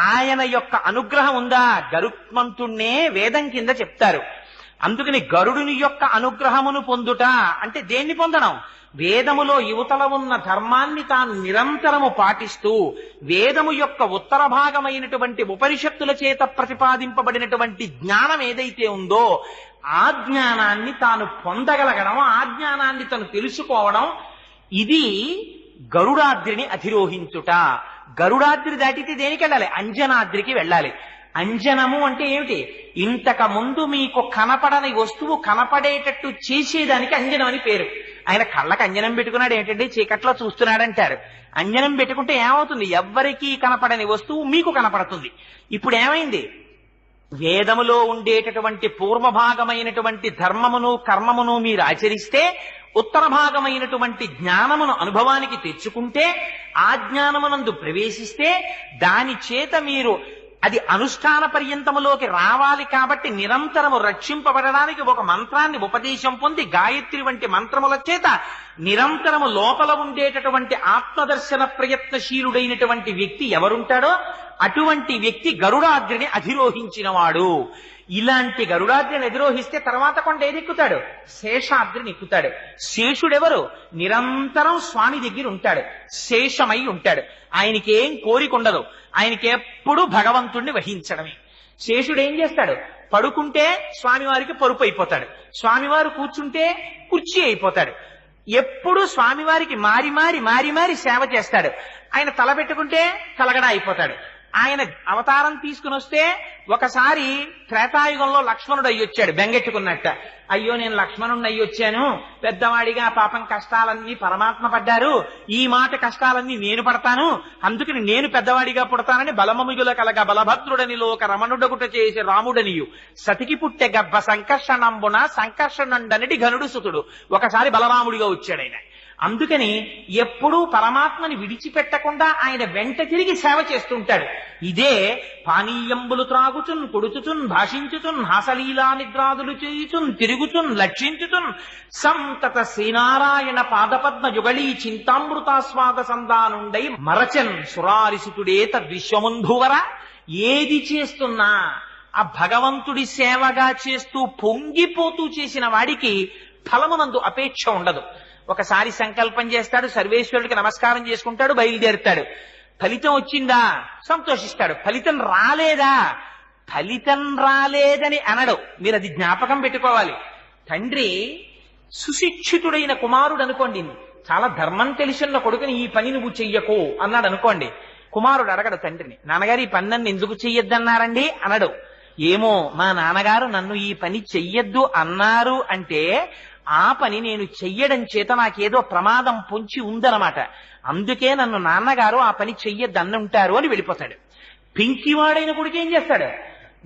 ఆయన యొక్క అనుగ్రహం ఉందా? గరుత్మంతుణ్ణే వేదం కింద చెప్తారు. అందుకని గరుడుని యొక్క అనుగ్రహమును పొందుట అంటే దేన్ని పొందడం? వేదములో యువతల ఉన్న ధర్మాన్ని తాను నిరంతరము పాటిస్తూ వేదము యొక్క ఉత్తర భాగమైనటువంటి ఉపనిషత్తుల చేత ప్రతిపాదింపబడినటువంటి జ్ఞానం ఏదైతే ఉందో ఆ జ్ఞానాన్ని తాను పొందగలగడం, ఆ జ్ఞానాన్ని తను తెలుసుకోవడం, ఇది గరుడాద్రిని అధిరోహించుట. గరుడాద్రి దాటితే దేనికి వెళ్ళాలి? అంజనాద్రికి వెళ్ళాలి. అంజనము అంటే ఏమిటి? ఇంతకు ముందు మీకు కనపడని వస్తువు కనపడేటట్టు చేసేదానికి అంజనం అని పేరు. ఆయన కళ్ళకి అంజనం పెట్టుకున్నాడు ఏంటంటే చీకట్లో చూస్తున్నాడంటారు. అంజనం పెట్టుకుంటే ఏమవుతుంది? ఎవ్వరికీ కనపడని వస్తువు మీకు కనపడుతుంది. ఇప్పుడు ఏమైంది? వేదములో ఉండేటటువంటి పూర్వభాగమైనటువంటి ధర్మమును కర్మమును మీరు ఆచరిస్తే, ఉత్తర భాగమైనటువంటి జ్ఞానమును అనుభవానికి తెచ్చుకుంటే, ఆ జ్ఞానమునందు ప్రవేశిస్తే, దాని చేత మీరు అది అనుష్ఠాన పర్యంతములోకి రావాలి. కాబట్టి నిరంతరము రక్షింపబడడానికి ఒక మంత్రాన్ని ఉపదేశం పొంది గాయత్రి వంటి మంత్రముల చేత నిరంతరము లోపల ఉండేటటువంటి ఆత్మదర్శన ప్రయత్నశీలుడైనటువంటి వ్యక్తి ఎవరుంటాడో అటువంటి వ్యక్తి గరుడాద్రిని అధిరోహించినవాడు. ఇలాంటి గరుడాద్రిని అధిరోహిస్తే తర్వాత కొండ ఏదెక్కుతాడు? శేషాద్రిని ఎక్కుతాడు. శేషుడెవరు? నిరంతరం స్వామి దగ్గర ఉంటాడు, శేషమై ఉంటాడు. ఆయనకి ఏం కోరిక ఉండదు, ఆయనకి ఎప్పుడు భగవంతుణ్ణి వహించడమే. శేషుడు ఏం చేస్తాడు? పడుకుంటే స్వామివారికి పరుపు అయిపోతాడు, స్వామివారు కూర్చుంటే కుర్చీ అయిపోతాడు. ఎప్పుడు స్వామివారికి మారి మారి మారి మారి సేవ చేస్తాడు. ఆయన తల పెట్టుకుంటే తలగడ అయిపోతాడు. ఆయన అవతారం తీసుకుని వస్తే ఒకసారి త్రేతాయుగంలో లక్ష్మణుడు అయ్యొచ్చాడు బెంగెట్టుకున్నట్ట. అయ్యో నేను లక్ష్మణుడిని అయ్యొచ్చాను, పెద్దవాడిగా పాపం కష్టాలన్నీ పరమాత్మ పడ్డారు, ఈ మాట కష్టాలన్నీ నేను పడతాను, అందుకని నేను పెద్దవాడిగా పుడతానని బలమముగుల కలగ బలభద్రుడని లోక రమణుడగుట చేసి రాముడనియు సతికి పుట్టె గర్భ సంకర్షణంబున సంకర్షణుండనటి ఘనుడు సుతుడు. ఒకసారి బలరాముడిగా వచ్చాడు ఆయన. అందుకని ఎప్పుడూ పరమాత్మని విడిచిపెట్టకుండా ఆయన వెంట తిరిగి సేవ చేస్తుంటాడు. ఇదే పానీయంబులు త్రాగుచున్ కొడుచుచున్ భాషించుచున్ హాసలీలా నిద్రాదులు చేయుచున్ తిరుగుచున్ లక్షించుచున్ సంతత శ్రీనారాయణ పాదపద్మ యుగళీ చింతామృతాస్వాద సందానుండై మరచన్ సురారిసుతుడే తద్విశ్వముంధువర. ఏది చేస్తున్నా ఆ భగవంతుడి సేవగా చేస్తూ పొంగిపోతూ చేసిన వాడికి ఫలమునందు అపేక్ష ఉండదు. ఒకసారి సంకల్పం చేస్తాడు, సర్వేశ్వరుడికి నమస్కారం చేసుకుంటాడు, బయలుదేరుతాడు. ఫలితం వచ్చిందా? సంతోషిస్తాడు. ఫలితం రాలేదని అనడు. మీరు అది జ్ఞాపకం పెట్టుకోవాలి. తండ్రి సుశిక్షితుడైన కుమారుడు అనుకోండి, చాలా ధర్మం తెలిసిన కొడుకుని ఈ పని నువ్వు చెయ్యకు అన్నాడు అనుకోండి. కుమారుడు అడగడు తండ్రిని, నాన్నగారు ఈ పని నన్ను ఎందుకు చెయ్యొద్దన్నారండి అనడు. ఏమో మా నాన్నగారు నన్ను ఈ పని చెయ్యొద్దు అన్నారు అంటే ఆ పని నేను చెయ్యడం చేత నాకేదో ప్రమాదం పొంచి ఉందన్నమాట. అందుకే నన్ను నాన్నగారు ఆ పని చెయ్యొద్దన్నుంటారు అని వెళ్ళిపోతాడు. పింకివాడైన కొడుకు ఏం చేస్తాడు?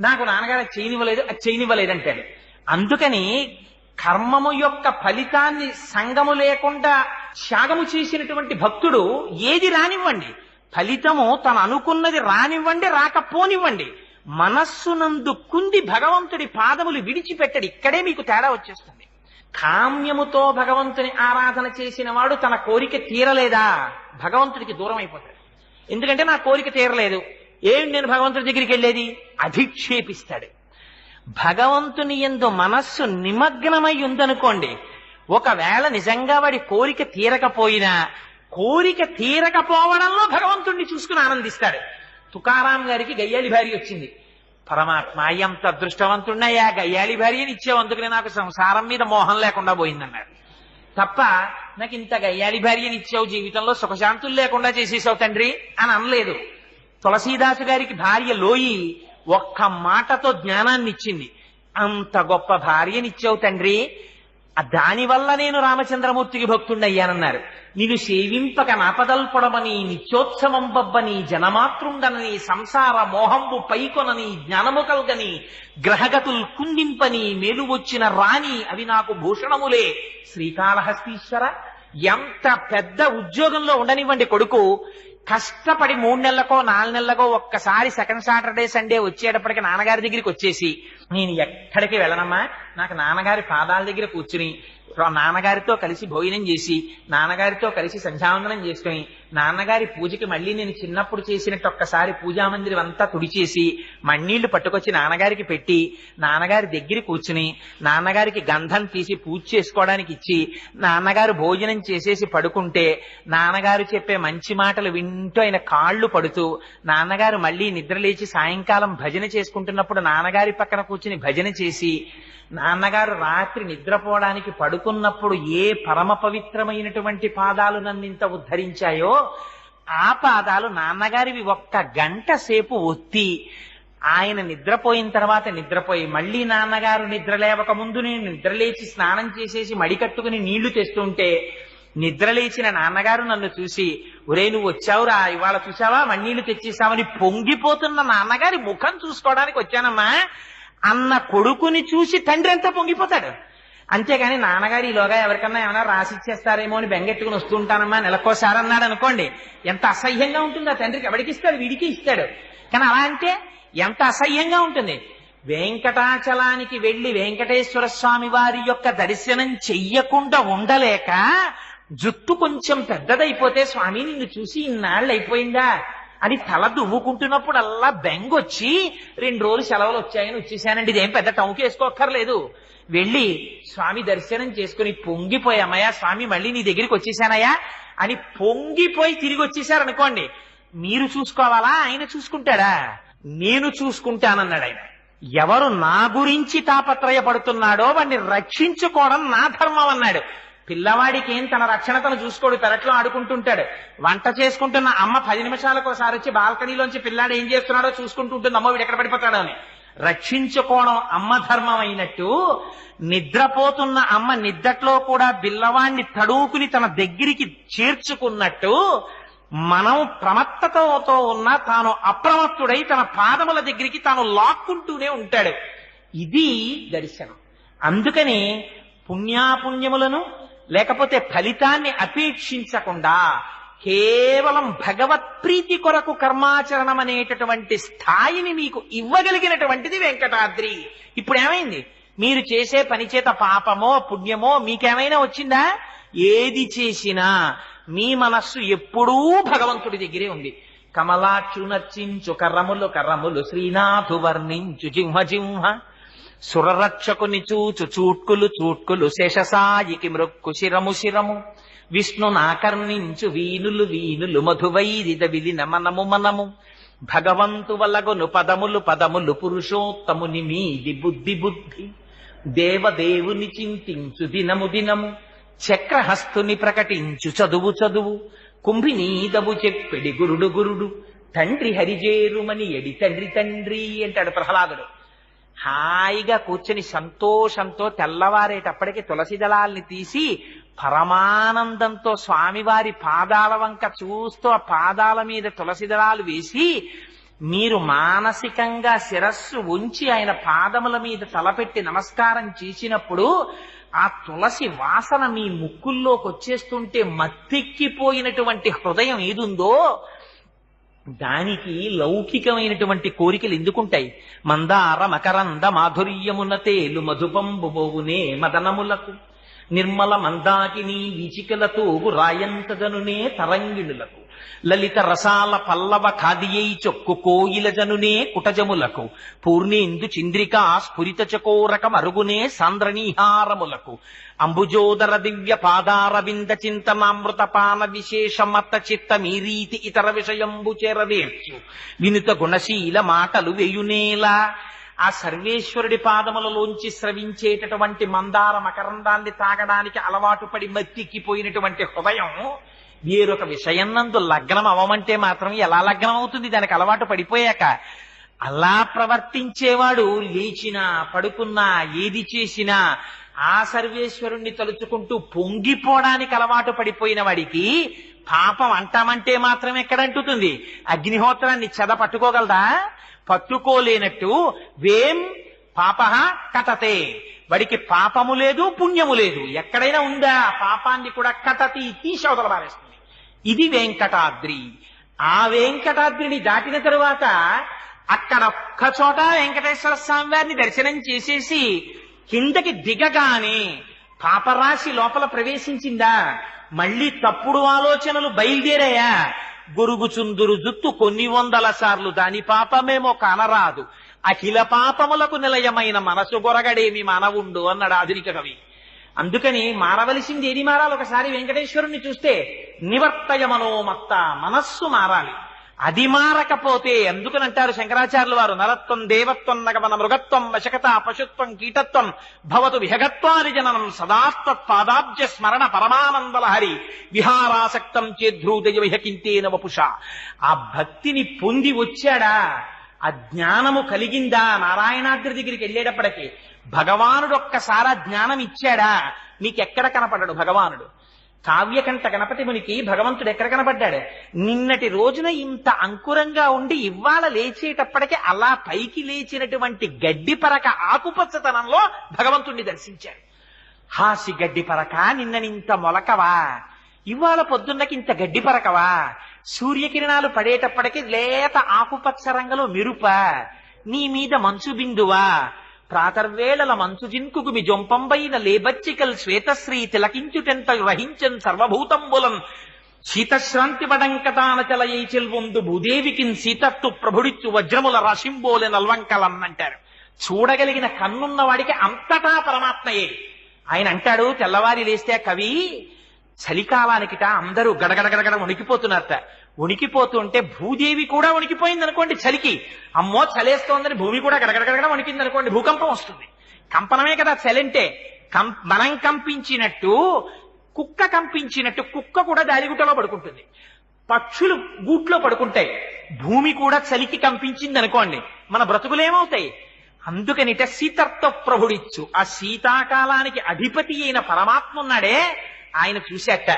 నాకు నాన్నగారు అది చేయనివ్వలేదు అంటాడు. అందుకని కర్మము యొక్క ఫలితాన్ని సంగము లేకుండా త్యాగము చేసినటువంటి భక్తుడు ఏది రానివ్వండి, ఫలితము తను అనుకున్నది రానివ్వండి, రాకపోనివ్వండి, మనస్సునందు కుంది భగవంతుడి పాదములు విడిచిపెట్టడు. ఇక్కడే మీకు తేడా వచ్చేస్తుంది. కామ్యముతో భగవంతుని ఆరాధన చేసిన వాడు తన కోరిక తీరలేదా భగవంతుడికి దూరం అయిపోతాడు. ఎందుకంటే నా కోరిక తీరలేదు, ఏం నేను భగవంతుడి దగ్గరికి వెళ్ళేది? అధిక్షేపిస్తాడు. భగవంతుని యందు మనస్సు నిమగ్నమై ఉందనుకోండి, ఒకవేళ నిజంగా వాడి కోరిక తీరకపోయినా కోరిక తీరకపోవడంలో భగవంతుణ్ణి చూసుకుని ఆనందిస్తాడు. తుకారాం గారికి గయ్యాలి భార్య వచ్చింది. పరమాత్మ ఎంత అదృష్టవంతున్నయ్యా, గయ్యాలి భార్యని ఇచ్చావు, అందుకని నాకు సంసారం మీద మోహం లేకుండా పోయిందన్నాడు. తప్ప నాకు ఇంత గయ్యాలి భార్యని ఇచ్చావు, జీవితంలో సుఖశాంతులు లేకుండా చేసేసావు తండ్రి అని అనలేదు. తులసీదాసు గారికి భార్య లోయి ఒక్క మాటతో జ్ఞానాన్ని ఇచ్చింది. అంత గొప్ప భార్యనిచ్చావు తండ్రి, దానివల్ల నేను రామచంద్రమూర్తికి భక్తుడయ్యానన్నారు. నిన్ను సేవింపక నాపదల్పొడమని, నిత్యోత్సవం బబ్బని, జనమాతృండనని, సంసార మోహంబు పైకొనని, జ్ఞానము కల్గని, గ్రహగతుల్ కుందింపని, మేలు వచ్చిన రాణి అవి నాకు భూషణములే. శ్రీకాళహస్తీశ్వర, ఎంత పెద్ద ఉద్యోగంలో ఉండనివ్వండి కొడుకు, కష్టపడి 3 నెలలకో 4 నెలలకో ఒక్కసారి సెకండ్ సాటర్డే సండే వచ్చేటప్పటికి నాన్నగారి దగ్గరికి వచ్చేసి, నేను ఎక్కడికి వెళ్ళనమ్మా, నాకు నాన్నగారి పాదాల దగ్గర కూర్చుని నాన్నగారితో కలిసి భోజనం చేసి, నాన్నగారితో కలిసి సంధ్యావందనం చేసుకుని, నాన్నగారి పూజకి మళ్ళీ నేను చిన్నప్పుడు చేసినట్టు ఒక్కసారి పూజామందిరం అంతా తుడిచేసి మಣ್ಣీళ్లు పట్టుకొచ్చి నాన్నగారికి పెట్టి, నాన్నగారి దగ్గర కూర్చుని నాన్నగారికి గంధం తీసి పూజ చేసుకోవడానికి ఇచ్చి, నాన్నగారు భోజనం చేసేసి పడుకుంటే నాన్నగారు చెప్పే మంచి మాటలు వింటూ ఆయన కాళ్ళు పడుతూ, నాన్నగారు మళ్ళీ నిద్రలేచి సాయంకాలం భజన చేసుకుంటున్నప్పుడు నాన్నగారి పక్కన కూర్చుని భజన చేసి, నాన్నగారు రాత్రి నిద్రపోవడానికి పడుకున్నప్పుడు ఏ పరమ పవిత్రమైనటువంటి పాదాలు నన్నింత ఉద్ధరించాయో ఆ పాదాలు నాన్నగారివి 1 గంట సేపు ఒత్తి, ఆయన నిద్రపోయిన తర్వాత నిద్రపోయి మళ్ళీ నాన్నగారు నిద్ర లేవక ముందు నేను నిద్రలేచి స్నానం చేసేసి మడి కట్టుకుని నీళ్లు తెస్తుంటే, నిద్రలేచిన నాన్నగారు నన్ను చూసి, ఒరే నువ్వు వచ్చావురా, ఇవాళ చూసావా మಣ್ಣీళ్లు తెచ్చేసావని పొంగిపోతున్న నాన్నగారి ముఖం చూసుకోవడానికి వచ్చానమ్మా అన్న కొడుకుని చూసి తండ్రి అంతా పొంగిపోతాడు. అంతేగాని నాన్నగారు ఈలోగా ఎవరికన్నా ఏమైనా రాసిచ్చేస్తారేమో అని బెంగెట్టుకుని వస్తుంటానమ్మా నెలకోసారి అన్నాడు అనుకోండి, ఎంత అసహ్యంగా ఉంటుంది. ఆ తండ్రికి ఎవరికి ఇస్తాడు? వీడికి ఇస్తాడు. కానీ అలా అంటే ఎంత అసహ్యంగా ఉంటుంది. వెంకటాచలానికి వెళ్లి వెంకటేశ్వర స్వామి వారి యొక్క దర్శనం చెయ్యకుండా ఉండలేక, జుట్టు కొంచెం పెద్దదైపోతే స్వామి నిన్ను చూసి ఇన్నాళ్ళు అయిపోయిందా అని తల దువ్వుకుంటున్నప్పుడల్లా బెంగొచ్చి 2 రోజులు సెలవులు వచ్చాయని వచ్చేసానండి, ఇదేం పెద్ద టౌకేసుకోక్కర్లేదు, వెళ్ళి స్వామి దర్శనం చేసుకుని పొంగిపోయి, అమ్మయ్య స్వామి మళ్ళీ నీ దగ్గరికి వచ్చేసానయ్యా అని పొంగిపోయి తిరిగి వచ్చేసారనుకోండి, మీరు చూసుకోవాలా ఆయన చూసుకుంటాడా? నేను చూసుకుంటానన్నాడు ఆయన. ఎవరు నా గురించి తాపత్రయపడుతున్నాడో వాడిని రక్షించుకోవడం నా ధర్మం అన్నాడు. పిల్లవాడికి ఏం తన రక్షణ తను చూసుకోడు, పెరట్లో ఆడుకుంటుంటాడు. వంట చేసుకుంటున్న అమ్మ 10 నిమిషాలకు ఒకసారి వచ్చి బాల్కనీలోంచి పిల్లాడు ఏం చేస్తున్నాడో చూసుకుంటూ ఉంటుంది, అమ్మ వీడు ఎక్కడ పడిపోతాడో అని. రక్షించుకోవడం అమ్మ ధర్మం అయినట్టు, నిద్రపోతున్న అమ్మ నిద్దట్లో కూడా పిల్లవాడిని తడువుకుని తన దగ్గరికి చేర్చుకున్నట్టు, మనం ప్రమత్తతతో ఉన్న తాను అప్రమత్తుడై తన పాదముల దగ్గరికి తాను లాక్కుంటూనే ఉంటాడు. ఇది దర్శనం. అందుకని పుణ్యాపుణ్యములను లేకపోతే ఫలితాన్ని అపేక్షించకుండా కేవలం భగవత్ప్రీతి కొరకు కర్మాచరణం అనేటటువంటి స్థాయిని మీకు ఇవ్వగలిగినటువంటిది వెంకటాద్రి. ఇప్పుడు ఏమైంది? మీరు చేసే పని చేత పాపమో పుణ్యమో మీకేమైనా వచ్చిందా? ఏది చేసినా మీ మనస్సు ఎప్పుడూ భగవంతుడి దగ్గరే ఉంది. కమలాక్షు నర్చించు కర్రములు కర్రములు శ్రీనాథు వర్ణించు జింహ జింహ, సురరక్షకుని చూచు చూట్కులు చూట్కులు శేషసాయికి మృక్కు శిరము శిరము, విష్ణు నాకర్ణించు వీనులు వీనులు మధువైరిద విలిన మనము మనము, భగవంతు వలగొను పదములు పదములు పురుషోత్తముని మీది బుద్ధి బుద్ధి, దేవదేవుని చింతించు దినము దినము, చక్రహస్తుని ప్రకటించు చదువు చదువు, కుంభినీదవు చెప్పెడి గురుడు గురుడు, తండ్రి హరిజేరుమని ఎడి తండ్రి తండ్రి అంటాడు ప్రహ్లాదుడు. హాయిగా కూర్చొని సంతోషంతో తెల్లవారేటప్పటికి తులసి దళాల్ని తీసి పరమానందంతో స్వామివారి పాదాల వంక చూస్తూ ఆ పాదాల మీద తులసి దళాలు వేసి మీరు మానసికంగా శిరస్సు ఉంచి ఆయన పాదముల మీద తలపెట్టి నమస్కారం చేసినప్పుడు ఆ తులసి వాసన మీ ముక్కుల్లోకి వచ్చేస్తుంటే మత్తెక్కిపోయినటువంటి హృదయం ఏదుందో దానికి లౌకికమైనటువంటి కోరికలు ఎందుకుంటాయి? మందార మకరంద మాధుర్యమున తేలు మధుపంబుబోవునే మదనములకు నిర్మల మందాకిని వీచికలతో రాయంతదనునే తరంగిణులకు లలిత రసాల పల్లవ ఖాదియై చొక్కు కోయిల జనునే కుటజములకు పూర్ణేందు చంద్రికా స్ఫురిత చకోరక మరుగునే సాంద్రనీహారములకు అంబుజోదర దివ్య పాదార వింద చింతనామృత పాన విశేషమత్త చిత్త మీరీతి ఇతర విషయంబు చేరవేర్చు వినుత గుణశీల మాటలు వేయునేలా ఆ సర్వేశ్వరుడి పాదములలోంచి స్రవించేటటువంటి మందార మకరందాన్ని తాగడానికి అలవాటు పడి మత్తిక్కిపోయినటువంటి హృదయం వేరొక విషయం నందు లగ్నం అవ్వమంటే మాత్రం ఎలా లగ్నం అవుతుంది? దానికి అలవాటు పడిపోయాక. అలా ప్రవర్తించేవాడు లేచినా పడుకున్నా ఏది చేసినా ఆ సర్వేశ్వరుణ్ణి తలుచుకుంటూ పొంగిపోవడానికి అలవాటు పడిపోయిన వాడికి పాపం అంటామంటే మాత్రం ఎక్కడంటుతుంది? అగ్నిహోత్రాన్ని చెద పట్టుకోగలదా? పట్టుకోలేనట్టు వేం పాప కటతే, వాడికి పాపము లేదు పుణ్యము లేదు. ఎక్కడైనా ఉందా? పాపాన్ని కూడా కటతి తీసి అవతల పారేస్తుంది. ఇది వెంకటాద్రి. ఆ వెంకటాద్రిని దాటిన తరువాత అక్కడ ఒక్క చోట వెంకటేశ్వర స్వామి వారిని దర్శనం చేసేసి కిందకి దిగగానే పాపరాశి లోపల ప్రవేశించిందా? మళ్ళీ తప్పుడు ఆలోచనలు బయలుదేరాయా? గొరుగుచుందురు జుత్తు కొన్ని వందల సార్లు దాని పాపమేమో కానరాదు, అఖిల పాపములకు నిలయమైన మనసు గొరగడేమి మానవుండు అన్నాడు ఆధునిక కవి. అందుకని మారవలసింది ఏది మారాలి? ఒకసారి వెంకటేశ్వరుణ్ణి చూస్తే నివర్తయ మనోమత్త, మనస్సు మారాలి. అది మారకపోతే అందుకనంటారు శంకరాచార్యుల వారు, నరత్వం దేవత్వం నగమన మృగత్వం వశకత పశుత్వం కీటత్వం భవతు విహగత్వాని జననం సదాస్తత్ పాదాబ్జ స్మరణ పరమానందలహరి విహారాసక్తం చేద్రూదయ విహకింతేన వపుష. ఆ భక్తిని పొంది వచ్చాడా? ఆ జ్ఞానము కలిగిందా? నారాయణాద్రి దగ్గరికి వెళ్ళేటప్పటికి భగవానుడు ఒక్కసారి ఆ జ్ఞానం ఇచ్చాడా? నీకెక్కడ కనపడ్డాడు భగవానుడు? కావ్యకంఠ గణపతి మునికి భగవంతుడు ఎక్కడ కనపడ్డాడు? నిన్నటి రోజున ఇంత అంకురంగా ఉండి ఇవాళ లేచేటప్పటికి అలా పైకి లేచినటువంటి గడ్డి పరక ఆకుపచ్చతనంలో భగవంతుణ్ణి దర్శించాడు. హాసి గడ్డి పరక, నిన్ననింత మొలకవా, ఇవాళ పొద్దున్నకి ఇంత గడ్డి పరకవా, సూర్యకిరణాలు పడేటప్పటికి లేత ఆకుపచ్చ రంగులో మెరుప, నీ మీద మంచు బిందువా, ప్రాతర్వేళల మంచు జిన్కుగు మీ జొంపంబైన లేబచ్చికల్ శ్వేతశ్రీ తిలకించుటెంత వహించన్ సర్వభూతంబులం శీతశ్రాంతి పడంకతాన చలయై చెల్వొందు భూదేవికిన్ సీతత్తు ప్రభుడిచ్చు వజ్రముల రాశింబోలె నల్వంకలన్నంటారు. చూడగలిగిన కన్నున్న వాడికి అంతటా పరమాత్మయే. ఆయన అంటాడు, తెల్లవారి లేస్తే కవి, చలికాలానికిట అందరూ గడగడగడగడ వణికిపోతున్నారట. వణికిపోతుంటే భూదేవి కూడా వణికిపోయింది అనుకోండి చలికి. అమ్మో చలేస్తోందని భూమి కూడా గడగడగడ వణికింది అనుకోండి, భూకంపం వస్తుంది. కంపనమే కదా చలంటే. మనం కంపించినట్టు కుక్క కంపించినట్టు కుక్క కూడా దారిగుట్టలో పడుకుంటుంది, పక్షులు గూట్లో పడుకుంటాయి. భూమి కూడా చలికి కంపించింది అనుకోండి, మన బ్రతుకులేమవుతాయి? అందుకనిట సీతత్వ ప్రభుడిచ్చు, ఆ శీతాకాలానికి అధిపతి అయిన పరమాత్మ ఉన్నాడే, ఆయన చూశాట.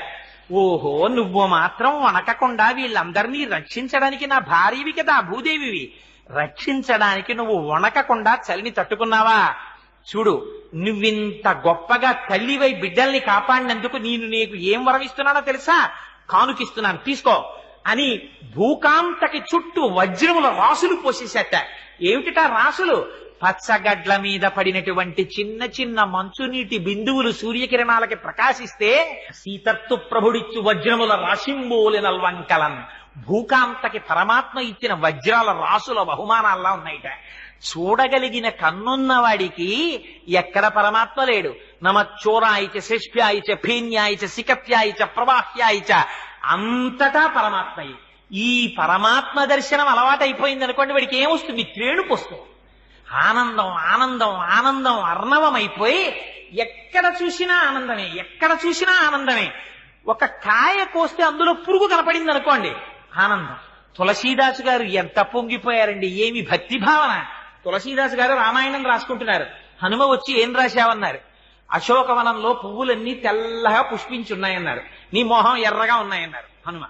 ఓహో, నువ్వు మాత్రం వణకకుండా వీళ్ళందరినీ రక్షించడానికి నా భార్యవి కదా భూదేవివి, రక్షించడానికి నువ్వు వణకకుండా చలిని తట్టుకున్నావా? చూడు, నువ్వింత గొప్పగా తల్లివై బిడ్డల్ని కాపాడినందుకు నీకు ఏం వరమిస్తున్నానో తెలుసా? కానుకిస్తున్నాను, తీసుకో అని భూకాంతకి చుట్టూ వజ్రముల రాసులు పోసేసేట. ఏమిటిటా రాసులు? పచ్చగడ్ల మీద పడినటువంటి చిన్న చిన్న మంచునీటి బిందువులు సూర్యకిరణాలకి ప్రకాశిస్తే సీతత్తు ప్రభుడిచ్చు వజ్రముల రాశింబోలె నల్వంకలన్, భూకాంతకి పరమాత్మ ఇచ్చిన వజ్రాల రాసుల బహుమానాల్లా ఉన్నాయిట. చూడగలిగిన కన్నున్న వాడికి ఎక్కడ పరమాత్మ లేడు. నమచ్చోరాయిచ శిష్ప్యాయిచ ఫేన్యాయిచ సికప్యాయిచ ప్రవాహ్యాయిచ, అంతటా పరమాత్మయే. ఈ పరమాత్మ దర్శనం అలవాటైపోయింది అనుకోండి, వాడికి ఏమొస్తుంది? త్రేణుపు వస్తుంది. ఆనందం ఆనందం ఆనందం అర్ణవమైపోయి ఎక్కడ చూసినా ఆనందమే, ఎక్కడ చూసినా ఆనందమే. ఒక కాయ కోస్తే అందులో పురుగు కనపడింది అనుకోండి, ఆనందం. తులసీదాసు గారు ఎంత పొంగిపోయారండి, ఏమి భక్తి భావన! తులసీదాస్ గారు రామాయణం రాసుకుంటున్నారు. హనుమ వచ్చి ఏం రాశావన్నారు. అశోకవనంలో పువ్వులన్నీ తెల్లగా పుష్పించున్నాయన్నారు. నీ మొహం ఎర్రగా ఉన్నాయన్నారు హనుమ.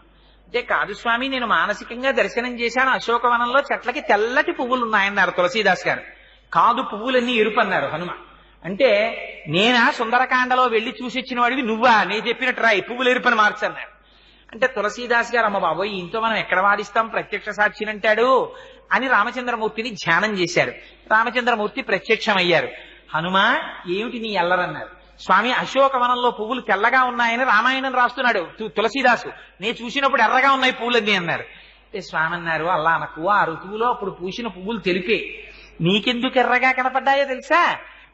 అంటే కాదు స్వామి, నేను మానసికంగా దర్శనం చేశాను, అశోకవనంలో చెట్లకి తెల్లటి పువ్వులు ఉన్నాయన్నారు తులసీదాస్ గారు. కాదు, పువ్వులన్నీ ఎరుపు అన్నారు హనుమ. అంటే నేనా సుందరకాండలో వెళ్లి చూసి వచ్చిన వాడివి నువ్వా, నేను చెప్పినట్టు రాయి, పువ్వులు ఎరుపని మార్చన్నారు. అంటే తులసీదాస్ గారు అమ్మ బాబోయ్, ఇంతో మనం ఎక్కడ వాదిస్తాం, ప్రత్యక్ష సాక్షినంటాడు అని రామచంద్రమూర్తిని ధ్యానం చేశారు. రామచంద్రమూర్తి ప్రత్యక్షమయ్యారు. హనుమ ఏమిటి నీ ఎల్లరన్నారు. స్వామి, అశోకవనంలో పువ్వులు తెల్లగా ఉన్నాయని రామాయణం రాస్తున్నాడు తులసీదాసు, నేను చూసినప్పుడు ఎర్రగా ఉన్నాయి పువ్వులన్నీ అన్నారు. స్వామి అన్నారు, అల్లా అనకు, ఆ ఋతువులో అప్పుడు పూసిన పువ్వులు తెలిపే, నీకెందుకు ఎర్రగా కనపడ్డాయో తెలుసా?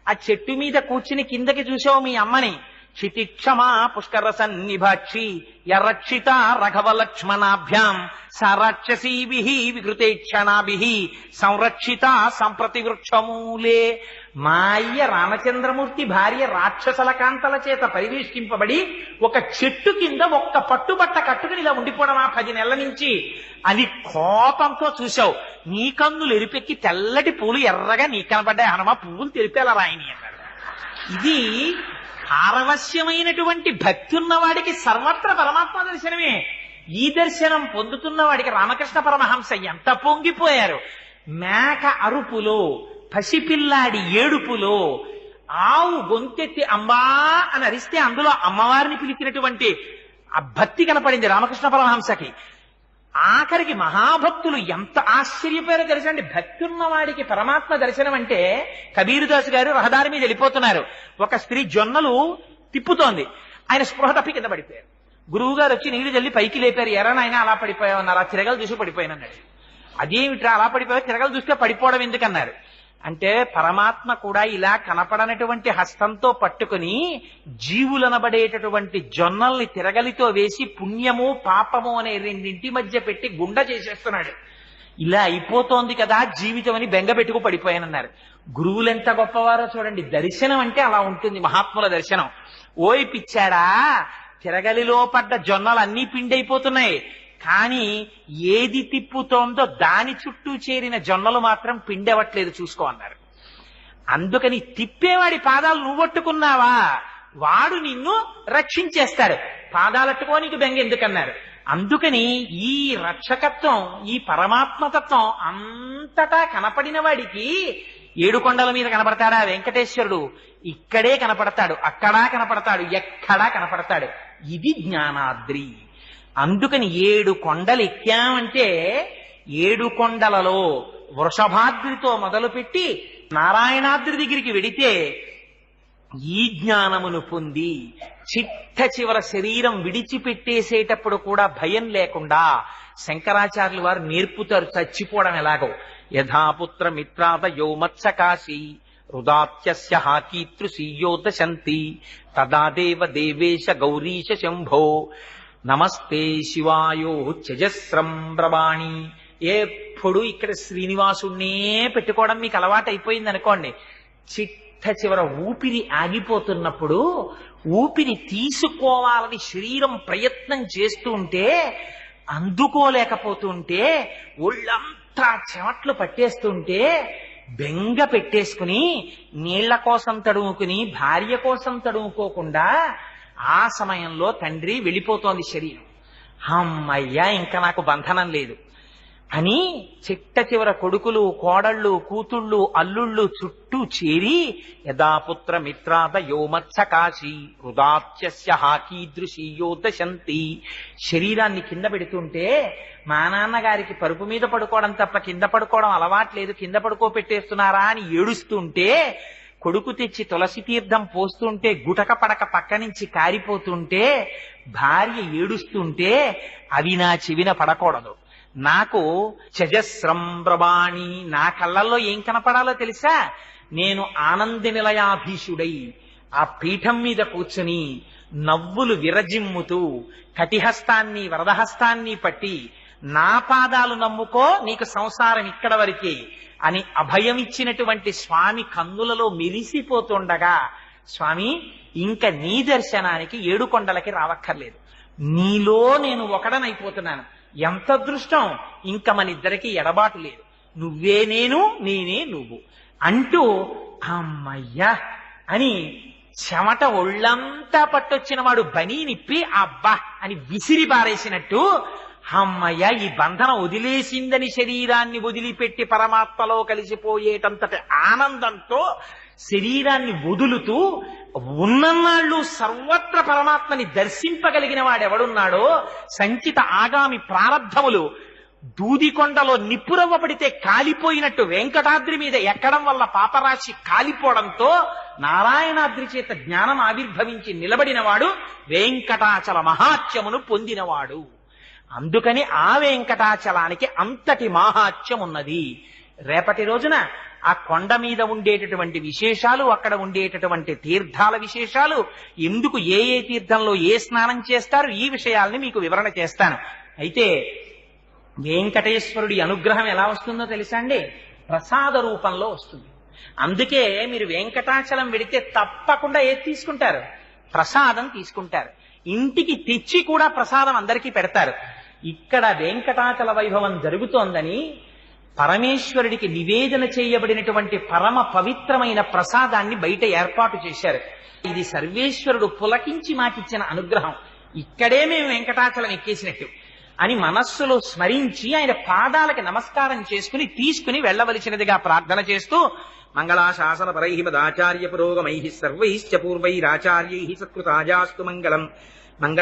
ఆ చెట్టు మీద కూర్చుని కిందకి చూసావు మీ అమ్మని, క్షితిక్షమా పుష్కర సన్నిభాక్షి యరక్షిత రఘవ లక్ష్మణాభ్యాం సారాక్షసీభి వికృతేక్షణాభి సంరక్షిత సంప్రతి వృక్షమూలే. మా అయ్య రామచంద్రమూర్తి భార్య రాక్షసల కాంతల చేత పరివేష్టింపబడి ఒక చెట్టు కింద ఒక్క పట్టుబట్ట కట్టుకుని ఇలా ఉండిపోవడమా 10 నెలల నుంచి అని కోపంతో చూశావు. నీ కన్నులు ఎరిపెక్కి తెల్లటి పూలు ఎర్రగా నీ కనబడ్డాయి హనుమ, పువ్వులు తెలిపేలా రాయని అన్నాడు. ఇది పారవశ్యమైనటువంటి భక్తి ఉన్నవాడికి సర్వత్ర పరమాత్మ దర్శనమే. ఈ దర్శనం పొందుతున్న వాడికి రామకృష్ణ పరమహంస ఎంత పొంగిపోయారు. మేక అరుపులో, పసిపిల్లాడి ఏడుపులో, ఆవు గొంతెత్తి అంబా అని అరిస్తే అందులో అమ్మవారిని పిలిచినటువంటి ఆ భక్తి కనపడింది రామకృష్ణ పరమహంసకి. ఆఖరికి మహాభక్తులు ఎంత ఆశ్చర్యపోయారో తెలుసండి. భక్తి ఉన్నవాడికి పరమాత్మ దర్శనం అంటే, కబీరుదాస్ గారు రహదారి మీద వెళ్ళిపోతున్నారు. ఒక స్త్రీ జొన్నలు తిప్పుతోంది. ఆయన స్పృహ తప్పి కింద పడిపోయారు. గురువు గారు వచ్చి నీళ్లు జల్లి పైకి లేపారు. ఎరనైనా అలా పడిపోయావు అన్నారు. ఆ తిరగలు చూసి పడిపోయానన్నాడు. అదేమిట్రా అలా పడిపోయావు, తిరగలు చూస్తే పడిపోవడం ఎందుకన్నారు. అంటే పరమాత్మ కూడా ఇలా కనపడనటువంటి హస్తంతో పట్టుకుని జీవులనబడేటటువంటి జొన్నల్ని తిరగలితో వేసి పుణ్యము పాపము అనే రెండింటి మధ్య పెట్టి గుండ చేసేస్తున్నాడు. ఇలా అయిపోతోంది కదా జీవితం అని బెంగపెట్టుకు పడిపోయానన్నారు. గురువులెంత గొప్పవారో చూడండి. దర్శనం అంటే అలా ఉంటుంది, మహాత్ముల దర్శనం. ఓయ్ పిచ్చాడా, తిరగలిలో పడ్డ జొన్నలు అన్నీ పిండైపోతున్నాయి, కానీ ఏది తిప్పుతోందో దాని చుట్టూ చేరిన జొన్నలు మాత్రం పిండవట్లేదు, చూసుకో అన్నారు. అందుకని తిప్పేవాడి పాదాలు నువ్వొట్టుకున్నావా, వాడు నిన్ను రక్షించేస్తాడు. పాదాలట్టుకో నీకు బెంగ ఎందుకన్నారు. అందుకని ఈ రక్షకత్వం, ఈ పరమాత్మతత్వం అంతటా కనపడిన వాడికి 7 కొండల మీద కనపడతాడా వెంకటేశ్వరుడు? ఇక్కడే కనపడతాడు, అక్కడా కనపడతాడు, ఎక్కడా కనపడతాడు. ఇది జ్ఞానాద్రి. అందుకని 7 కొండలు ఎక్కామంటే 7 కొండలలో వృషభాద్రితో మొదలుపెట్టి నారాయణాద్రి దగ్గరికి వెడితే ఈ జ్ఞానమును పొంది చిట్ట చివర శరీరం విడిచిపెట్టేసేటప్పుడు కూడా భయం లేకుండా శంకరాచార్యులు వారు నేర్పుతారు చచ్చిపోవడం ఎలాగో. యథాపుత్ర మిత్రాత యోమత్సకాశి హృదాత్యస్య హాకీతృసీయో దశంతి తదా దేవ దేవేశ గౌరీశ శంభో నమస్తే శివాయో త్యజస్రం బ్రవాణి. ఎప్పుడు ఇక్కడ శ్రీనివాసుణ్ణే పెట్టుకోవడం మీకు అలవాటు అయిపోయింది అనుకోండి. చిట్ట చివర ఊపిరి ఆగిపోతున్నప్పుడు ఊపిరి తీసుకోవాలని శరీరం ప్రయత్నం చేస్తూ ఉంటే, అందుకోలేకపోతుంటే, ఒళ్ళంతా చెమట్లు పట్టేస్తుంటే బెంగ పెట్టేసుకుని నీళ్ల కోసం తడుముకుని భార్య కోసం తడుముకోకుండా ఆ సమయంలో తండ్రి వెళ్ళిపోతోంది శరీరం. అమ్మయ్యా, ఇంకా నాకు బంధనం లేదు అని చిట్ట చివర కొడుకులు, కోడళ్ళు, కూతుళ్ళు, అల్లుళ్ళు చుట్టూ చేరి యథాపుత్ర మిత్రాత యోమత్సకాశి హృదాత్యస్య హాకీదృశీయో దశంతి. శరీరాన్ని కింద పెడుతుంటే, మా నాన్నగారికి పరుపు మీద పడుకోవడం తప్ప కింద పడుకోవడం అలవాట్లేదు, కింద పడుకోపెట్టేస్తున్నారా అని ఏడుస్తుంటే, కొడుకు తెచ్చి తులసి తీర్థం పోస్తుంటే గుటక పడక పక్క నుంచి కారిపోతుంటే, భార్య ఏడుస్తుంటే అవి నా చెవిన పడకూడదు. నాకు చజస్రం బ్రవాణి, నా కళ్ళల్లో ఏం కనపడాలో తెలుసా? నేను ఆనంద నిలయాధీశుడై ఆ పీఠం మీద కూర్చుని నవ్వులు విరజిమ్ముతూ కటిహస్తాన్ని వరదహస్తాన్ని పట్టి నా పాదాలు నమ్ముకో, నీకు సంసారం ఇక్కడ వరకే అని అభయమిచ్చినటువంటి స్వామి కన్నులలో మెరిసిపోతుండగా, స్వామి ఇంక నీ దర్శనానికి 7 కొండలకి రావక్కర్లేదు, నీలో నేను ఒకడనైపోతున్నాను. ఎంత అదృష్టం! ఇంక మన ఇద్దరికి ఎడబాటు లేదు. నువ్వే నేను, నేనే నువ్వు అంటూ అమ్మయ్యా అని చెమట ఒళ్ళంతా పట్టొచ్చిన వాడు బనీనిప్పి అబ్బా అని విసిరి పారేసినట్టు అమ్మయ్య ఈ బంధన వదిలేసిందని శరీరాన్ని వదిలిపెట్టి పరమాత్మలో కలిసిపోయేటంతటి ఆనందంతో శరీరాన్ని వదులుతూ ఉన్నన్నాళ్ళు సర్వత్ర పరమాత్మని దర్శింపగలిగిన వాడెవడున్నాడో సంచిత ఆగామి ప్రారబ్ధములు దూదికొండలో నిప్పురవ్వ పడితే కాలిపోయినట్టు వెంకటాద్రి మీద ఎక్కడం వల్ల పాపరాశి కాలిపోవడంతో నారాయణాద్రి చేత జ్ఞానం ఆవిర్భవించి నిలబడినవాడు వెంకటాచల మహాత్యమును పొందినవాడు. అందుకని ఆ వెంకటాచలానికి అంతటి మాహాత్యం ఉన్నది. రేపటి రోజున ఆ కొండ మీద ఉండేటటువంటి విశేషాలు, అక్కడ ఉండేటటువంటి తీర్థాల విశేషాలు, ఎందుకు ఏ ఏ తీర్థంలో ఏ స్నానం చేస్తారు, ఈ విషయాల్ని మీకు వివరణ చేస్తాను. అయితే వెంకటేశ్వరుడి అనుగ్రహం ఎలా వస్తుందో తెలుసా అండి? ప్రసాద రూపంలో వస్తుంది. అందుకే మీరు వెంకటాచలం వెడితే తప్పకుండా ఏది తీసుకుంటారు? ప్రసాదం తీసుకుంటారు. ఇంటికి తెచ్చి కూడా ప్రసాదం అందరికీ పెడతారు. ఇక్కడ వెంకటాచల వైభవం జరుగుతోందని పరమేశ్వరుడికి నివేదన చేయబడినటువంటి పరమ పవిత్రమైన ప్రసాదాన్ని బయట ఏర్పాటు చేశారు. ఇది సర్వేశ్వరుడు పులకించి మాకిచ్చిన అనుగ్రహం, ఇక్కడే మేము వెంకటాచలం ఎక్కేసినట్టు అని మనస్సులో స్మరించి ఆయన పాదాలకి నమస్కారం చేసుకుని తీసుకుని వెళ్ళవలసినదిగా ప్రార్థన చేస్తూ మంగళాశాసన పరై మదాచార్య పురోగమై సర్వైశ్చ పూర్వైరాచార్యై సత్కృతాజాస్తు మంగళం. మంగళ